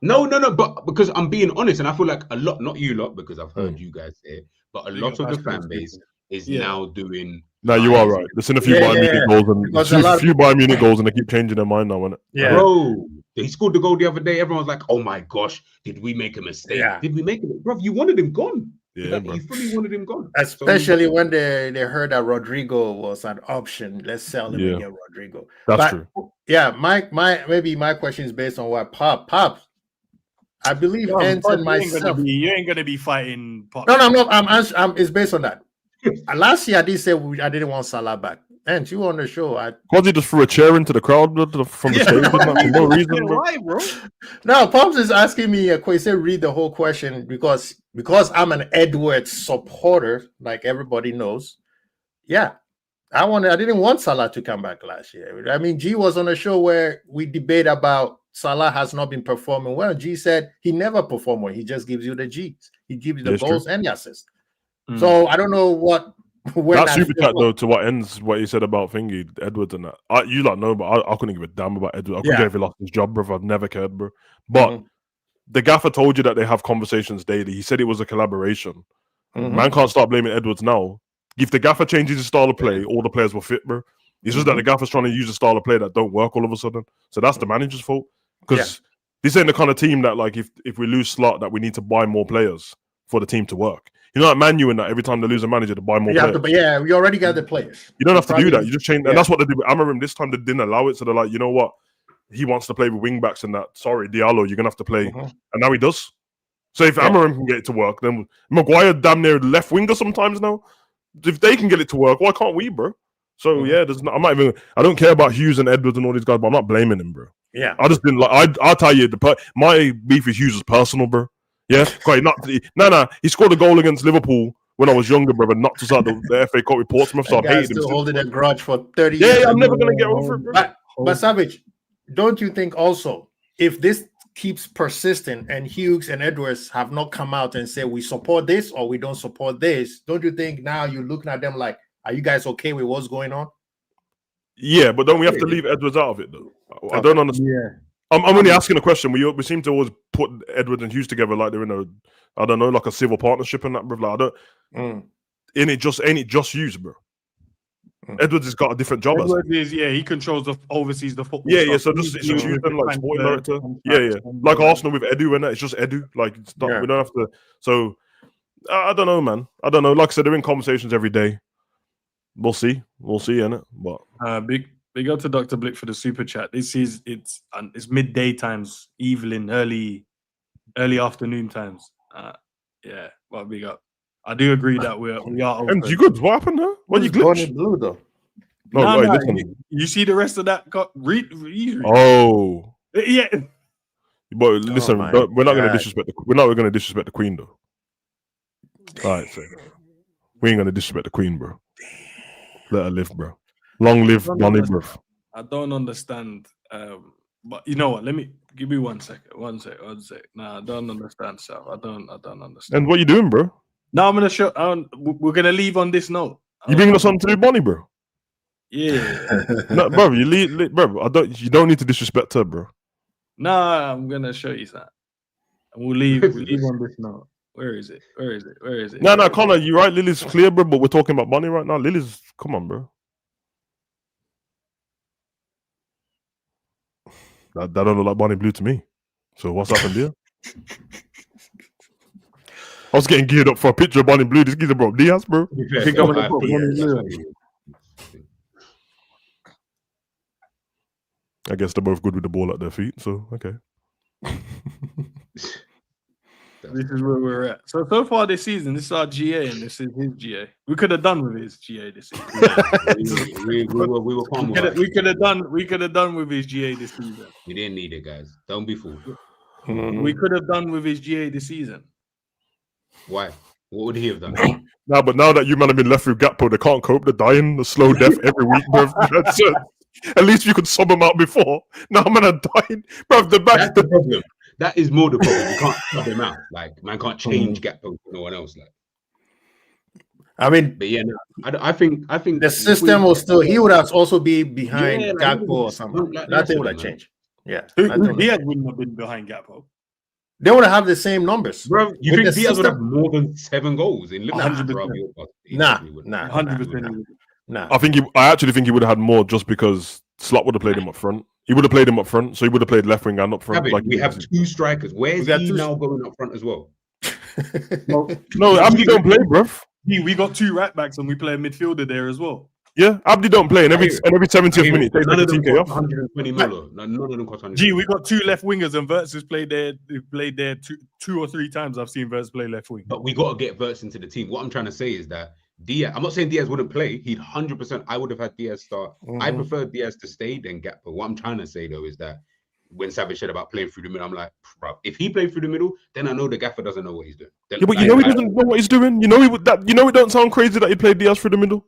No. But because I'm being honest, and I feel like a lot, not you lot, because I've heard you guys say it, but a lot of the fan base is now doing. No, you are right. There's been a few Bayern Munich goals and a few Bayern Munich goals, and they keep changing their mind now, isn't it? Yeah, bro. He scored the goal the other day. Everyone's like, "Oh my gosh, did we make a mistake? Did we make it, bro? You wanted him gone. Yeah, you fully wanted him gone." Especially when they heard that Rodrigo was an option. Let's sell him and get Rodrigo. That's true. Yeah, my question is based on what Pop. I believe Anton myself. You ain't gonna be fighting. Pop. No, I'm. It's based on that. Last year I did say I didn't want Salah back. And you on the show, Quasi just threw a chair into the crowd from the stage for no reason. Why, bro? No, Pops is asking me a question. He said read the whole question because I'm an Edwards supporter, like everybody knows. Yeah, I didn't want Salah to come back last year. I mean, G was on a show where we debate about Salah has not been performing well. G said he never performed well. He just gives you the G's. He gives you the goals and the assists. So I don't know what. That super chat though, to what he said about Thingy Edwards and that. You lot know, but I couldn't give a damn about Edwards. I couldn't care if he lost his job, bro. I've never cared, bro. But the gaffer told you that they have conversations daily. He said it was a collaboration. Man can't start blaming Edwards now. If the gaffer changes his style of play, all the players will fit, bro. It's just that the gaffer's trying to use a style of play that don't work all of a sudden. So that's the manager's fault. Because this ain't the kind of team that, like, if we lose Slot, that we need to buy more players for the team to work. You know, like Man U and that, every time they lose a manager, to buy more players. We already got the players. You don't have to do that. You just change. And that's what they did with Amarim. This time they didn't allow it. So they're like, you know what? He wants to play with wing backs and that. Sorry, Diallo, you're going to have to play. And now he does. So if Amarim can get it to work, then Maguire damn near left winger sometimes now. If they can get it to work, why can't we, bro? So I don't care about Hughes and Edwards and all these guys, but I'm not blaming him, bro. Yeah. I just didn't like, I'll tell you, my beef with Hughes is personal, bro. Yeah, quite not. No. He scored a goal against Liverpool when I was younger, brother. Knocked us out the FA Cup with Portsmouth. So I That guy's hated him. still holding a grudge for 30 years. Yeah, I'm never gonna get over it, bro. But Savage, don't you think also if this keeps persisting and Hughes and Edwards have not come out and say we support this or we don't support this, don't you think now you're looking at them like, are you guys okay with what's going on? Yeah, but don't we have to leave Edwards out of it though? I don't understand. Yeah. I'm only asking a question. We seem to always put Edwards and Hughes together like they're in a, I don't know, like a civil partnership and that, bro. Like, I don't. Ain't it just Hughes, bro? Edwards has got a different job. Edwards is, he controls oversees the football. Yeah. So just it's Hughes then, like sporting director. Yeah. Like Arsenal with Edu and that. It's just Edu. Like it's not, we don't have to. So I don't know, man. I don't know. Like I said, they're in conversations every day. We'll see, innit? But big up to Dr. Blick for the super chat. It's midday times, evening, early afternoon times. Yeah, well, big up. I do agree that we are. And you good? What happened there? What you glitch? Blue though. No, you see the rest of that? Read. Oh, yeah. But listen, we're not going to disrespect. We're not going to disrespect the Queen though. All right, so we ain't going to disrespect the Queen, bro. Let her live, bro. Long live Bonnie, bro. I don't understand. But you know what? Give me 1 second. One sec. Nah, I don't understand, Sal. I don't understand. And what you doing, bro? No, I'm gonna show. We're gonna leave on this note. You bringing us on to do Bonnie, bro? Yeah. No, bro. You leave, bro. You don't need to disrespect her, bro. Nah, I'm gonna show you that. And we'll leave on this note. Where is it? No, Connor, you're right. Lily's clear, bro. But we're talking about Bonnie right now. Lily's, come on, bro. That don't look like Bonnie Blue to me. So what's happened here? I was getting geared up for a picture of Bonnie Blue. This geezer brought Diaz, bro. I guess they're both good with the ball at their feet. So okay. This is where we're at. So far this season, this is our GA and this is his GA. We could have done with his GA this season. we could have done with his GA this season. We didn't need it, guys. Don't be fooled. We could have done with his GA this season. Why? What would he have done? Now, but now that you man have been left with Gakpo, they can't cope. They're dying, the slow death every week, bro. At least you could sub them out before. Now man are dying, bro. That's the problem. That is more the problem. You can't sub him out. Like, man can't change Gakpo to no one else. Like, I mean, but yeah, no, I think the system will still. He would have also be behind Gakpo or something. Nothing would have changed. Yeah, Diaz wouldn't have been behind Gakpo. They would have the same numbers, bro. You think Diaz would have more than 7 goals in Liverpool? Nah. 100%. Nah. I actually think he would have had more just because Slot would have played him up front. He would have played him up front, so he would have played left wing and up front. We have 2 strikers. Where's he now going up front as well? No, Abdi don't play, bro. We got 2 right backs and we play a midfielder there as well. Yeah, Abdi don't play, and every 70th minute takes none of them off. 120 million. None of them cost 100. Gee, we got 2 left wingers, and Verts has played there 2 or 3 times. I've seen Verts play left wing. But we got to get Verts into the team. What I'm trying to say is that Diaz. I'm not saying Diaz wouldn't play. He'd 100%. I would have had Diaz start. I prefer Diaz to stay than Gakpo. What I'm trying to say though is that when Savage said about playing through the middle, I'm like, bro, if he played through the middle, then I know the gaffer doesn't know what he's doing. Then, yeah, but you know he doesn't know what he's doing. You know it don't sound crazy that he played Diaz through the middle.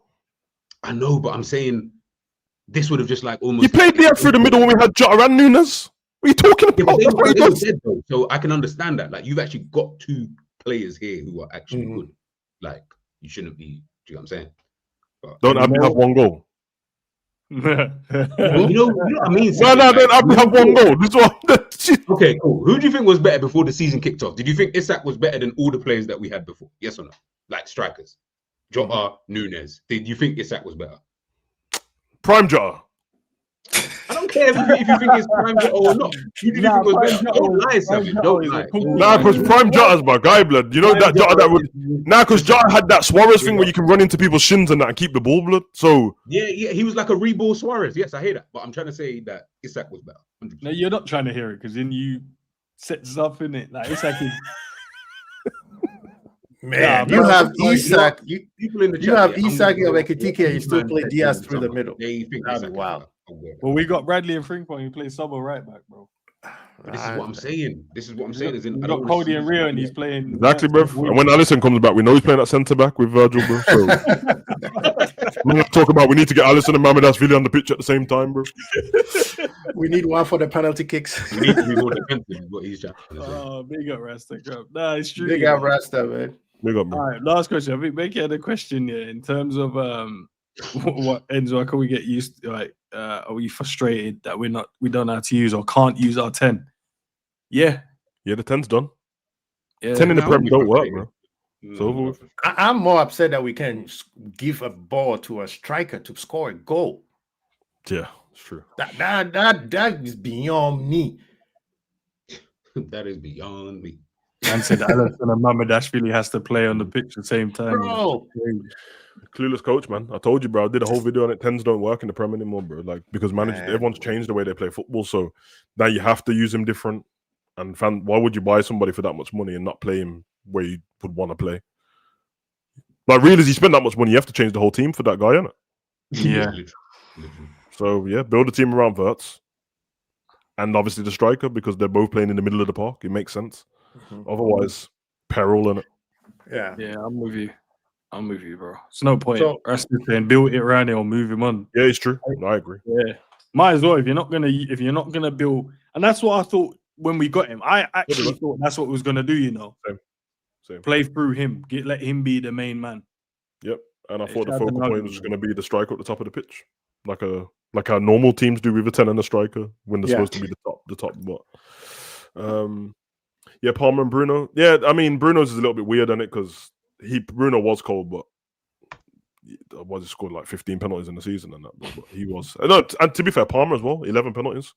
I know, but I'm saying this would have just like almost. He played Diaz through the middle when we had Jota and Nunes. What are you talking about? Yeah, they were dead, though, so I can understand that. Like, you've actually got 2 players here who are actually good. Like, you shouldn't be. Do you know what I'm saying? But, don't Abdi have 1 goal? you know what I mean? No, don't Abdi have 1 goal. This one. Okay, cool. Who do you think was better before the season kicked off? Did you think Isak was better than all the players that we had before? Yes or no? Like strikers, Jota, Nunes. Did you think Isak was better? Prime Jota. I don't care if you think it's Prime Jota or not. Who do you think was better? Don't lie, Savage. Don't lie. Nah, because Prime Jota's my guy, blood. You know that Jota that would. Nah, because Jota had that Suarez thing where you can run into people's shins and that and keep the ball, blood. So yeah, he was like a reball Suarez. Yes, I hear that, but I'm trying to say that Isak was better. 100%. No, you're not trying to hear it because then you set stuff in it. Like Isak is. Man, you have Isak. People in the chat. You have Isak or Ekitike, and you still play Diaz through the middle. They think that'd be wild. Well, we got Bradley and Frimpong who play sub or right back, bro. But this is what I'm saying. This is what I'm saying. Is He's got Cody and Rio, and he's playing Exactly, bro. And when Alisson comes back, we know he's playing at centre back with Virgil, bro. So we're gonna talk about we need to get Alisson and Mamardashvili on the pitch at the same time, bro. We need one for the penalty kicks. We need to be more defensive. What he's trying to say. Oh, big up Rasta, bro. Nah, it's true. Big up Rasta, man. Big up, man. All right, last question. I think make it a question here in terms of what Enzo, can we get used to, like are we frustrated that we don't know how to use or can't use our 10? Yeah, the 10's done. Yeah. 10 in the Prem don't work, bro. So I'm more upset that we can give a ball to a striker to score a goal. Yeah, it's true. That is beyond me. That is beyond me. Man said Alisson and Mamardashvili has to play on the pitch at the same time. Bro. Clueless coach, man. I told you, bro. I did a whole video on it. 10s don't work in the Prem anymore, bro. Like, because everyone's changed the way they play football. So now you have to use him different. And why would you buy somebody for that much money and not play him where you would want to play? Like, really, as you spend that much money, you have to change the whole team for that guy, innit? Yeah. So, yeah, build a team around Wirtz. And obviously the striker, because they're both playing in the middle of the park. It makes sense. Otherwise, peril in it. Yeah. Yeah, I'm with you, bro. It's no point. Rest saying build it around it or move him on. Yeah, it's true. I agree. Yeah. Might as well if you're not gonna build, and that's what I thought when we got him. I actually thought that's what we was gonna do, you know. Same. Play through him, let him be the main man. Yep. And I thought the focal point was gonna be the striker at the top of the pitch. Like how normal teams do with a 10 and a striker when they're supposed to be the top. But yeah, Palmer and Bruno. Yeah, I mean Bruno's is a little bit weird on it because Bruno was cold, but he scored like 15 penalties in the season and that. But he was. And to be fair, Palmer as well, 11 penalties.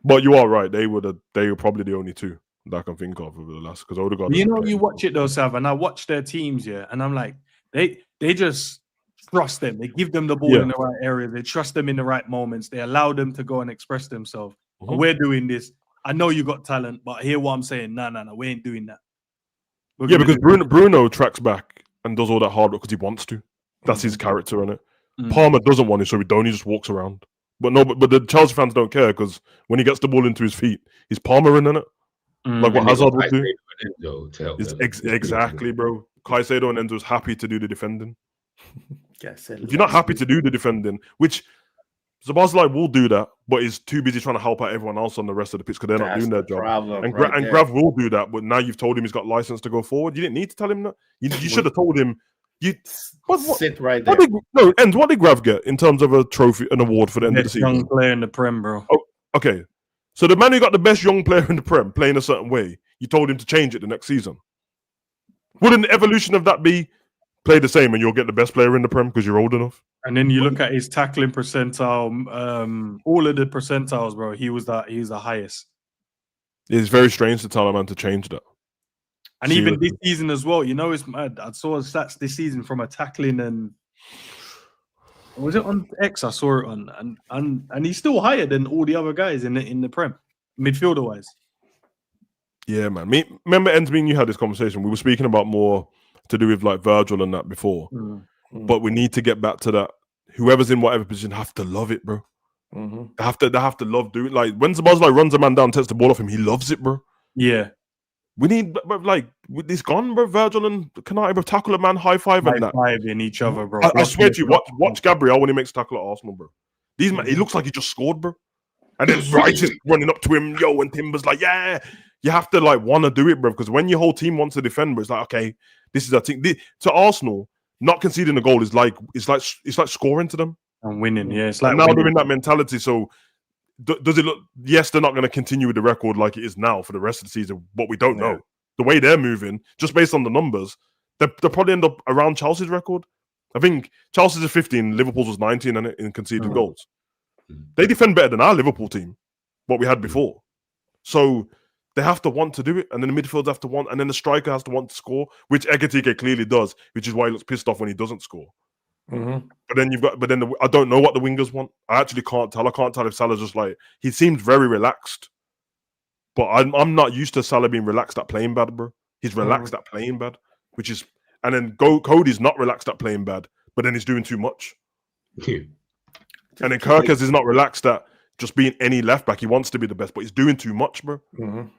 But you are right. They were probably the only two that I can think of over the last, because Odegaard. You watch it though, Sav, and I watch their teams, and I'm like, they just trust them. They give them the ball in the right area. They trust them in the right moments. They allow them to go and express themselves. And we're doing this. I know you got talent, but hear what I'm saying. No, we ain't doing that. Because Bruno tracks back and does all that hard work because he wants to. That's his character in it. Palmer doesn't want to, so he just walks around. But the Chelsea fans don't care because when he gets the ball into his feet, he's Palmer in it. Like what Hazard would do. Exactly, bro. Caicedo and Enzo's happy to do the defending. If you're not happy to do the defending, which Szoboszlai will do that, but he's too busy trying to help out everyone else on the rest of the pitch because they're not doing their job. And Grav will do that, but now you've told him he's got license to go forward. You didn't need to tell him that. You should have told him. Sit right there. What did Grav get in terms of a trophy, an award for the end of the season? Young player in the Prem, bro. Oh, okay. So the man who got the best young player in the Prem playing a certain way, you told him to change it the next season. Wouldn't the evolution of that be play the same and you'll get the best player in the Prem because you're old enough? And then you look at his tackling percentile, all of the percentiles, bro. He's the highest. It's very strange to tell a man to change that. And even this season as well, it's mad. I saw stats this season from a tackling and was it on X? I saw it on, and he's still higher than all the other guys in the Prem, midfielder wise. Yeah, man. Remember, me and you had this conversation. We were speaking about more to do with like Virgil and that before, but we need to get back to that. Whoever's in whatever position have to love it, bro. They have to love doing. Like when Szoboszlai runs a man down, takes the ball off him, he loves it, bro. Yeah. We need, like, this gone, bro. Virgil and Kanate, bro, tackle a man, high five and that. High-fiving each other, bro. I swear to you, watch Gabriel when he makes a tackle at Arsenal, bro. He looks like he just scored, bro. And then Rice is running up to him, and Timber's like, yeah. You have to, like, want to do it, bro, because when your whole team wants to defend, bro, it's like, okay, this is our team. To Arsenal, not conceding a goal is like scoring to them. And winning, yeah. It's like and now they're in that mentality, so does it look? Yes, they're not going to continue with the record like it is now for the rest of the season, but we don't know. The way they're moving, just based on the numbers, they'll probably end up around Chelsea's record. I think Chelsea's is 15, Liverpool's was 19 in conceded goals. They defend better than our Liverpool team, what we had before. So they have to want to do it, and then the midfield have to want, and then the striker has to want to score, which Ekitike clearly does, which is why he looks pissed off when he doesn't score. But then I don't know what the wingers want. I actually can't tell. I can't tell if Salah's just like, he seems very relaxed, but I'm not used to Salah being relaxed at playing bad, bro. He's relaxed at playing bad, which is, and then Cody's not relaxed at playing bad, but then he's doing too much. And then Kirkes is not relaxed at just being any left back. He wants to be the best, but he's doing too much, bro. Mhm.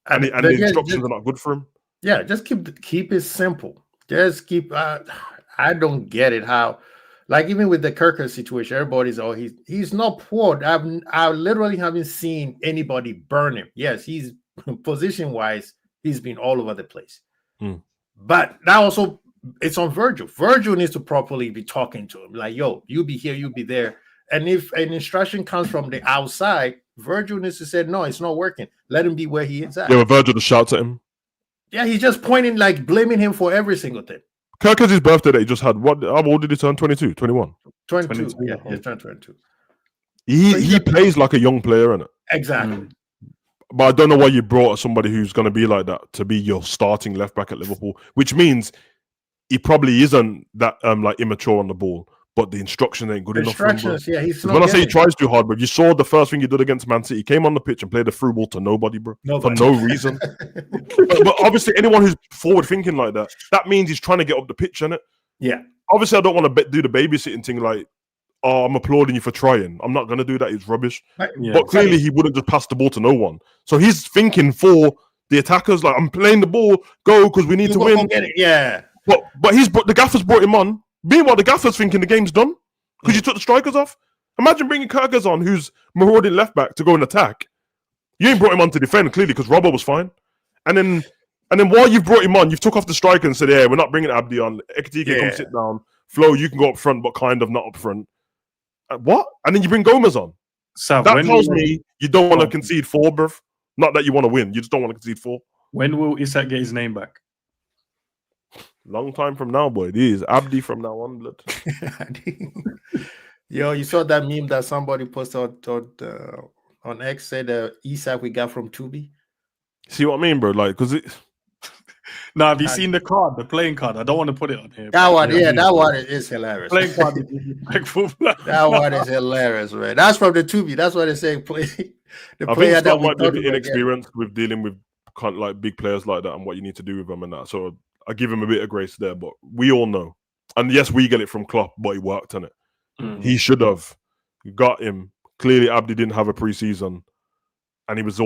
And the instructions are not good for him. Yeah, just keep it simple. Just keep. I don't get it how, like even with the Kirker situation, everybody's he's not poor. I literally haven't seen anybody burn him. Yes, he's position wise, he's been all over the place. But that also it's on Virgil. Virgil needs to properly be talking to him, like, yo, you be here, you be there. And if an instruction comes from the outside, Virgil needs to say, no, it's not working. Let him be where he is at. Yeah, but Virgil just shouts at him. Yeah, he's just pointing, like blaming him for every single thing. Kirker's his birthday that he just had. How old did he turn? 22, 21? 22. Yeah, he's turned 22. He plays like a young player, innit? Exactly. But I don't know why you brought somebody who's going to be like that to be your starting left back at Liverpool, which means he probably isn't that like immature on the ball, but the instruction ain't good enough for him. Yeah, he's not when I say he tries too hard, but you saw the first thing he did against Man City. He came on the pitch and played a through ball to nobody, bro, for no reason. but obviously, anyone who's forward thinking like that, that means he's trying to get up the pitch, innit? Yeah. Obviously, I don't want to do the babysitting thing like, oh, I'm applauding you for trying. I'm not going to do that. It's rubbish. Yeah, but clearly, he wouldn't just pass the ball to no one. So he's thinking for the attackers, like, I'm playing the ball, go, because we need to win. Get it. Yeah. But the gaffers brought him on. Meanwhile, the gaffer's thinking the game's done because you took the strikers off. Imagine bringing Kirkers on, who's marauding left back, to go and attack. You ain't brought him on to defend, clearly, because Robbo was fine. And then while you've brought him on, you've took off the striker and said, yeah, we're not bringing Abdi on. Ekatike, come sit down. Flo, you can go up front, but kind of not up front. What? And then you bring Gomez on. So that tells me you don't want to concede 4, bruv. Not that you want to win. You just don't want to concede 4. When will Isak get his name back? Long time from now, boy. It is Abdi from now on, blood. Yo, you saw that meme that somebody posted on X, said Isak we got from Tubi? See what I mean, bro? Like, because it... Now, have you seen the card, the playing card? I don't want to put it on here. That one, that one is hilarious. Playing card is that one is hilarious, man. That's from the Tubi. That's what they say. I think that might be inexperienced with dealing with kind of like big players like that and what you need to do with them and that. So I give him a bit of grace there, but we all know. And yes, we get it from Klopp, but he worked on it. He should have got him. Clearly, Abdi didn't have a preseason. And it was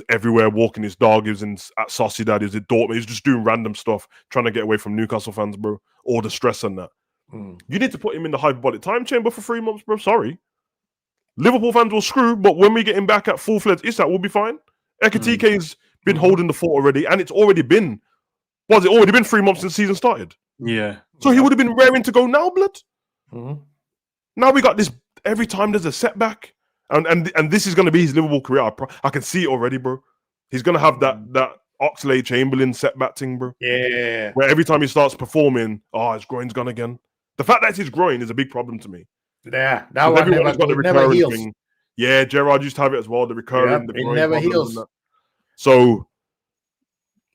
everywhere, walking his dog. He was at Sociedad, he was at Dortmund. He was just doing random stuff, trying to get away from Newcastle fans, bro. All the stress and that. You need to put him in the hyperbolic time chamber for 3 months, bro. Sorry. Liverpool fans will screw, but when we get him back at full-fledged Isak, we'll be fine. Ekatike's been holding the fort already, and it's already been 3 months since the season started? Yeah. So he would have been raring to go now, blood. Now we got this, every time there's a setback. And this is going to be his Liverpool career. I can see it already, bro. He's going to have that Oxlade-Chamberlain setback thing, bro. Yeah. Where every time he starts performing, his groin's gone again. The fact that it's his groin is a big problem to me. Yeah, that one never heals. Thing. Yeah, Gerrard used to have it as well, the recurring. It never heals. So,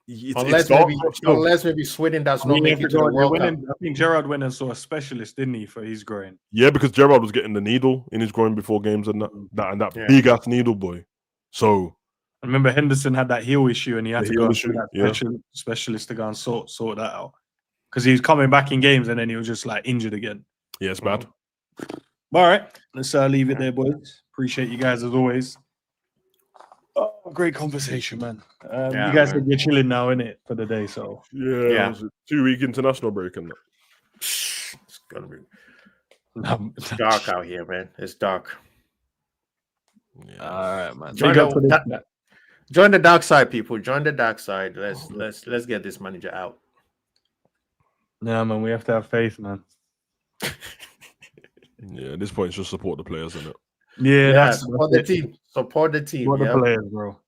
unless maybe Sweden does not make it to the World Cup. I think Gerrard went and saw a specialist, didn't he, for his groin? Yeah, because Gerrard was getting the needle in his groin before games and that big ass needle, boy. So I remember Henderson had that heel issue and he had to go to that specialist to go and sort that out because he was coming back in games and then he was just like injured again. Yeah, it's bad. All right, let's leave it there, boys. Appreciate you guys as always. Oh, great conversation, man. You guys said you're chilling now, innit, for the day, so. Yeah. It was a 2-week international break, and it's gonna be dark out here, man. It's dark. Yeah. All right, man. Join the dark side, people. Join the dark side. Let's get this manager out. Yeah, man. We have to have faith, man. Yeah, at this point, it's just support the players, isn't it? Yeah, support the team. Support the team. Support the players, bro.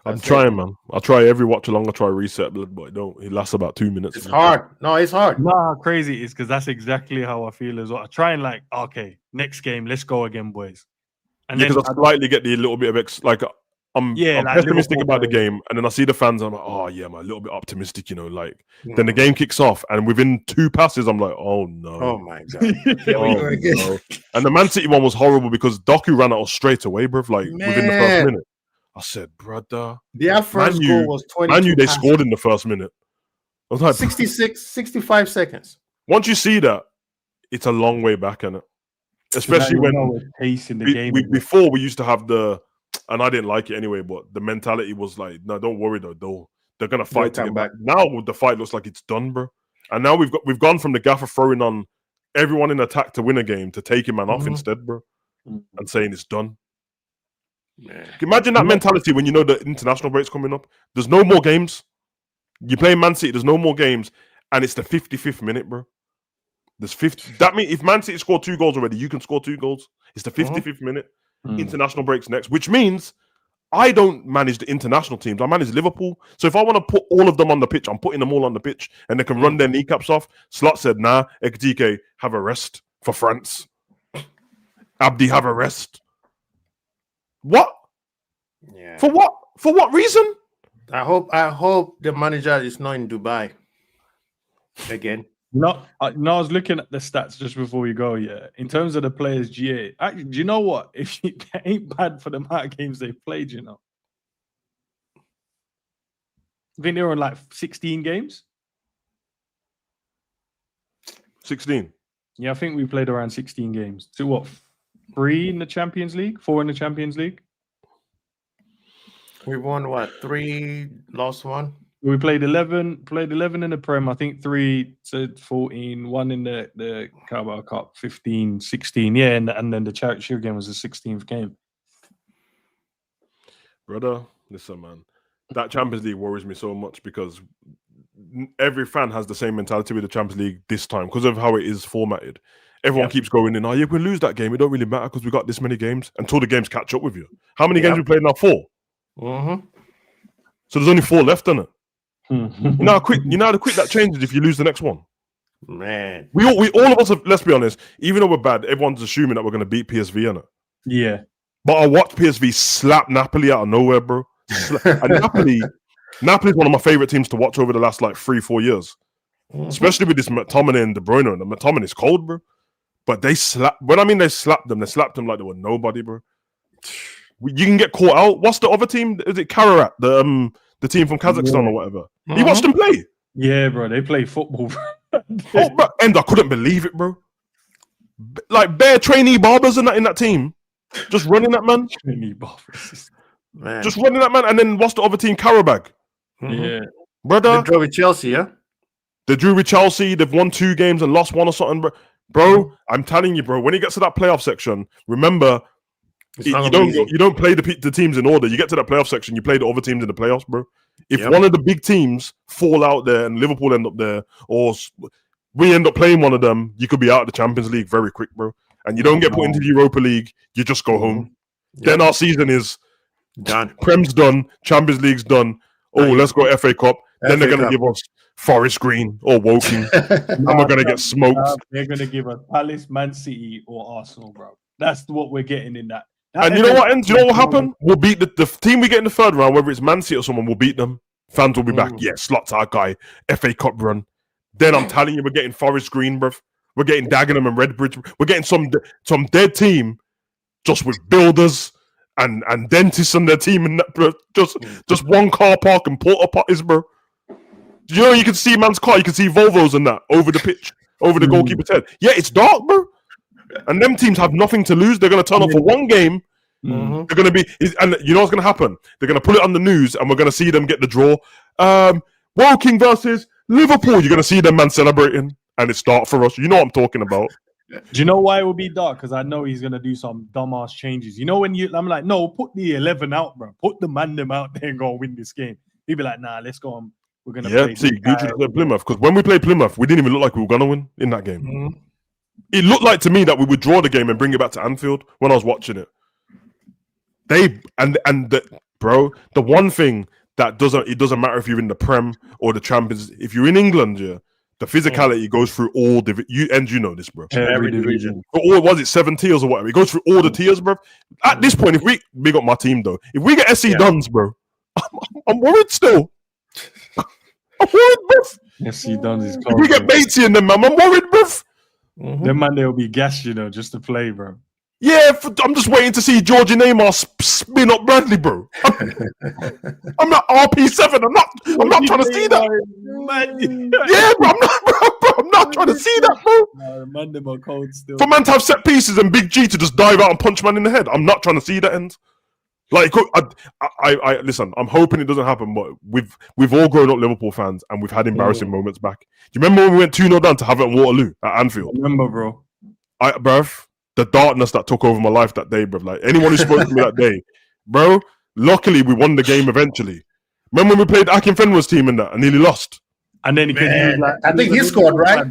I'm trying, man. I try every watch along. I try reset, but it lasts about 2 minutes. It's hard. No, it's hard. Nah, crazy is because that's exactly how I feel as well. I try and okay, next game, let's go again, boys. And because I slightly get the little bit of I'm pessimistic about the game, and then I see the fans, and I'm like, oh yeah, I'm a little bit optimistic, Then the game kicks off, and within 2 passes, I'm like, oh no, oh my god, no. And the Man City one was horrible because Doku ran at us straight away, bruv. Within the first minute, I said, brother, their first goal was 20. I knew they scored in the first minute. I was like, 65 seconds. Once you see that, it's a long way back, innit? Especially when we're pacing the game. Before we used to have and I didn't like it anyway, but the mentality was like, no, don't worry though. They're gonna fight to get back. Now the fight looks like it's done, bro. And now we've gone from the gaffer throwing on everyone in attack to win a game to taking man off instead, bro, and saying it's done. Man. Imagine that mentality when you know the international break's coming up. There's no more games. You play Man City, there's no more games, and it's the 55th minute, bro. There's 50. That means if Man City scored 2 goals already, you can score 2 goals. It's the 55th minute. International breaks next, which means I don't manage the international teams. I manage Liverpool. So if I want to put all of them on the pitch, I'm putting them all on the pitch, and they can run their kneecaps off. Slot said, "Nah, Ekdike, have a rest for France. Abdi, have a rest." What? Yeah. For what? For what reason? I hope the manager is not in Dubai again. No, I was looking at the stats just before we go. Yeah, in terms of the players, GA. Actually, do you know what? If it ain't bad for the amount of games they played, you know, I think they were on like 16 games. 16. Yeah, I think we played around 16 games. So what? 3 in the Champions League, 4 in the Champions League. We won what? 3, lost 1. We played 11 in the Prem, I think 3 to 14, 1 in the Carabao Cup, 15, 16, yeah, and then the Charity Shield game was the 16th game. Brother, listen, man, that Champions League worries me so much because every fan has the same mentality with the Champions League this time because of how it is formatted. Everyone keeps going in, oh, yeah, we lose that game. It don't really matter because we got this many games until the games catch up with you. How many games we played now? 4? So there's only 4 left, isn't it? You know how quick that changes if you lose the next one. Man, we all of us have, let's be honest, even though we're bad, everyone's assuming that we're going to beat PSV, innit? Yeah. But I watched PSV slap Napoli out of nowhere, bro. And Napoli is one of my favorite teams to watch over the last like 3-4 years, especially with this McTominay and De Bruyne. And the McTominay is cold, bro. But they slapped them like they were nobody, bro. You can get caught out. What's the other team? Is it Kararat, the team from Kazakhstan or whatever? You watched them play? Yeah, bro. They play football, bro. Bro. And I couldn't believe it, bro. Like bare trainee barbers in that team, just running that man. Trainee barbers, man. Just running that man. And then what's the other team? Karabag. Yeah, brother. They drew with Chelsea, yeah. They drew with Chelsea. They've won 2 games and lost 1 or something, bro. I'm telling you, bro. When it gets to that playoff section, remember. You don't play the teams in order. You get to that playoff section, you play the other teams in the playoffs, bro. If one of the big teams fall out there and Liverpool end up there, or we end up playing one of them, you could be out of the Champions League very quick, bro. And you don't get put into the Europa League, you just go home. Then our season is done. Prem's done, Champions League's done. Oh, let's go FA Cup. Then they're going to give us Forest Green or Woking, and we're going to get smoked. They're going to give us Palace, Man City, or Arsenal, bro. That's what we're getting in that. And you know what ends? You know what happened? We'll beat the team we get in the 3rd round, whether it's Man City or someone, we'll beat them. Fans will be back. Yeah, Slot's our guy. FA Cup run. Then I'm telling you, we're getting Forest Green, bruv. We're getting Dagenham and Redbridge. We're getting some dead team just with builders and dentists on their team and that, bro. Just one car park and porta potties, bro. You know, you can see man's car, you can see Volvos and that over the pitch, over the goalkeeper's head. Yeah, it's dark, bro. And them teams have nothing to lose. They're going to turn up for one game. They're going to be, and you know what's going to happen? They're going to put it on the news, and we're going to see them get the draw. Woking versus Liverpool. You're going to see them man celebrating, and it's dark for us. You know what I'm talking about. Do you know why it will be dark? Because I know he's going to do some dumbass changes. You know I'm like, no, put the 11 out, bro. Put the man them out there and go and win this game. He'd be like, nah, let's go on. We're going to play. See, you should play Plymouth. Because when we played Plymouth, we didn't even look like we were going to win in that game. It looked like to me that we would draw the game and bring it back to Anfield when I was watching it. The one thing that doesn't matter if you're in the Prem or the Champions. If you're in England, the physicality goes through all you know this, bro. Every division. Or was it 7 tiers or whatever? It goes through all the tiers, bro. At this point, if we big up my team though, if we get SC Duns, bro, I'm worried still. I'm worried, bro. SC Duns is cold. If we get Batesy in them, man, I'm worried, bro. Them man, they'll be gassed, just to play, bro. Yeah, I'm just waiting to see Georgie Neymar spin up Bradley, bro. I'm not RP7. I'm not trying to see that. Yeah, bro. I'm not, bro. I'm not trying to see that, bro. No, the man them are cold still. For man to have set pieces and Big G to just dive out and punch man in the head, I'm not trying to see that end. Like, I listen. I'm hoping it doesn't happen, but we've all grown up Liverpool fans, and we've had embarrassing moments back. Do you remember when we went 2-0 down to have it at Waterloo at Anfield? I remember, bro. Bruv, the darkness that took over my life that day, bruv. Like anyone who spoke to me that day, bro. Luckily, we won the game eventually. Remember when we played Akinfenwa's team in that and nearly lost? And then I think he scored, right?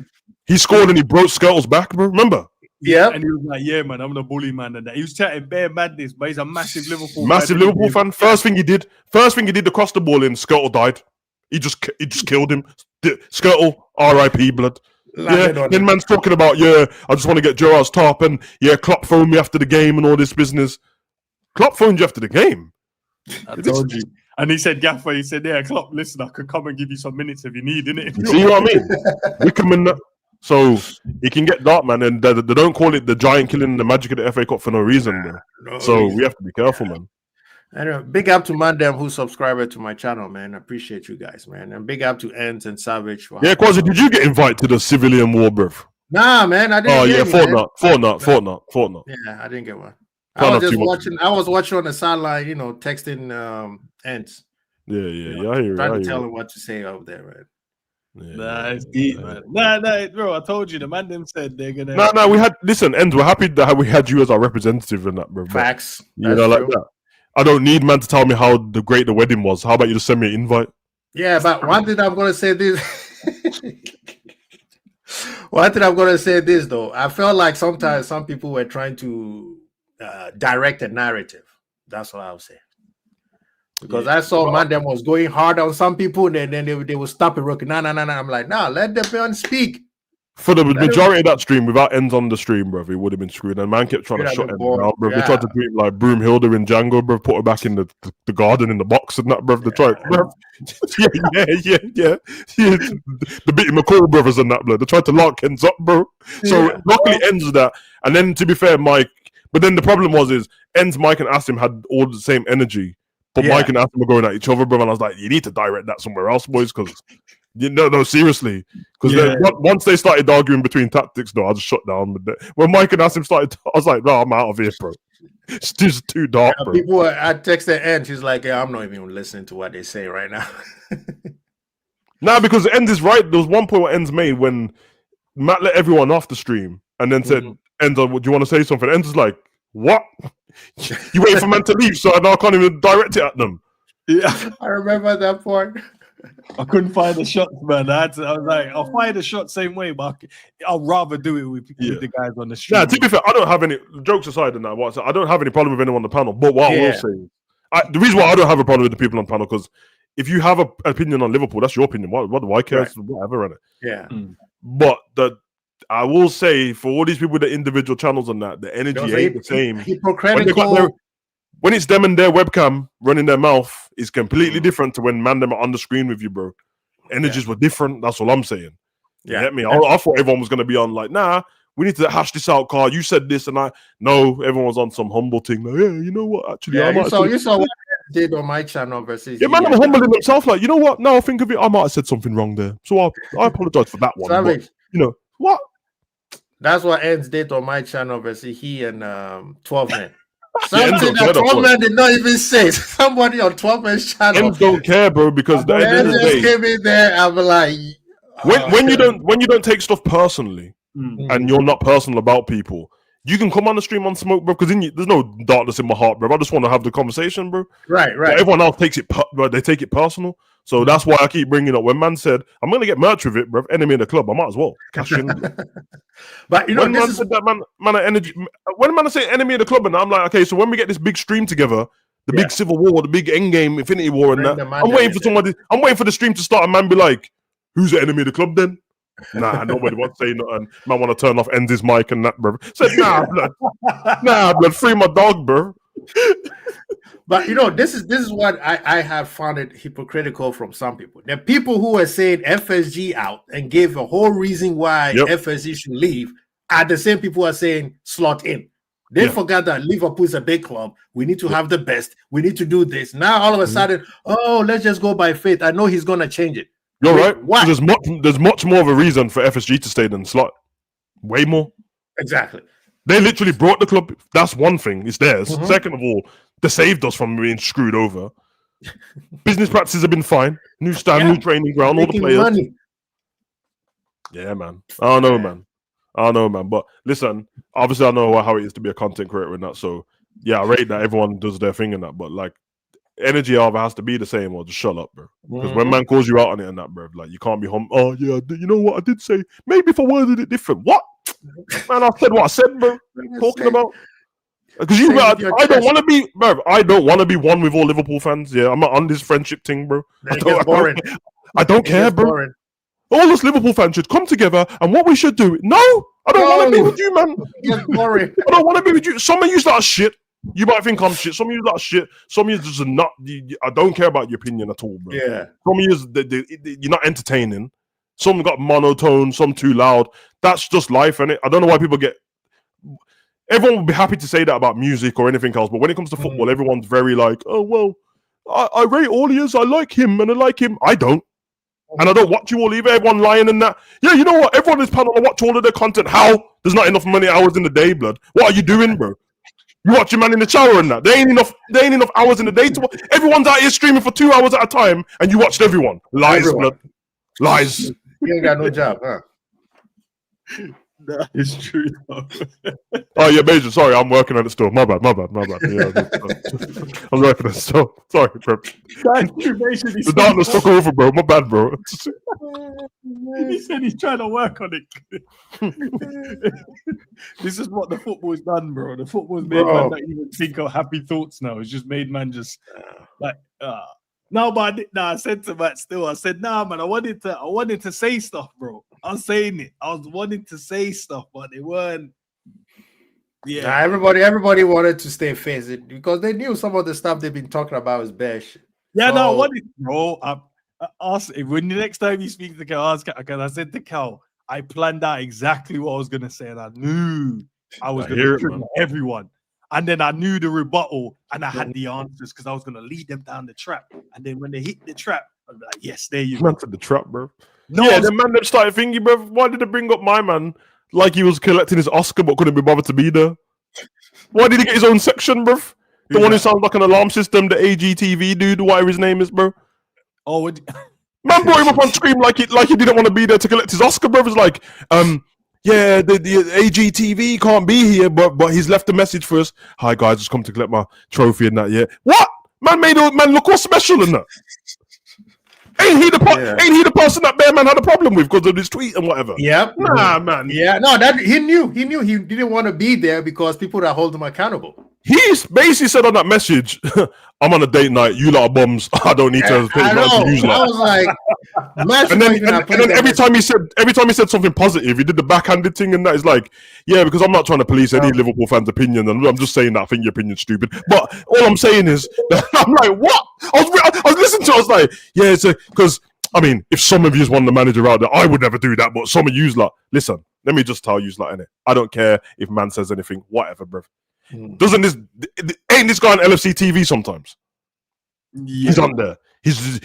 He scored and he broke Skirtle's back, bro. Remember? Yeah. And he was like, "Yeah, man, I'm the bully man," and that. He was chatting bare madness, but he's a massive Liverpool fan. First thing he did to cross the ball in, Skirtle died. He just killed him. Skirtle, R.I.P. blood. Then man's talking about, I just want to get Gerrard's top, and Klopp phoned me after the game and all this business. Klopp phoned you after the game. I told you. And he said, Gaffer, he said, "Yeah, Klopp, listen, I could come and give you some minutes if you need, innit?" You see what I mean? Wickham and so it can get dark, man, and they don't call it the giant killing the magic of the FA Cup for no reason, man. So we have to be careful, man. Anyway, big up to Mandem who subscribed to my channel, man. I appreciate you guys, man. And big up to Ents and Savage. KWASI, did you get invited to the civilian war, bruv? Nah, man, I didn't. Oh yeah, Fortnite. Yeah, I didn't get one. I was just watching. I was watching on the sideline, texting Ents. Yeah. I hear trying to tell him what to say over there, man. Yeah, nah, it's deep, man. Nah, bro. I told you, the man them said they're gonna. Nah. We had Ends. We're happy that we had you as our representative in that, bro. Facts. Like that. I don't need man to tell me how great the wedding was. How about you just send me an invite? Yeah, but one thing I'm gonna say this. One thing I'm gonna say this though. I felt like sometimes some people were trying to direct a narrative. That's what I would say. Because I saw Mandem was going hard on some people, and then they would stop it. No. I'm like, let the man speak. For the majority of that stream, without Ends on the stream, bro, it would have been screwed. And man kept trying to shut Ends out, bro. They tried to treat him like Broomhilda in Django, bro. Put her back in the garden in the box and that, bro. They tried, bro. Yeah. The Bitty McCall brothers and that, bro. They tried to lock Ends up, bro. So luckily Ends that. And then to be fair, Mike. But then the problem was Ends, Mike, and Asim had all the same energy. But Mike and Asim were going at each other, bro. And I was like, you need to direct that somewhere else, boys, because. No, seriously. Because once they started arguing between tactics, I just shut down. When Mike and Asim started, I was like, no, I'm out of here, bro. It's just too dark, bro. People I texted End, she's like, I'm not even listening to what they say right now. Nah, because End is right. There was one point where End's made when Matt let everyone off the stream and then said, End, do you want to say something? End's is like, what? You waiting for man to leave, so I can't even direct it at them. Yeah, I remember that part. I couldn't fire the shots, man. I was like, I'll fire the shot same way, but I'll rather do it with the guys on the street. Nah, to be fair, I don't have any jokes aside in that. I don't have any problem with anyone on the panel. But what I will say is, the reason why I don't have a problem with the people on the panel, because if you have an opinion on Liverpool, that's your opinion. What do I care? Right. Whatever, innit? Yeah. But I will say, for all these people with the individual channels and that, the energy ain't the same. Hypocritical. When it's them and their webcam running their mouth, it's completely different to when man them are on the screen with you, bro. Energies were different. That's all I'm saying. You get me? I thought everyone was going to be on like, nah, we need to hash this out, Carl. You said this, and everyone was on some humble thing. Like, yeah, you know what? Actually, you saw what I did on my channel versus. Yeah, man, I'm humbling himself. Like, you know what? Now I think of it, I might have said something wrong there. So I apologize for that one. But, what? That's what Ends did on my channel versus he and 12 Men. Something that 12 Men did not even say. Somebody on 12 Men's channel. Ends don't care, bro, because the end of the day, came in there. I'm like, when you don't take stuff personally, and you're not personal about people, you can come on the stream on smoke, bro. Because there's no darkness in my heart, bro. I just want to have the conversation, bro. Right. But everyone else takes it, bro. They take it personal. So that's why I keep bringing up when man said, I'm going to get merch with it, bro. Enemy in the club. I might as well cash in. But when man said that, man, energy. When man say enemy in the club, and I'm like, okay, so when we get this big stream together, the big civil war, the big endgame, Infinity War, and that, I'm waiting for somebody. I'm waiting for the stream to start, and man be like, who's the enemy of the club then? Nah, nobody wants to say nothing. Man want to turn off Ends his mic and that, bro. Said, blood, free my dog, bro. But this is what I have found it hypocritical from some people. The people who are saying FSG out and gave a whole reason why FSG should leave are the same people who are saying Slot in. They forgot that Liverpool is a big club. We need to have the best. We need to do this. Now all of a sudden, let's just go by faith. I know he's gonna change it. You're right. What? There's much more of a reason for FSG to stay than Slot. Way more. Exactly. They literally brought the club. That's one thing. It's theirs. Mhm. Second of all, they saved us from being screwed over. Business practices have been fine. New stand, new training ground, all the Making players. money. Yeah, man. I don't know, man. But listen, obviously, I know how it is to be a content creator and that. So, yeah, I rate that everyone does their thing and that. But, like, energy either has to be the same or just shut up, bro. Because when man calls you out on it and that, bro, like, you can't be oh, yeah, you know what I did say? Maybe if I worded it different. What? Man, I said what I said, bro. What are you talking about? Because I don't want to be, bro. I don't want to be one with all Liverpool fans. Yeah, I'm not on this friendship thing, bro. I don't care, bro. Boring. All us Liverpool fans should come together, and what we should do. No, I don't want to be with you, man. Boring. I don't want to be with you. Some of you that shit. You might think I'm shit. Some of you that shit. Some of you just not. I don't care about your opinion at all, bro. Yeah. Some of you, you're not entertaining. Some got monotone. Some too loud. That's just life, innit? I don't know why people get. Everyone would be happy to say that about music or anything else, but when it comes to football, everyone's very like, oh well, I rate all he is. I like him, and I like him. I don't. And I don't watch you all either. Everyone lying in that. Yeah, you know what? Everyone in this panel, I watch all of their content. How? There's not enough money hours in the day, blood. What are you doing, bro? You watch your man in the shower and that. There ain't enough hours in the day to watch. Everyone's out here streaming for 2 hours at a time, and you watched everyone. Lies, blood. Lies. You ain't got no job, huh? That is true. Oh yeah, Major. Sorry, I'm working on it still. My bad. Yeah, I'm working on it still. Sorry, bro. The darkness took over, bro. My bad, bro. He said he's trying to work on it. This is what the football's done, bro. The football's made man not even think of happy thoughts now. It's just made man just like no, but I said to Matt still. I said, nah, man. I wanted to say stuff, bro. I'm saying it. I was wanting to say stuff, but they weren't. Yeah, everybody wanted to stay face it because they knew some of the stuff they've been talking about is bash. Yeah, no, I wanted, bro. When the next time you speak to Cal, because I said to Cal, I planned out exactly what I was gonna say, and I knew I was gonna trigger everyone. And then I knew the rebuttal, and I had the answers because I was gonna lead them down the trap. And then when they hit the trap, I'd be like, "Yes, there you go." Man, to the trap, bro. No, yeah, the man that started thinking, bro. Why did they bring up my man like he was collecting his Oscar but couldn't be bothered to be there? Why did he get his own section, bro? The one who sounds like an alarm system, the AGTV dude, whatever his name is, bro. Oh, man brought him up on stream like he didn't want to be there to collect his Oscar, bro. It's like, yeah, the AGTV can't be here, but he's left a message for us. Hi guys, just come to collect my trophy and that. Yeah, what? Man made man look all special in that. Ain't he the person that Bear Man had a problem with because of his tweet and whatever? Yep. Nah, man. Yeah, no, that he knew he didn't want to be there because people that hold him accountable. He basically said on that message, I'm on a date night, you lot are bums. I don't need to pay to use I was like, and then every time he said something positive, he did the backhanded thing and that is like, yeah, because I'm not trying to police any Liverpool fans' opinion, and I'm just saying that I think your opinion's stupid. But all I'm saying is that I'm like, what? I was listening to it, I was like, yeah, it's because I mean, if some of yous want the manager out there, I would never do that, but some of yous like, listen, let me just tell yous like, innit? I don't care if man says anything, whatever, bruv. Ain't this guy on LFC TV sometimes? Yeah. He's on there. He's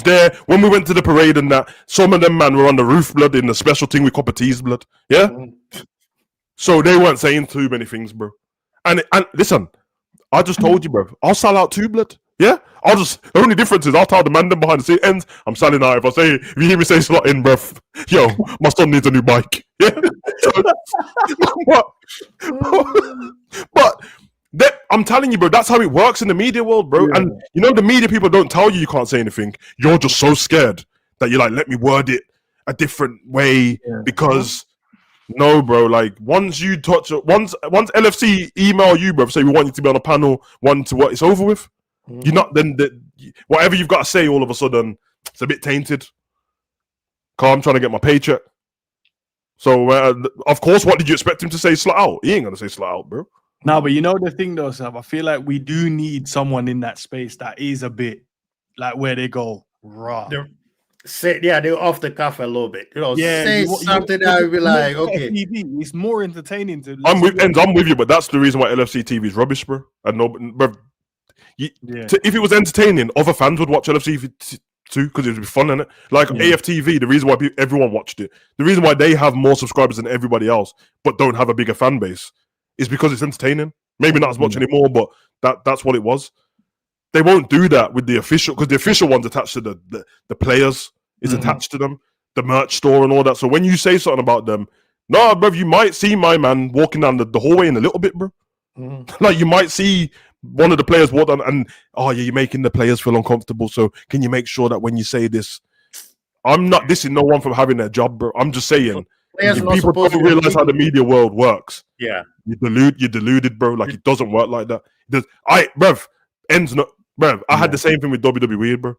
there. When we went to the parade and that, some of them man were on the roof, blood, in the special thing with copper teas, blood. Yeah? So they weren't saying too many things, bro. And listen, I just told you, bro, I'll sell out too, blood. Yeah? The only difference is I'll tell the man them behind the scene ends, I'm selling out. If you hear me say Slot in, bro, yo, my son needs a new bike. Yeah? But I'm telling you, bro, that's how it works in the media world, bro. Yeah. And you know, the media people don't tell you can't say anything. You're just so scared that you're like, let me word it a different way because no, bro. Like once LFC email you, bro, say we want you to be on a panel, it's over with. You're not whatever you've got to say. All of a sudden, it's a bit tainted. Cause I'm trying to get my paycheck. So of course, what did you expect him to say? Slot out? He ain't gonna say slot out, bro. No, but you know the thing though, Sam, I feel like we do need someone in that space that is a bit like where they go raw. They're off the cuff a little bit. You know, say something that would be like, okay. TV, it's more entertaining to. I'm with you, but that's the reason why LFC TV is rubbish, bro. And no, bro. If it was entertaining, other fans would watch LFC too, because it would be fun, innit? Like AFTV, the reason why everyone watched it, the reason why they have more subscribers than everybody else, but don't have a bigger fan base, is because it's entertaining. Maybe not as much anymore, but that's what it was. They won't do that with the official, because the official one's attached to the players, is attached to them, the merch store and all that. So when you say something about them, no, bro, you might see my man walking down the hallway in a little bit, bro. Like you might see one of the players walk down and, oh yeah, you're making the players feel uncomfortable. So can you make sure that when you say this, I'm not dissing no one from having their job, bro. I'm just saying, if people don't realize how the media world works. Yeah, you're deluded, bro. Like it doesn't work like that. I had the same thing with WWE, bro.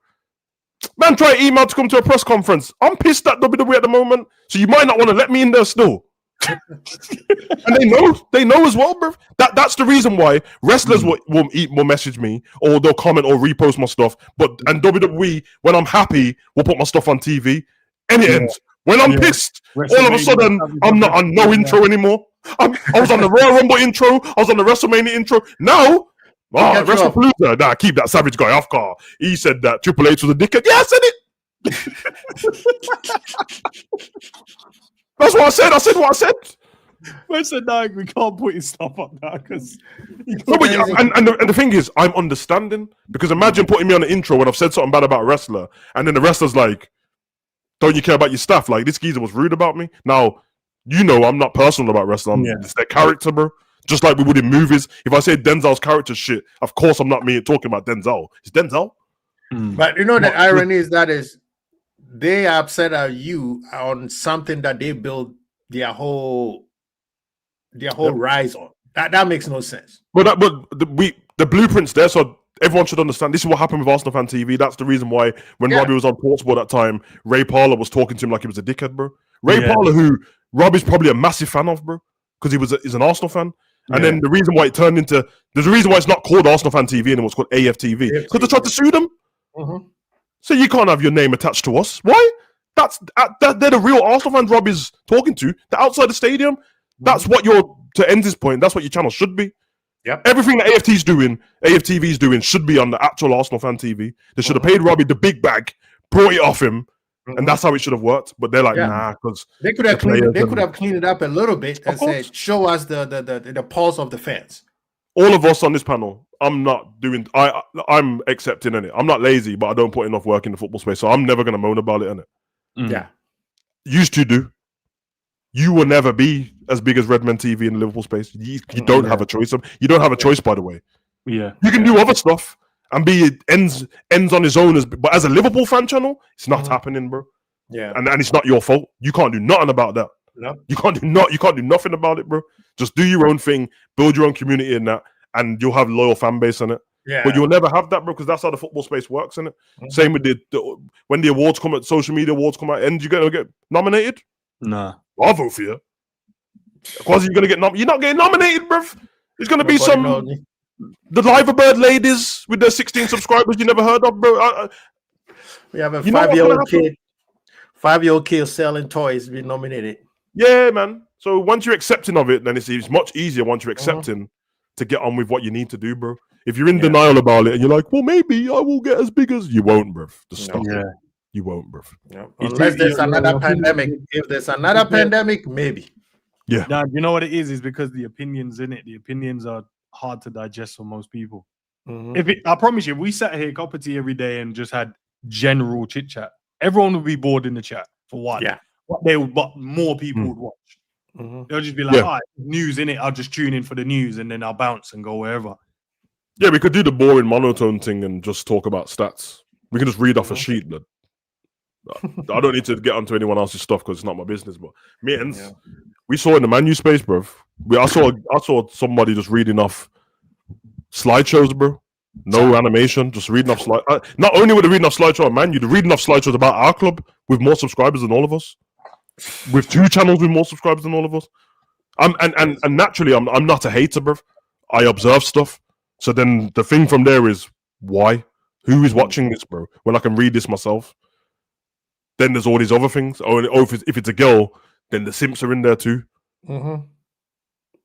Man, try email to come to a press conference. I'm pissed at WWE at the moment, so you might not want to let me in there still. And they know as well, bro. That's the reason why wrestlers will message me, or they'll comment or repost my stuff. And WWE, when I'm happy, will put my stuff on TV. And it ends. When I'm pissed, all of a sudden I'm not on no intro anymore. I was on the Royal Rumble intro. I was on the WrestleMania intro. Now, WrestlePalooza. Nah, keep that savage guy off, car. He said that Triple H was a dickhead. Yeah, I said it. That's what I said. I said what I said. I said, no, we can't put his stuff up now because. And the thing is, I'm understanding, because imagine putting me on the intro when I've said something bad about a wrestler, and then the wrestler's like, "Don't you care about your staff?" Like, this geezer was rude about me. Now, I'm not personal about wrestling. It's their character, bro. Just like we would in movies. If I say Denzel's character shit, of course I'm not talking about Denzel. It's Denzel. But the irony is they are upset at you on something that they built their whole rise on. That makes no sense. But the blueprint's there, so everyone should understand. This is what happened with Arsenal Fan TV. That's the reason why when Robbie was on Portsport that time, Ray Parlour was talking to him like he was a dickhead, bro. Ray Parlour, who Robbie's probably a massive fan of, bro, because he's an Arsenal fan. And then the reason why it turned into, there's a reason why it's not called Arsenal Fan TV anymore, it's called AFTV, because they tried to sue them. So you can't have your name attached to us. Why? They're the real Arsenal fans Robbie's talking to. They're outside the stadium. That's what to end this point, that's what your channel should be. Yep. Everything that AFTV's doing should be on the actual Arsenal Fan TV. They should have paid Robbie the big bag, brought it off him, and that's how it should have worked. But they're like, nah, because they could have cleaned it up a little bit and said, show us the pulse of the fans. All of us on this panel, I'm accepting in it. I'm not lazy, but I don't put enough work in the football space, so I'm never gonna moan about it, innit? Yeah. Used to do. You will never be as big as Redmen TV in the Liverpool space. You don't have a choice. You don't have a choice, by the way. Yeah. You can do other stuff and be ends on his own, but as a Liverpool fan channel, it's not happening, bro. Yeah. And it's not your fault. You can't do nothing about that. No. You can't do nothing about it, bro. Just do your own thing, build your own community in that, and you'll have loyal fan base in it. Yeah. But you'll never have that, bro, because that's how the football space works, innit? Same with when the awards come out, social media awards come out, and you're gonna get nominated. Nah. I'll vote for you. KWASI, you're gonna get you're not getting nominated, bruv. It's gonna be the Liverbird ladies with their 16 subscribers you never heard of, bro. We have a 5-year-old kid selling toys being nominated. Yeah, man. So once you're accepting of it, then it's much easier once you're accepting to get on with what you need to do, bro. If you're in denial about it and you're like, well, maybe I will get as big as you won't, bruv. Just stop it. You won't, bruv. Yeah. Unless there's another pandemic. If there's another pandemic, maybe. Yeah. Now, you know what it is because the opinions in it. The opinions are hard to digest for most people. I promise you, if we sat here, cup of tea every day, and just had general chit chat, everyone would be bored in the chat for one. Yeah. But more people would watch. They'll just be like, all right, news in it. I'll just tune in for the news and then I'll bounce and go wherever. Yeah, we could do the boring monotone thing and just talk about stats. We can just read off a sheet, but I don't need to get onto anyone else's stuff because it's not my business. But mittens, we saw in the Man U space, bro. I saw somebody just reading off slideshows, bro. No animation, just reading off slide. Not only were they reading off slideshow on Man U, they're reading off slideshows about our club with more subscribers than all of us, with 2 channels with more subscribers than all of us. And naturally, I'm not a hater, bro. I observe stuff. So then the thing from there is why? Who is watching this, bro? When I can read this myself. Then there's all these other things. Oh, if it's a girl, then the simps are in there too.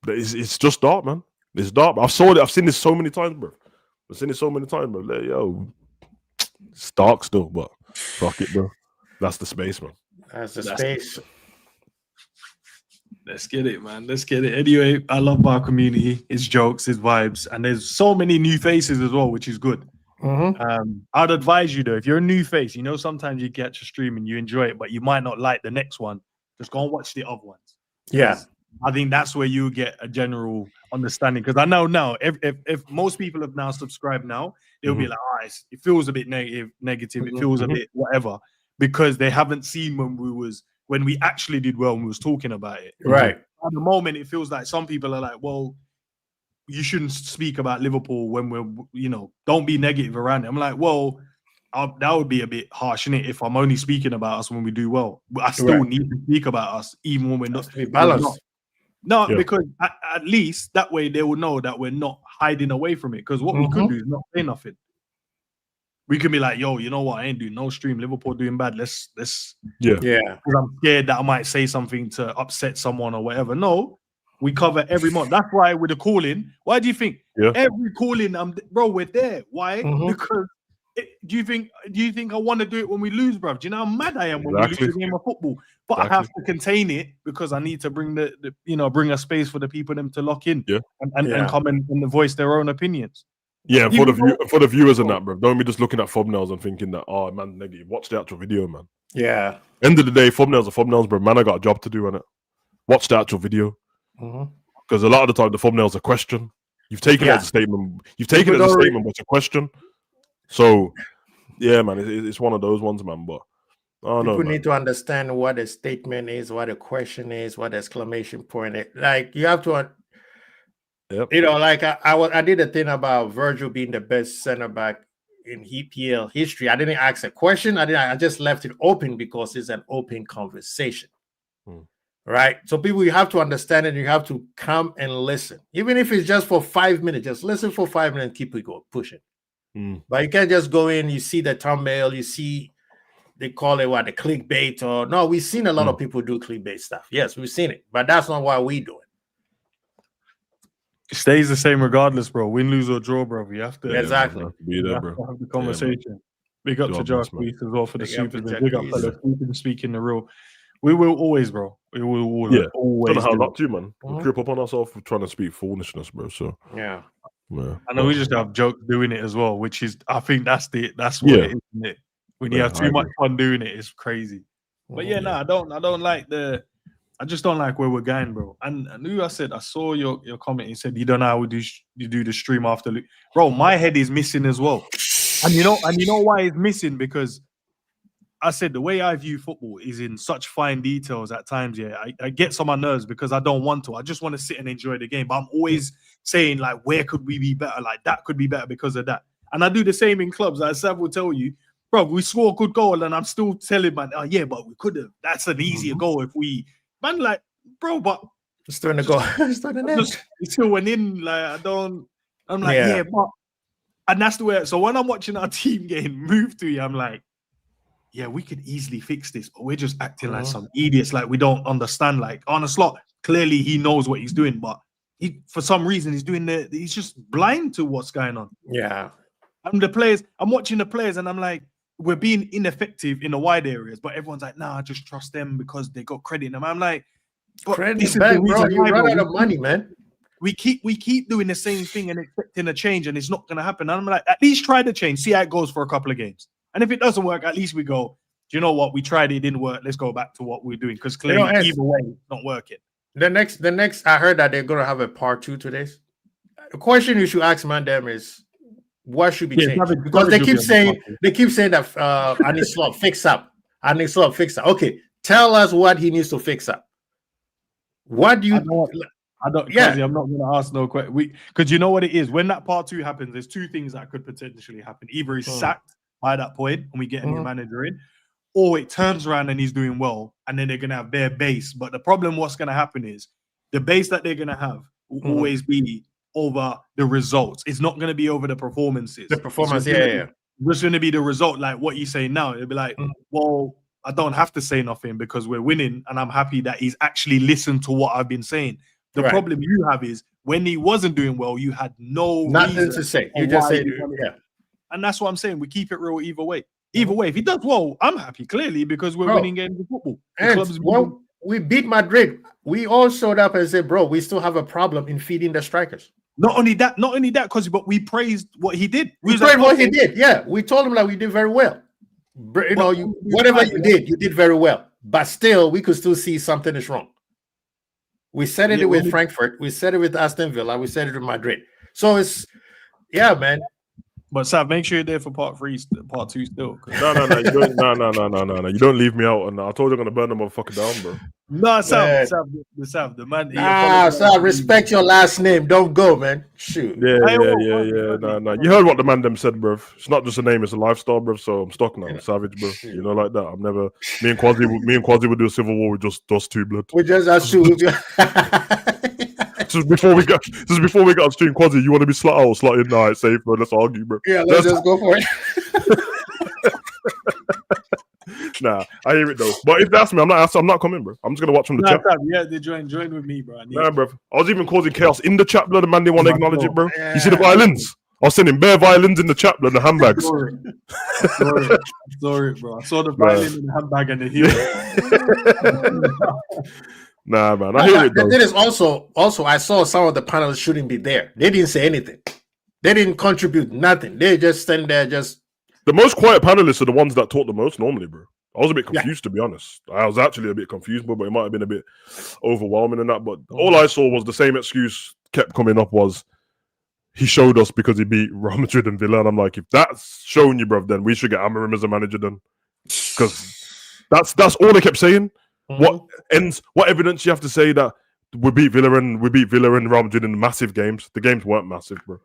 It's just dark, man. It's dark. I've seen this so many times, bro. Yo, it's dark still, but Fuck it, bro. That's the space, man. That's the space. Let's get it, man. Let's get it. Anyway, I love our community. It's jokes, it's vibes, and there's so many new faces as well, which is good. I'd advise you though, if you're a new face, you know, sometimes you catch a stream and you enjoy it, but you might not like the next one. Just go and watch the other ones. Yeah, I think that's where you get a general understanding. Because I know now, if most people have now subscribed now, they'll be like, oh, it feels a bit negative. It feels a bit whatever, because they haven't seen when we actually did well and we was talking about it. Right. At the moment, it feels like some people are like, well, you shouldn't speak about Liverpool when we're, you know, don't be negative around it. I'm like, well, that would be a bit harsh, innit? If I'm only speaking about us when we do well, I still need to speak about us even when we're not. To be balanced. No, because at least that way they will know that we're not hiding away from it. Because what we could do is not say nothing. We can be like, yo, you know what? I ain't doing no stream. Liverpool doing bad. Let's Yeah. Because I'm scared that I might say something to upset someone or whatever. No, we cover every month. That's why with the calling. Why do you think every calling? Bro, we're there. Why? Because do you think I want to do it when we lose, bro? Do you know how mad I am when we lose the game of football? But I have to contain it because I need to bring bring a space for the people them to lock in and come and voice their own opinions. Yeah, for the viewers and that, bro. Don't be just looking at thumbnails and thinking that, oh man, negative. Watch the actual video, man. Yeah. End of the day, thumbnails are thumbnails, bro. Man, I got a job to do on it. Watch the actual video. Because a lot of the time the thumbnail's a question. You've taken it as a statement. You've taken it as a statement, but it's a question. So, yeah, man, it's one of those ones, man. But people need to understand what a statement is, what a question is, what exclamation point is. Like you have to, you know, like I did a thing about Virgil being the best center back in EPL history. I didn't ask a question. I just left it open because it's an open conversation. Right? So people, you have to understand it. You have to come and listen. Even if it's just for 5 minutes, just listen for 5 minutes, keep it going, push it. But you can't just go in, you see the thumbnail, you see, they call it what, the clickbait, or no, we've seen a lot of people do clickbait stuff. Yes, we've seen it, but that's not why we do it. It stays the same regardless, bro. Win, lose, or draw, bro. You have to be there, bro. Have the conversation. Big up to Josh Reese as well for the supers. Big up for speaking the real. We will always, bro. We will always. Don't know how not to, man. We creep up on ourselves for trying to speak foolishness, bro. So yeah. I know we just have jokes doing it as well, which is, I think that's what it is, isn't it? When you have too much fun doing it, it's crazy. But I don't like I just don't like where we're going, bro. And I saw your comment. You said you don't know how you do the stream after. Bro, my head is missing as well. And you know why it's missing? Because I said the way I view football is in such fine details at times. Yeah, I get some of my nerves because I don't want to. I just want to sit and enjoy the game. But I'm always saying, like, where could we be better? Like, that could be better because of that. And I do the same in clubs. Like Sav will tell you, bro, we score a good goal, and I'm still telling man, oh yeah, but we could have. That's an easier goal if we. Man, like, bro, but it's still in the goal. It still went in. Like, I'm like, but, and that's the way. So when I'm watching our team getting moved to you, I'm like, yeah, we could easily fix this, but we're just acting like some idiots, like we don't understand. Like Arne Slot, clearly he knows what he's doing, but for some reason he's just blind to what's going on. Yeah. I'm watching the players, and I'm like, we're being ineffective in the wide areas, but everyone's like, nah, just trust them because they got credit in them. I'm like, credit back, bro. You run out of money, man. We keep doing the same thing and expecting a change, and it's not going to happen. And I'm like, at least try the change, see how it goes for a couple of games. And if it doesn't work, at least we go, do you know what? We tried it didn't work. Let's go back to what we're doing, because clearly either way, it's not working. The next, I heard that they're going to have a part 2 to this. The question you should ask Mandem is, what should be changed? Because they keep saying that Arne Slot fix up. Arne Slot fix up. Okay, tell us what he needs to fix up. What do you? I'm not going to ask no question. Because you know what it is. When that part 2 happens, there's 2 things that could potentially happen. Either he's sacked by that point and we get a new manager in, or it turns around and he's doing well, and then they're going to have their base. But the problem, what's going to happen is the base that they're going to have will always be over the results. It's not going to be over the performances. The performance, It's just going to be the result, like what you say now. It'll be like, well, I don't have to say nothing because we're winning, and I'm happy that he's actually listened to what I've been saying. The problem you have is when he wasn't doing well, you had nothing to say. You just say, and that's what I'm saying. We keep it real either way. Either way, if he does well, I'm happy, clearly, because we're winning games of football. And well, we beat Madrid. We all showed up and said, bro, we still have a problem in feeding the strikers. Not only that, because but we praised what he did. We praised what he did. Yeah, we told him that we did very well. You know, whatever you did very well. But still, we could still see something is wrong. We said it with Frankfurt. We said it with Aston Villa. We said it with Madrid. So it's, yeah, man. But Sav, make sure you're there for part 2 still. No. You don't leave me out. And I told you I'm gonna burn the motherfucker down, bro. No, Sav, the man. Sav, respect your last name. Don't go, man. Shoot. Yeah. No. You heard what the man them said, bro. It's not just a name; it's a lifestyle, bro. So I'm stuck now. I'm savage, bro. You know, like that. I'm never. Me and Quasi would do a civil war with just us two, blood. We just have to. Just before we got on stream, Quasi, you want to be slut out or slut in? Nah, it's safe, bro. Let's argue, bro. Yeah, let's just go for it. Nah, I hear it though. But if that's me, I'm not coming, bro. I'm just gonna watch from the chat. Yeah, they join with me, bro. Nah, bro. I was even causing chaos in the chat, blood. The man didn't want to acknowledge it, bro. You see the violins? I was sending bare violins in the chat, blood. The handbags. Sorry, bro. I saw the violin in the handbag and the heel. Nah, man. I hear it though. It is also I saw some of the panels shouldn't be there. They didn't say anything. They didn't contribute nothing. They just stand there just. The most quiet panelists are the ones that talk the most normally, bro. I was a bit confused, to be honest. I was actually a bit confused, but it might have been a bit overwhelming and that. But all I saw was the same excuse kept coming up was he showed us because he beat Real Madrid and Villa. And I'm like, if that's showing you, bro, then we should get Amorim as a manager then. Because that's all they kept saying. Mm-hmm. What evidence you have to say that we beat Villa and Real Madrid in massive games? The games weren't massive, bro.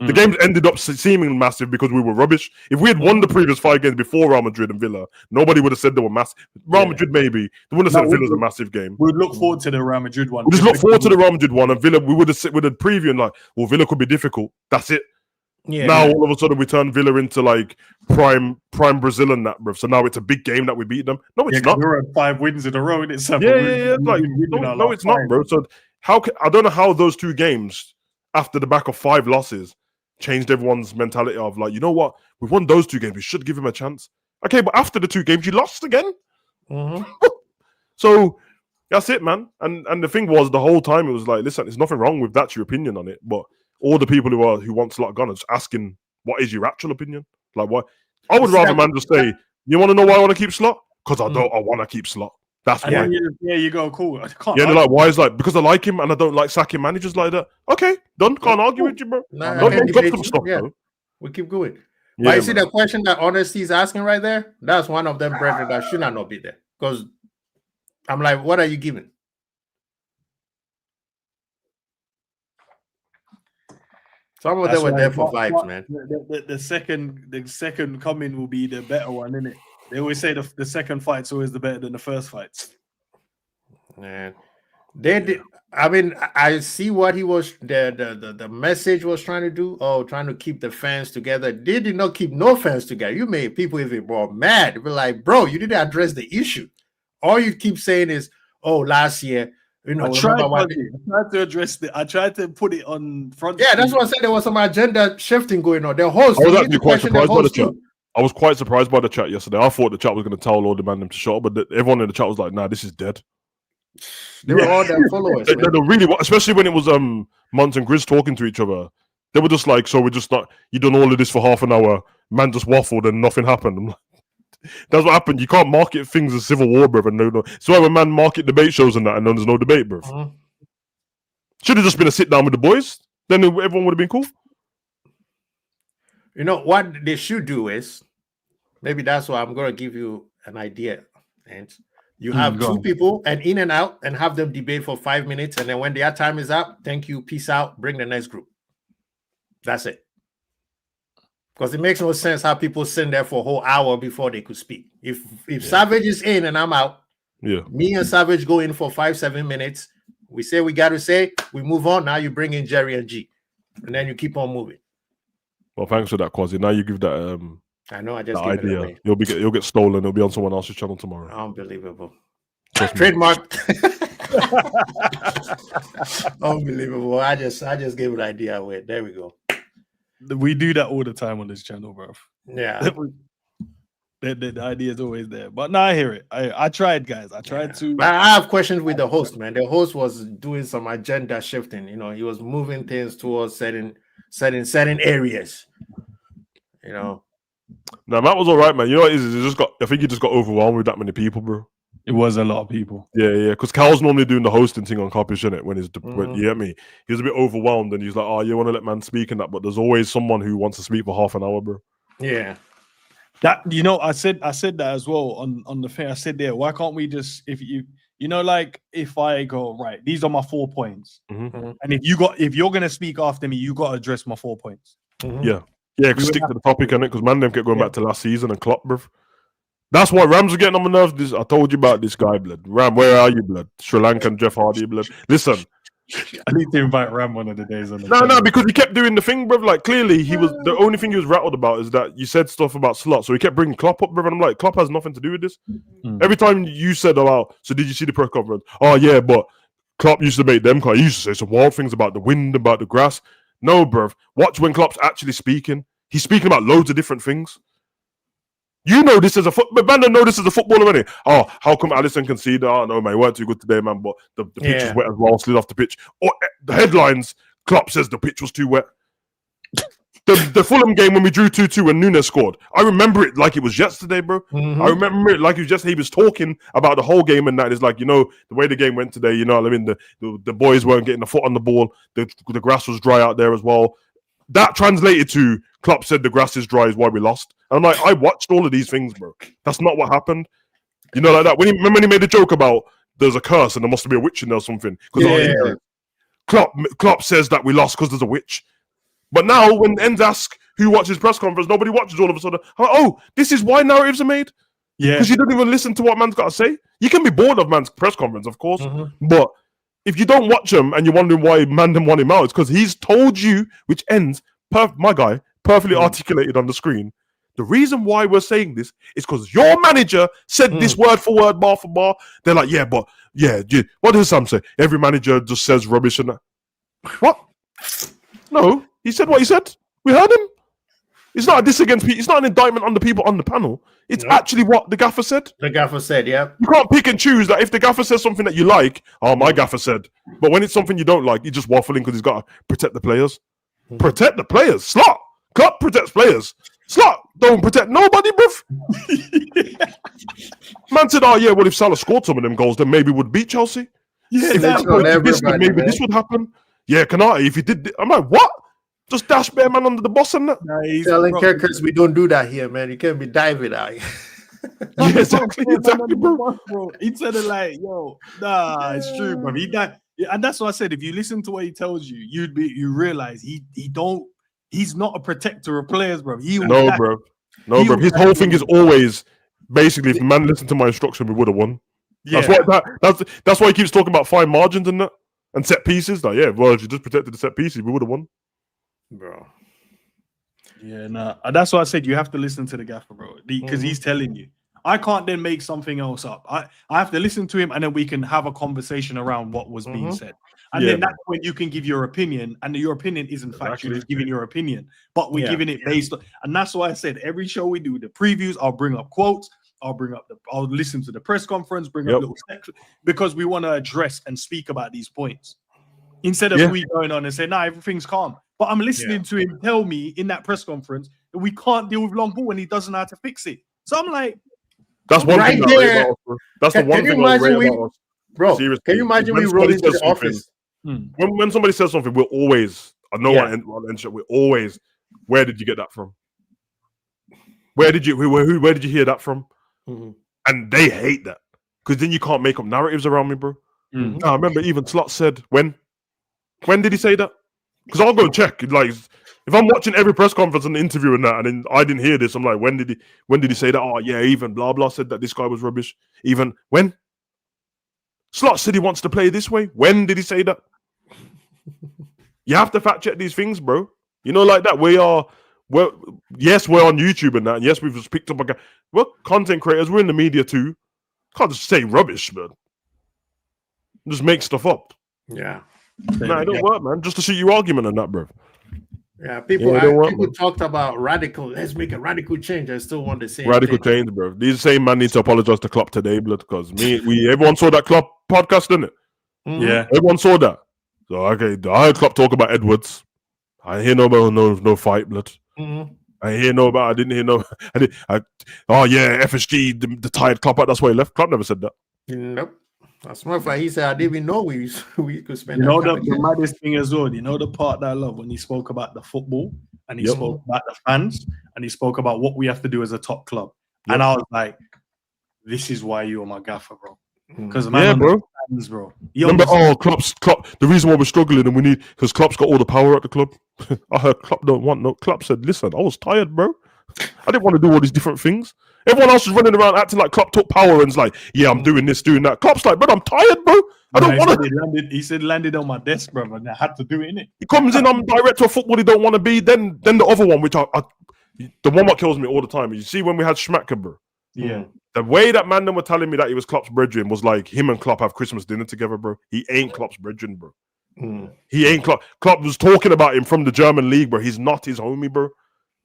The games ended up seeming massive because we were rubbish. If we had won the previous 5 games before Real Madrid and Villa, nobody would have said they were massive. Real Madrid maybe. They wouldn't have said Villa's a massive game. We'd look forward to the Real Madrid one. We just look forward to the Real Madrid one, and Villa. We would have sit with a preview and like, well, Villa could be difficult. That's it. Yeah. Now all of a sudden we turn Villa into like prime Brazil and that, bro. So now it's a big game that we beat them. No, it's not. We're at 5 wins in a row, and it's Like, no, it's not, bro. So I don't know how those 2 games after the back of 5 losses changed everyone's mentality of like, you know what? We've won those 2 games. We should give him a chance. Okay, but after the 2 games, you lost again. Mm-hmm. So that's it, man. And the thing was, the whole time it was like, listen, there's nothing wrong with that's your opinion on it, but all the people who want Slot gone are just asking, what is your actual opinion? Like, what? I would rather man just say, you want to know why I want to keep Slot? Because I want to keep Slot. That's why. Yeah, you go, cool. Yeah, they're like, why is like, because I like him and I don't like sacking managers like that. Okay, done. Can't argue with you, bro. Don't cut some stuff, bro. We keep going. But you see the question that Honesty is asking right there? That's one of them brethren that should not be there. Because I'm like, what are you giving? Some of them were there for vibes, man. The second coming will be the better one, isn't it? They always say the second fight's always the better than the first fights. Man, they did. I mean, I see what he was. The message was trying to do. Oh, trying to keep the fans together. They did not keep no fans together. You made people even more mad. They were like, bro, you didn't address the issue. All you keep saying is, oh, last year. You know, I tried to address it. I tried to put it on front. Yeah, that's what I said. There was some agenda shifting going on. The host. I was actually quite surprised by the chat. I was quite surprised by the chat yesterday. I thought the chat was going to tell all the man them to shut up, but everyone in the chat was like, "Nah, this is dead." They were all their followers. They really, especially when it was Munt and Grizz talking to each other. They were just like, "So we're just not. You done all of this for half an hour. Man just waffled and nothing happened." I'm like, that's what happened. You can't market things as civil war, bro. No. That's why when man market debate shows and that, and then there's no debate, bro. Should have just been a sit down with the boys. Then everyone would have been cool. You know what they should do is, maybe that's why I'm gonna give you an idea. And you have 2 people and in and out, and have them debate for 5 minutes, and then when their time is up, thank you, peace out, bring the next group. That's it. Because it makes no sense how people sit there for a whole hour before they could speak. If Savage is in and I'm out, me and Savage go in for 5-7 minutes. We say we got to say, we move on. Now you bring in Jerry and G, and then you keep on moving. Well, thanks for that, Quasi. Now you give that. I know. I just gave idea. It away. You'll get stolen. It'll be on someone else's channel tomorrow. Unbelievable. Trademark. Unbelievable. I just gave an idea away. There we go. We do that all the time on this channel, bro. Yeah. The idea is always there. But now I hear it. I tried, guys. I tried to. But I have questions with the host, man. The host was doing some agenda shifting. You know, he was moving things towards certain areas. You know. No, Matt was all right, man. You know what it is? I think he just got overwhelmed with that many people, bro. It was a lot of people. Yeah. Because Cal's normally doing the hosting thing on Coppish, innit? When you get me? He was a bit overwhelmed and he's like, oh, you want to let man speak and that, but there's always someone who wants to speak for half an hour, bro. Yeah. That, you know, I said that as well on the thing. I said there, why can't we just, if if I go, right, these are my 4 points. And if you're gonna speak after me, you gotta address my 4 points. Yeah, because stick to the topic, innit? Because man, them kept going back to last season and Klopp, bruv. That's why Rams are getting on my nerves. I told you about this guy, blood. Ram, where are you, blood? Sri Lankan Jeff Hardy, blood. Listen. I need to invite Ram one of the days. No, because he kept doing the thing, bruv. Like, clearly, he was the only thing he was rattled about is that you said stuff about Slot. So he kept bringing Klopp up, bruv. And I'm like, Klopp has nothing to do with this. Every time you said about, so did you see the press conference? Oh, yeah, but Klopp used to make them call. He used to say some wild things about the wind, about the grass. No, bruv. Watch when Klopp's actually speaking. He's speaking about loads of different things. You know this as a but man don't know this as a footballer, already. Oh, how come Alisson conceded? Oh no, man, he weren't too good today, man. But the pitch was wet as well, slid off the pitch. Or the headlines, Klopp says the pitch was too wet. The Fulham game when we drew 2-2 and Nunes scored. I remember it like it was yesterday, bro. I remember it like it was yesterday. He was talking about the whole game and that. It's like, you know, the way the game went today, you know what I mean? The boys weren't getting the foot on the ball. The grass was dry out there as well. That translated to Klopp said the grass is dry is why we lost. And I'm like, I watched all of these things, bro. That's not what happened. You know, like that. Remember when he made a joke about there's a curse and there must be a witch in there or something? Klopp says that we lost because there's a witch. But now when Ends ask who watches press conference, nobody watches all of a sudden. Oh, this is why narratives are made? Yeah. Because you don't even listen to what man's got to say. You can be bored of man's press conference, of course. But if you don't watch him and you're wondering why man didn't want him out, it's because he's told you, which Ends, my guy, perfectly articulated on the screen. The reason why we're saying this is because your manager said this word for word, bar for bar. They're like, what does Sam say? Every manager just says rubbish and that. What? No, he said what he said. We heard him. It's not a diss against people. It's not an indictment on the people on the panel. It's actually what the gaffer said. The gaffer said, yeah. You can't pick and choose that. If the gaffer says something that you like, my gaffer said. But when it's something you don't like, you're just waffling because he's got to protect the players. Protect the players. Slot. Klopp protects players. Slot don't protect nobody, bruv. Man said, well, if Salah scored some of them goals, then maybe we'd beat Chelsea. Yeah, maybe this would happen. Yeah, Kanate, if you did, I'm like, what? Just dash bare man under the bus and that. Telling Kirkers we don't do that here, man. You can't be diving out. Yeah, exactly, bro. He said it like, nah, it's true, bro. And that's what I said. If you listen to what he tells you, you realize he's not a protector of players, bro. No, bro. His whole thing is always basically, if man listened to my instruction, we would have won. Yeah. That's why he keeps talking about fine margins and that and set pieces. Like, if you just protected the set pieces, we would have won, bro. Yeah, nah. That's why I said you have to listen to the gaffer, bro, because he's telling you. I can't then make something else up. I have to listen to him, and then we can have a conversation around what was being said. And then that's when you can give your opinion, and your opinion isn't factual, just giving your opinion, but we're giving it based on. And that's why I said every show we do, the previews, I'll bring up quotes, I'll listen to the press conference, bring up little section, because we want to address and speak about these points instead of we going on and saying, nah, everything's calm. But I'm listening to him tell me in that press conference that we can't deal with long ball when he doesn't know how to fix it. So I'm like, that's one thing there. That's the one thing I rate about us. Bro, seriously, can you imagine we roll into the office? When somebody says something, we'll always, we always, where did you get that from? Where did you hear that from? And they hate that because then you can't make up narratives around me, bro. I remember even Slot said, when did he say that? Because I'll go check. Like, if I'm watching every press conference and interview and that, and then I didn't hear this, I'm like, when did he say that? Oh yeah, even blah blah said that this guy was rubbish. Even when Slot said he wants to play this way, when did he say that? You have to fact check these things, bro. You know, like that. We're on YouTube and that, and yes, we've just picked up a guy. We're content creators. We're in the media too. Can't just say rubbish, man. Just make stuff up. Yeah. Nah, it don't work, man. Just to suit your argument and that, bro. Yeah, people talked about radical. Let's make a radical change. I still want the same radical thing. change, bro. These same man need to apologize to Klopp today, blood, because everyone saw that Klopp podcast, didn't it? Mm-hmm. Yeah, everyone saw that. So okay, I heard Klopp talk about Edwards. I didn't hear no fight, blood. Mm-hmm. I didn't hear no. Oh yeah, FSG the tired Klopp out. That's why he left. Klopp never said that. Nope. That's not why he said I didn't even know we could spend. You know the maddest thing as well. You know the part that I love when he spoke about the football and he spoke about the fans and he spoke about what we have to do as a top club. Yep. And I was like, "This is why you're my gaffer, bro." Because bro. Fans, bro. Remember, Klopp. The reason why we're struggling and we need because Klopp's got all the power at the club. I heard Klopp don't want no. Klopp said, "Listen, I was tired, bro. I didn't want to do all these different things." Everyone else is running around acting like Klopp took power and is like, "Yeah, I'm doing this, doing that." Klopp's like, "But I'm tired, bro. I don't want to." He said landed on my desk, bro, and I had to do it, innit? He comes in, I'm director of football. He don't want to be. Then the other one, which the one that kills me all the time. You see when we had Schmacker, bro. Yeah. The way that man them were telling me that he was Klopp's brethren was like him and Klopp have Christmas dinner together, bro. He ain't Klopp's brethren, bro. He ain't Klopp. Klopp was talking about him from the German league, bro. He's not his homie, bro.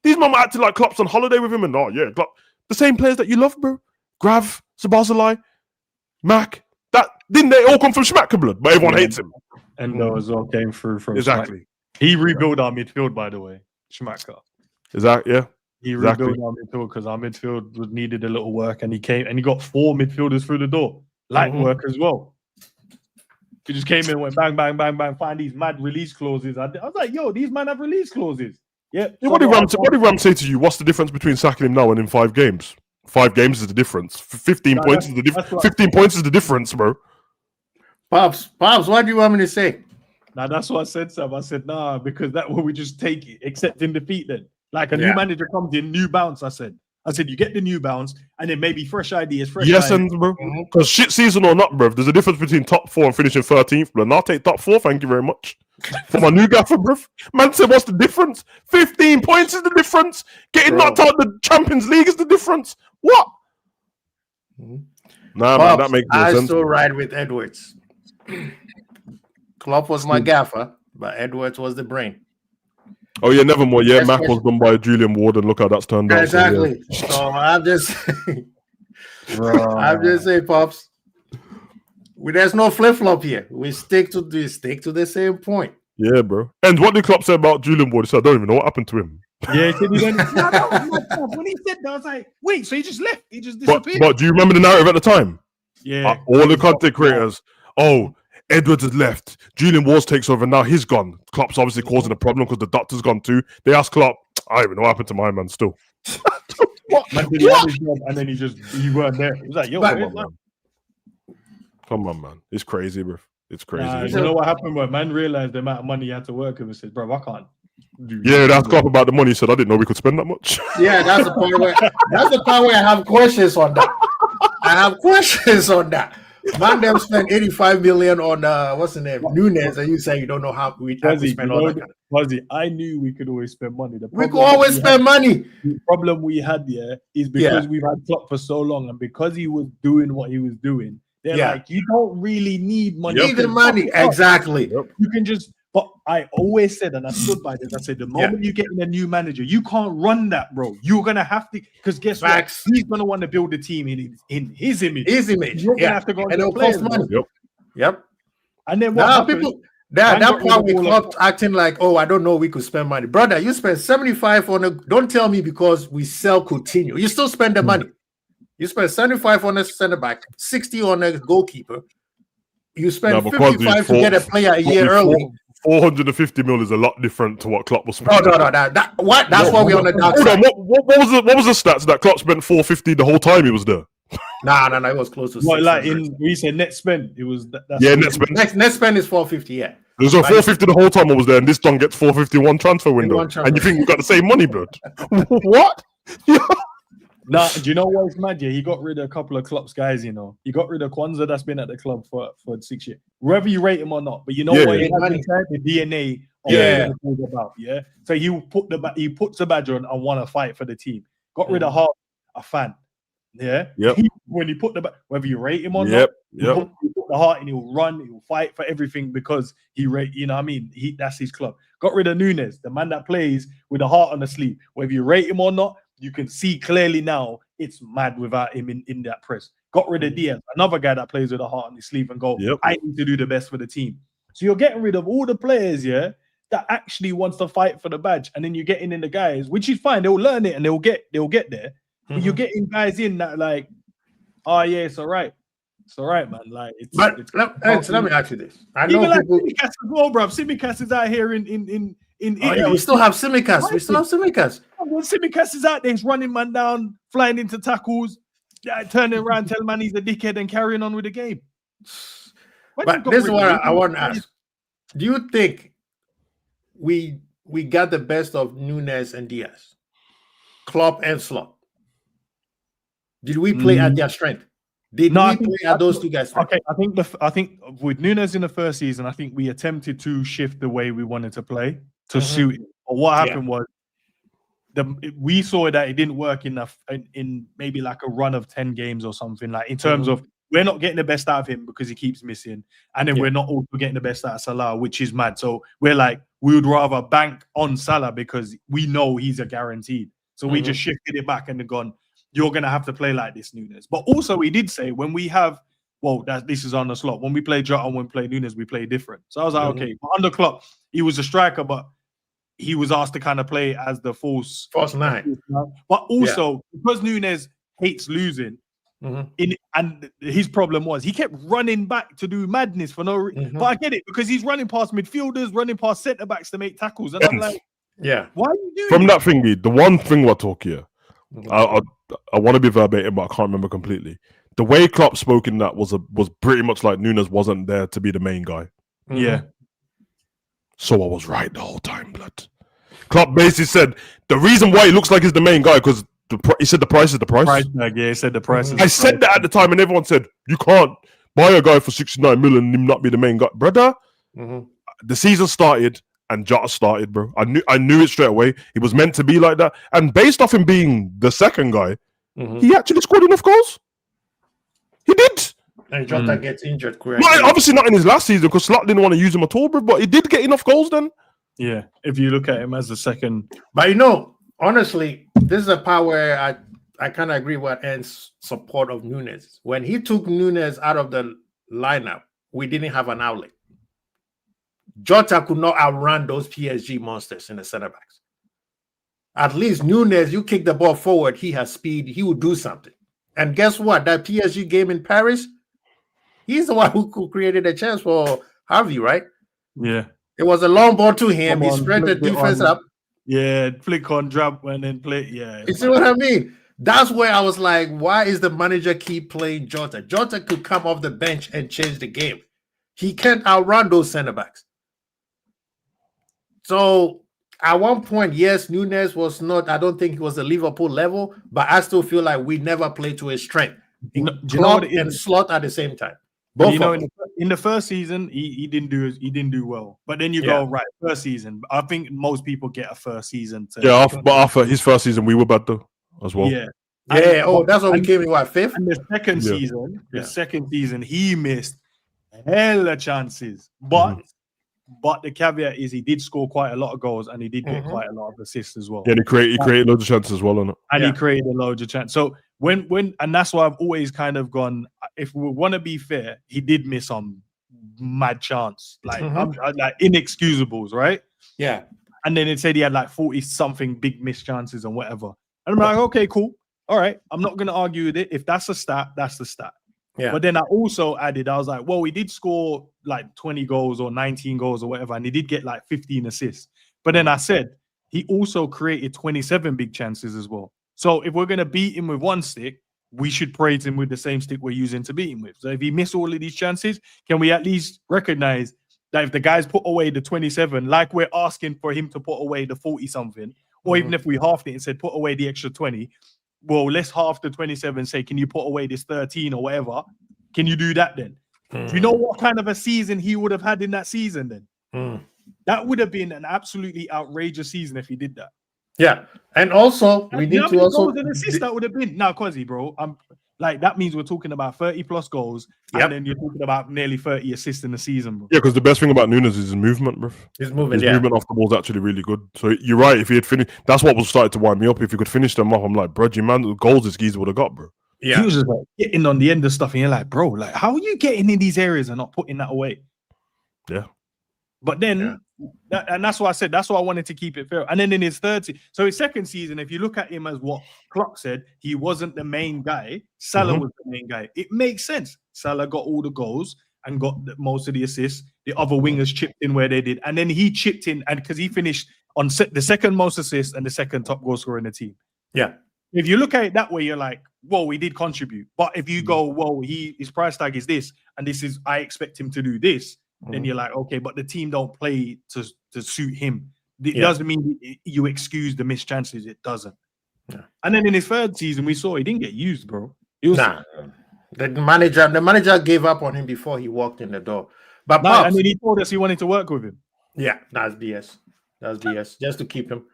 These men acting like Klopp's on holiday with him, and Klopp. The same players that you love, bro. Grav, Sabazalai, Mac. That didn't they all come from Schmacker blood? But everyone hates him. And those all came through from exactly. Schmacker. He rebuilt our midfield, by the way. Schmacker. Is that He rebuilt our midfield because our midfield needed a little work, and he came and he got 4 midfielders through the door. Light work as well. He just came in and went bang, bang, bang, bang, find these mad release clauses. I was like, yo, these men have release clauses. Yeah. What did Ram say to you? What's the difference between sacking him now and in 5 games? 5 games is the difference. 15 points is the difference. 15 points is the difference, bro. Pops, what do you want me to say? Now that's what I said, Sam. I said, nah, because that will we just take it, accepting defeat then. Like a new manager comes in, new bounce, I said, you get the new bounce, and then maybe fresh ideas, and bro. Because shit season or not, bro, there's a difference between top 4 and finishing 13th, bro. And I'll take top 4, thank you very much. For my new gaffer, bro. Man said, what's the difference? 15 points is the difference. Getting knocked out the Champions League is the difference. What? Nah, man, that makes no sense. I still ride with Edwards. Klopp was my gaffer, but Edwards was the brain. Oh yeah, nevermore. Yeah, Mac was done by Julian Ward, and look how that's turned out. Exactly. So I'm just saying, Pops. There's no flip-flop here. We stick to the same point. Yeah, bro. And what did Klopp say about Julian Ward? He said, I don't even know what happened to him. Yeah, he went, when he said that, I was like, wait, so he just left? He just disappeared? But do you remember the narrative at the time? Yeah. All the content creators, Edwards has left. Julian Ward takes over. Now he's gone. Klopp's obviously causing a problem because the doctor's gone too. They asked Klopp, I don't even know what happened to my man still. What? Man, did he have his job and then he weren't there. He was like, yo, come on, man. It's crazy, bro. It's crazy. You know what happened when man realized the amount of money he had to work with and said, bro, I can't. That's Klopp about the money. He said, I didn't know we could spend that much. Yeah, that's the part where I have questions on that. Man, them spent 85 million on what's the name? Nunes, and you say you don't know how we have to spend all that. I knew we could always spend money. We could always spend money. The problem we had is because we've had Klopp for so long, and because he was doing what he was doing, they're like, you don't really need money. Need the money, exactly. You can just. But I always said, and I stood by this, I said, the moment you get in a new manager, you can't run that, bro. You're going to have to, because guess what? He's going to want to build the team in his image. You're going to have to go and it'll cost money. Yep. And then what people, that part we Klopp acting like, I don't know, we could spend money. Brother, you spend 75 on don't tell me because we sell Coutinho. You still spend the money. You spend 75 on a center back, 60 on a goalkeeper. You spend 55 to get a player a year early. 450 mil is a lot different to what Klopp was spending. No. That's why we're on the dark side. What was the stats that Klopp spent 450 the whole time he was there? No, it was close to 600. We said net spend. It was net spend. Net spend is 450. Yeah, it was 450 the whole time I was there, and this one gets 451 transfer window, and you think we got the same money, bro? What? Nah, do you know what's mad? Yeah, he got rid of a couple of Klopp's guys, you know. He got rid of Kwanzaa that's been at the club for 6 years. Whether you rate him or not, but you know what? The DNA of what it's about, yeah? So he puts the badge on and want to fight for the team. Got rid of Hart, a fan. Yeah. Yep. When you put whether you rate him or not, you put the heart and he'll run, he'll fight for everything because you know what I mean? That's his club. Got rid of Nunes, the man that plays with a heart on the sleeve. Whether you rate him or not, you can see clearly now it's mad without him in that press. Got rid of Diaz, another guy that plays with a heart on his sleeve and go, I need to do the best for the team. So you're getting rid of all the players, that actually wants to fight for the badge. And then you're getting in the guys, which is fine. They'll learn it and they'll get there. But you're getting guys in that like, oh yeah, it's all right. It's all right, man. Like, let me ask you this. I know even people. Like Simicast as well, bro. Simicast is out here in Italy. Yeah, we still have Simicast. We still have Simicast. When Simicast is out there, he's running man down, flying into tackles, turning around, telling man he's a dickhead and carrying on with the game. But this is what I want to ask. Do you think we got the best of Nunes and Diaz, Klopp and Slot? Did we play at their strength? Did we play at those two guys' strength? Okay, I think with Nunes in the first season, I think we attempted to shift the way we wanted to play to suit it. But what happened was we saw that it didn't work enough in maybe like a run of 10 games or something, like in terms of we're not getting the best out of him because he keeps missing, and then we're not also getting the best out of Salah, which is mad. So we're like, we would rather bank on Salah because we know he's a guaranteed. So we just shifted it back and gone, you're going to have to play like this, Nunes. But also we did say when we have, this is on the slot. When we play Jota and when we play Nunes, we play different. So I was like, okay, but under Klopp, he was a striker, but he was asked to kind of play as the false nine. But also, because Nunes hates losing, and his problem was he kept running back to do madness for no reason. But I get it, because he's running past midfielders, running past centre-backs to make tackles. And I'm like, why are you doing from that thingy, the one thing we'll talk here, I want to be verbatim, but I can't remember completely. The way Klopp spoke in that was pretty much like Nunes wasn't there to be the main guy. Yeah. So I was right the whole time, blood. Klopp basically said the reason why he looks like he's the main guy because he said the price is the price. He said the price. I said that at the time, and everyone said you can't buy a guy for 69 million and him not be the main guy, brother. The season started and Jota started, bro. I knew it straight away. It was meant to be like that, and based off him being the second guy, he actually scored enough goals. He did. And Jota gets injured quick. Well, obviously not in his last season because Slot didn't want to use him at all, bro. But he did get enough goals then. Yeah, if you look at him as the second. But honestly, this is a part where I kind of agree with Anne's support of Nunes. When he took Nunes out of the lineup, we didn't have an outlet. Jota could not outrun those PSG monsters in the center backs. At least Nunes, you kick the ball forward, he has speed, he will do something. And guess what? That PSG game in Paris, he's the one who created a chance for Harvey, right? Yeah. It was a long ball to him. He spread the defense up. Yeah, flick on, drop, and then play. Yeah. You see what I mean? That's where I was like, why is the manager keep playing Jota? Jota could come off the bench and change the game. He can't outrun those center backs. So at one point, yes, Nunes was not, I don't think he was a Liverpool level, but I still feel like we never played to his strength. Klopp and Slot at the same time. Both in the first season, he didn't do well. But then you go, right, first season. I think most people get a first season. But after his first season, we were bad though, as well. Yeah. That's when we came in, fifth? And the second season, he missed hella chances. But the caveat is he did score quite a lot of goals and he did get quite a lot of assists as well. Yeah, he created loads of chances as well, and he created loads of chances. So when that's why I've always kind of gone, if we want to be fair, he did miss some mad chance, like inexcusables, right? Yeah. And then it said he had like 40 something big missed chances and whatever. And I'm like, okay, cool. All right. I'm not going to argue with it. If that's a stat, that's the stat. Yeah. But then I also added, I was like, well, he did score like 20 goals or 19 goals or whatever, and he did get like 15 assists. But then I said, he also created 27 big chances as well. So if we're going to beat him with one stick, we should praise him with the same stick we're using to beat him with. So if he missed all of these chances, can we at least recognize that if the guys put away the 27, like we're asking for him to put away the 40-something, or even if we halved it and said put away the extra 20, well, let's half the 27, say, can you put away this 13 or whatever? Can you do that then? Do you know what kind of a season he would have had in that season then? That would have been an absolutely outrageous season if he did that. Yeah, and also we You need know how to many also. goals and assists that would have been? Now, Quasi, bro, like that means we're talking about 30 plus goals, Yep. and then you're talking about nearly 30 assists in the season, bro. Yeah, because the best thing about Nunes is his movement, bro. His movement, His yeah. movement off the ball is actually really good. So you're right. If he had finished, that's what was starting to wind me up. If he could finish them off, I'm like, bro, man, the goals this geezer would have got, bro. Yeah. He was just like getting on the end of stuff, and you're like, bro, like, how are you getting in these areas and not putting that away? Yeah. But then, and that's why I said, that's why I wanted to keep it fair. And then in his so his second season, if you look at him as what Klopp said, he wasn't the main guy. Salah was the main guy. It makes sense. Salah got all the goals and got most of the assists. The other wingers chipped in where they did. And then he chipped in, and because he finished on the second most assists and the second top goal scorer in the team. Yeah. If you look at it that way, you're like, whoa, he did contribute. But if you go, whoa, his price tag is this, and this is, I expect him to do this, then you're like, okay, but the team don't play to suit him. It doesn't mean you excuse the missed chances. It doesn't. Yeah. And then in his third season, we saw he didn't get used, bro. It was, the manager gave up on him before he walked in the door. But and then he told us he wanted to work with him. Yeah, that's BS. That's BS. Just to keep him.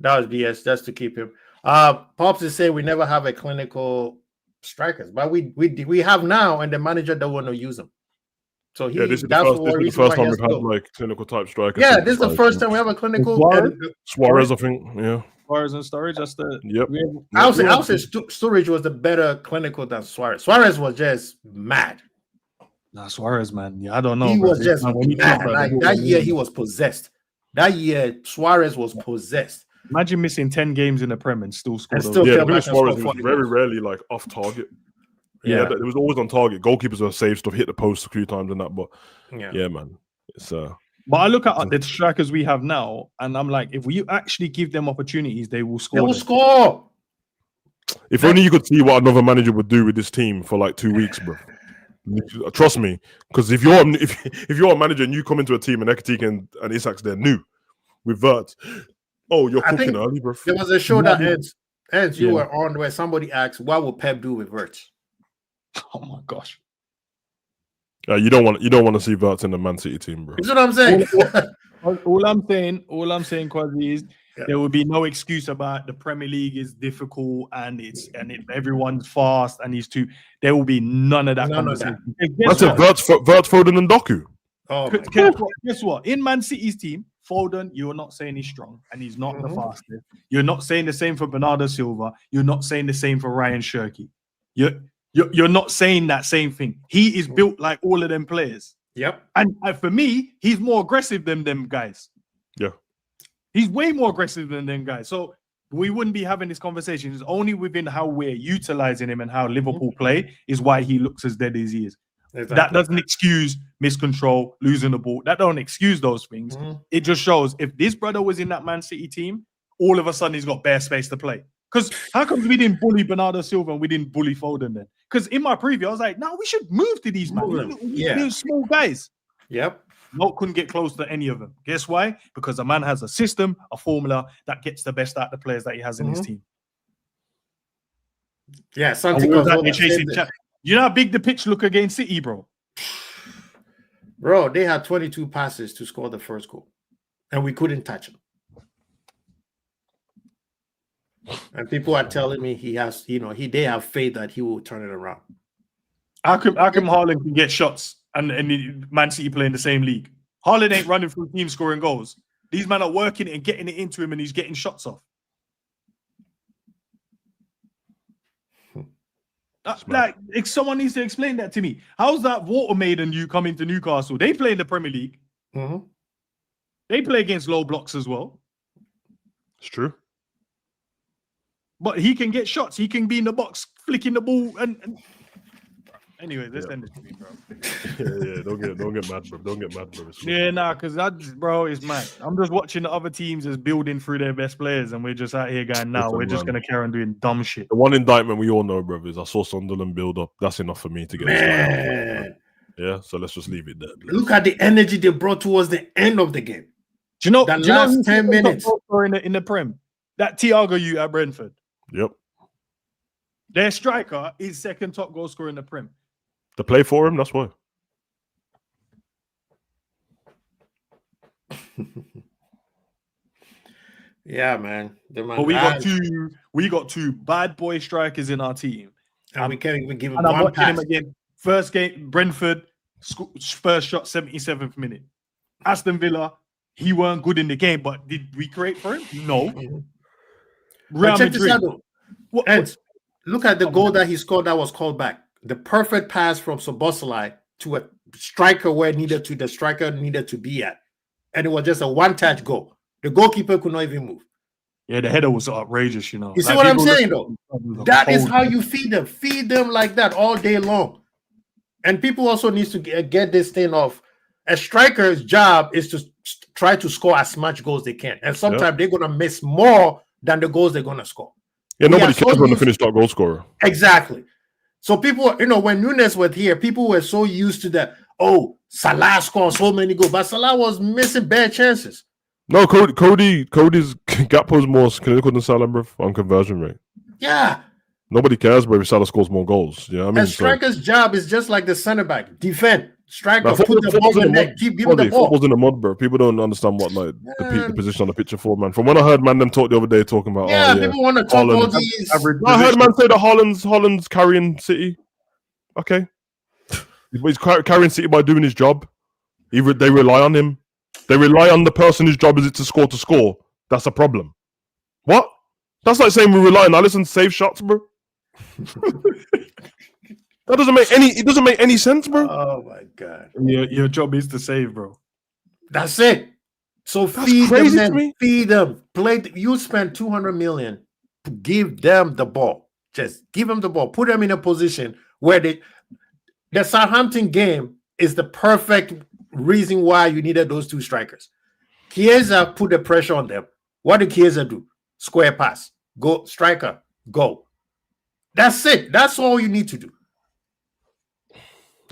That was BS. Just to keep him. Pops is saying we never have a clinical strikers, but we have now, and the manager don't want to use them. So this is the first time we've had like clinical type strikers. Yeah, this is the first time we have a clinical. Suarez, I think. Yeah, Suarez and Sturridge. That's the. Yep. I'll say Sturridge was the better clinical than Suarez. Suarez was just mad. Nah, Suarez, man. Yeah, I don't know. He was just mad. Like that year, he was possessed. That year, Suarez was possessed. Imagine missing 10 games in the Prem and still score. Suarez was very rarely like off target. Yeah, it was always on target. Goalkeepers are safe stuff, hit the post a few times and that. But yeah, man, it's But I look at the strikers we have now, and I'm like, if we actually give them opportunities, they will score. They will score. If only you could see what another manager would do with this team for like 2 weeks, bro. Trust me, because if you're a manager and you come into a team and Ekatike and Isak's there new with Vert, you're cooking early, bro. There was a show that Eds you were on where somebody asked, what would Pep do with Vert? Oh my gosh. You don't want to see Vert in the Man City team, bro. That's what I'm saying. all I'm saying, Quasi, is there will be no excuse about the Premier League is difficult and everyone's fast and there will be none of that conversation. That's a Vert, Foden, and Doku. Oh, guess what? In Man City's team, Foden, you're not saying he's strong and he's not the fastest. You're not saying the same for Bernardo Silva. You're not saying the same for Ryan Shirky. You're not saying that same thing. He is built like all of them players. Yep. And for me, he's more aggressive than them guys. Yeah. He's way more aggressive than them guys. So we wouldn't be having this conversation. It's only within how we're utilizing him and how Liverpool play is why he looks as dead as he is. Exactly. That doesn't excuse miscontrol, losing the ball. That don't excuse those things. It just shows if this brother was in that Man City team, all of a sudden he's got bare space to play. Because how come we didn't bully Bernardo Silva and we didn't bully Foden then? Because in my preview, I was like, no, we should move to these man. These small guys. Yep. No, couldn't get close to any of them. Guess why? Because the man has a system, a formula that gets the best out of the players that he has in his team. Yeah, you know how big the pitch look against City, bro? Bro, they had 22 passes to score the first goal, and we couldn't touch them. And people are telling me he has, they have faith that he will turn it around. How come Haaland can get shots and Man City play in the same league? Haaland ain't running through teams scoring goals. These men are working it and getting it into him, and he's getting shots off. Like, if someone needs to explain that to me. How's that Watermaid and you come into Newcastle? They play in the Premier League. They play against low blocks as well. It's true. But he can get shots. He can be in the box, flicking the ball. And... Anyway, let's end this to me, bro. yeah, don't get mad, bro. Don't get mad, bro. Because bro, it's mad. I'm just watching the other teams as building through their best players, and we're just out here going, we're just going to carry on doing dumb shit. The one indictment we all know, bro, is I saw Sunderland build up. That's enough for me to get this guy out. Yeah, so let's just leave it there. Please. Look at the energy they brought towards the end of the game. Do you know the last 10 minutes in the Prem? That Thiago at Brentford. Yep. Their striker is second top goal scorer in the Prem. To play for him, that's why. Yeah, man. But we got two bad boy strikers in our team. And we can't even give him and I'm one watching pass. him again. First game, Brentford, first shot, 77th minute. Aston Villa, he weren't good in the game, but did we create for him? No. Real Madrid. Look at the goal that he scored that was called back. The perfect pass from Szoboszlai to a striker where the striker needed to be at. And it was just a one-touch goal. The goalkeeper could not even move. Yeah, the header was outrageous, you know. You see what I'm saying, though? That is how you feed them. Feed them like that all day long. And people also need to get this thing off. A striker's job is to try to score as much goals they can. And sometimes they're going to miss more than the goals they're going to score. Yeah, nobody cares when they finish that goal scorer. Exactly. So people, when Nunes was here, people were so used to that. Oh, Salah scored so many goals, but Salah was missing bad chances. No, Cody's Gakpo's more clinical than Salah, bro, on conversion rate. Yeah. Nobody cares, bro, if Salah scores more goals. You know what I mean? A striker's job is just like the center back. Defend. Striker, put the ball in the net. Keep giving the ball. Football's in the mud, bro. People don't understand what the position on the pitch for, man. From when I heard them talk the other day talking about people want to talk all these. I heard man say that Holland's carrying City. Okay. He's carrying City by doing his job. They rely on him. They rely on the person whose job is it to score. That's a problem. What? That's like saying we rely on Alisson to save shots, bro. That doesn't make any sense, bro. Oh my god. Your job is to save, bro. That's it. So feed them. Feed them. You spend 200 million to give them the ball. Just give them the ball. Put them in a position where the Southampton game is the perfect reason why you needed those two strikers. Chiesa put the pressure on them. What did Chiesa do? Square pass. Go, striker, go. That's it. That's all you need to do.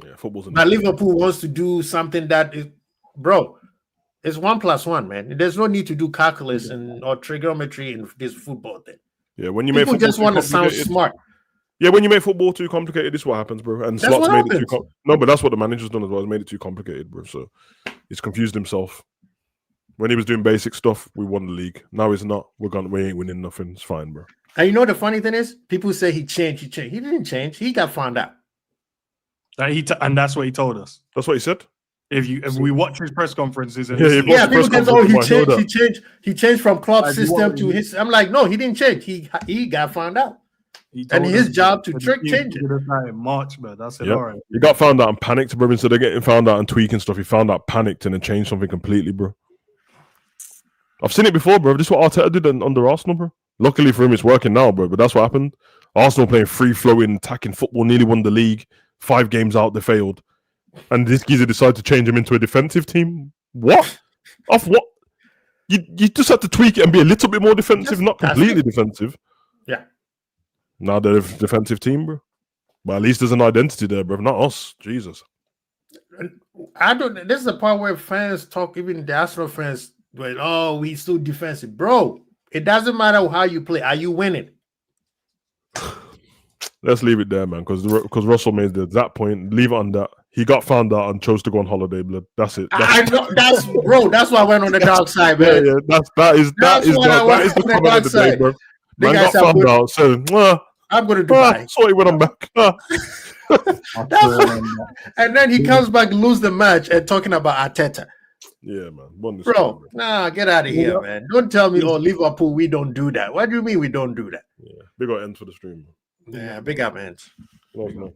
Yeah, football's. Now Liverpool wants to do something that is, bro. It's 1+1, man. There's no need to do calculus or trigonometry in this football thing. Yeah, when you people make just want to sound smart. Yeah, when you make football too complicated, this is what happens, bro. And Slot's made it too no, but that's what the manager's done as well. He's made it too complicated, bro. So he's confused himself. When he was doing basic stuff, we won the league. Now he's not. We ain't winning nothing. It's fine, bro. And you know the funny thing is, people say he changed. He didn't change. He got found out. And that's what he told us. That's what he said. If we watch his press conferences, people say, he changed from Klopp's system to his. I'm like, no, he didn't change. He got found out. And his job to change it. In March, man. That's it. All right. He got found out and panicked, bro. Instead of getting found out and tweaking stuff, he found out, panicked, and then changed something completely, bro. I've seen it before, bro. This is what Arteta did under Arsenal, bro. Luckily for him, it's working now, bro. But that's what happened. Arsenal playing free-flowing, attacking football, nearly won the league. 5 games out, they failed. And this geezer decided to change him into a defensive team. What? Off what? You just have to tweak it and be a little bit more defensive, not completely defensive. Yeah. Now they're a defensive team, bro. But at least there's an identity there, bro. Not us. Jesus. This is the part where fans talk, even the Arsenal fans, like, oh, we still defensive. Bro, it doesn't matter how you play. Are you winning? Let's leave it there, man, because Russell made that point. Leave it on that. He got found out and chose to go on holiday, blood. That's it. I know, that's why I went on the dark side, man. Yeah, that is the comment of the day, bro. Man got found out, so I'm going to Dubai. Sorry when I'm back. And then he comes back, lose the match, and talking about Arteta. Yeah, man. Bro, get out of here, man. Don't tell me, Liverpool, we don't do that. What do you mean we don't do that? Yeah, big up ends for the stream. Yeah, big up ends. Love, man.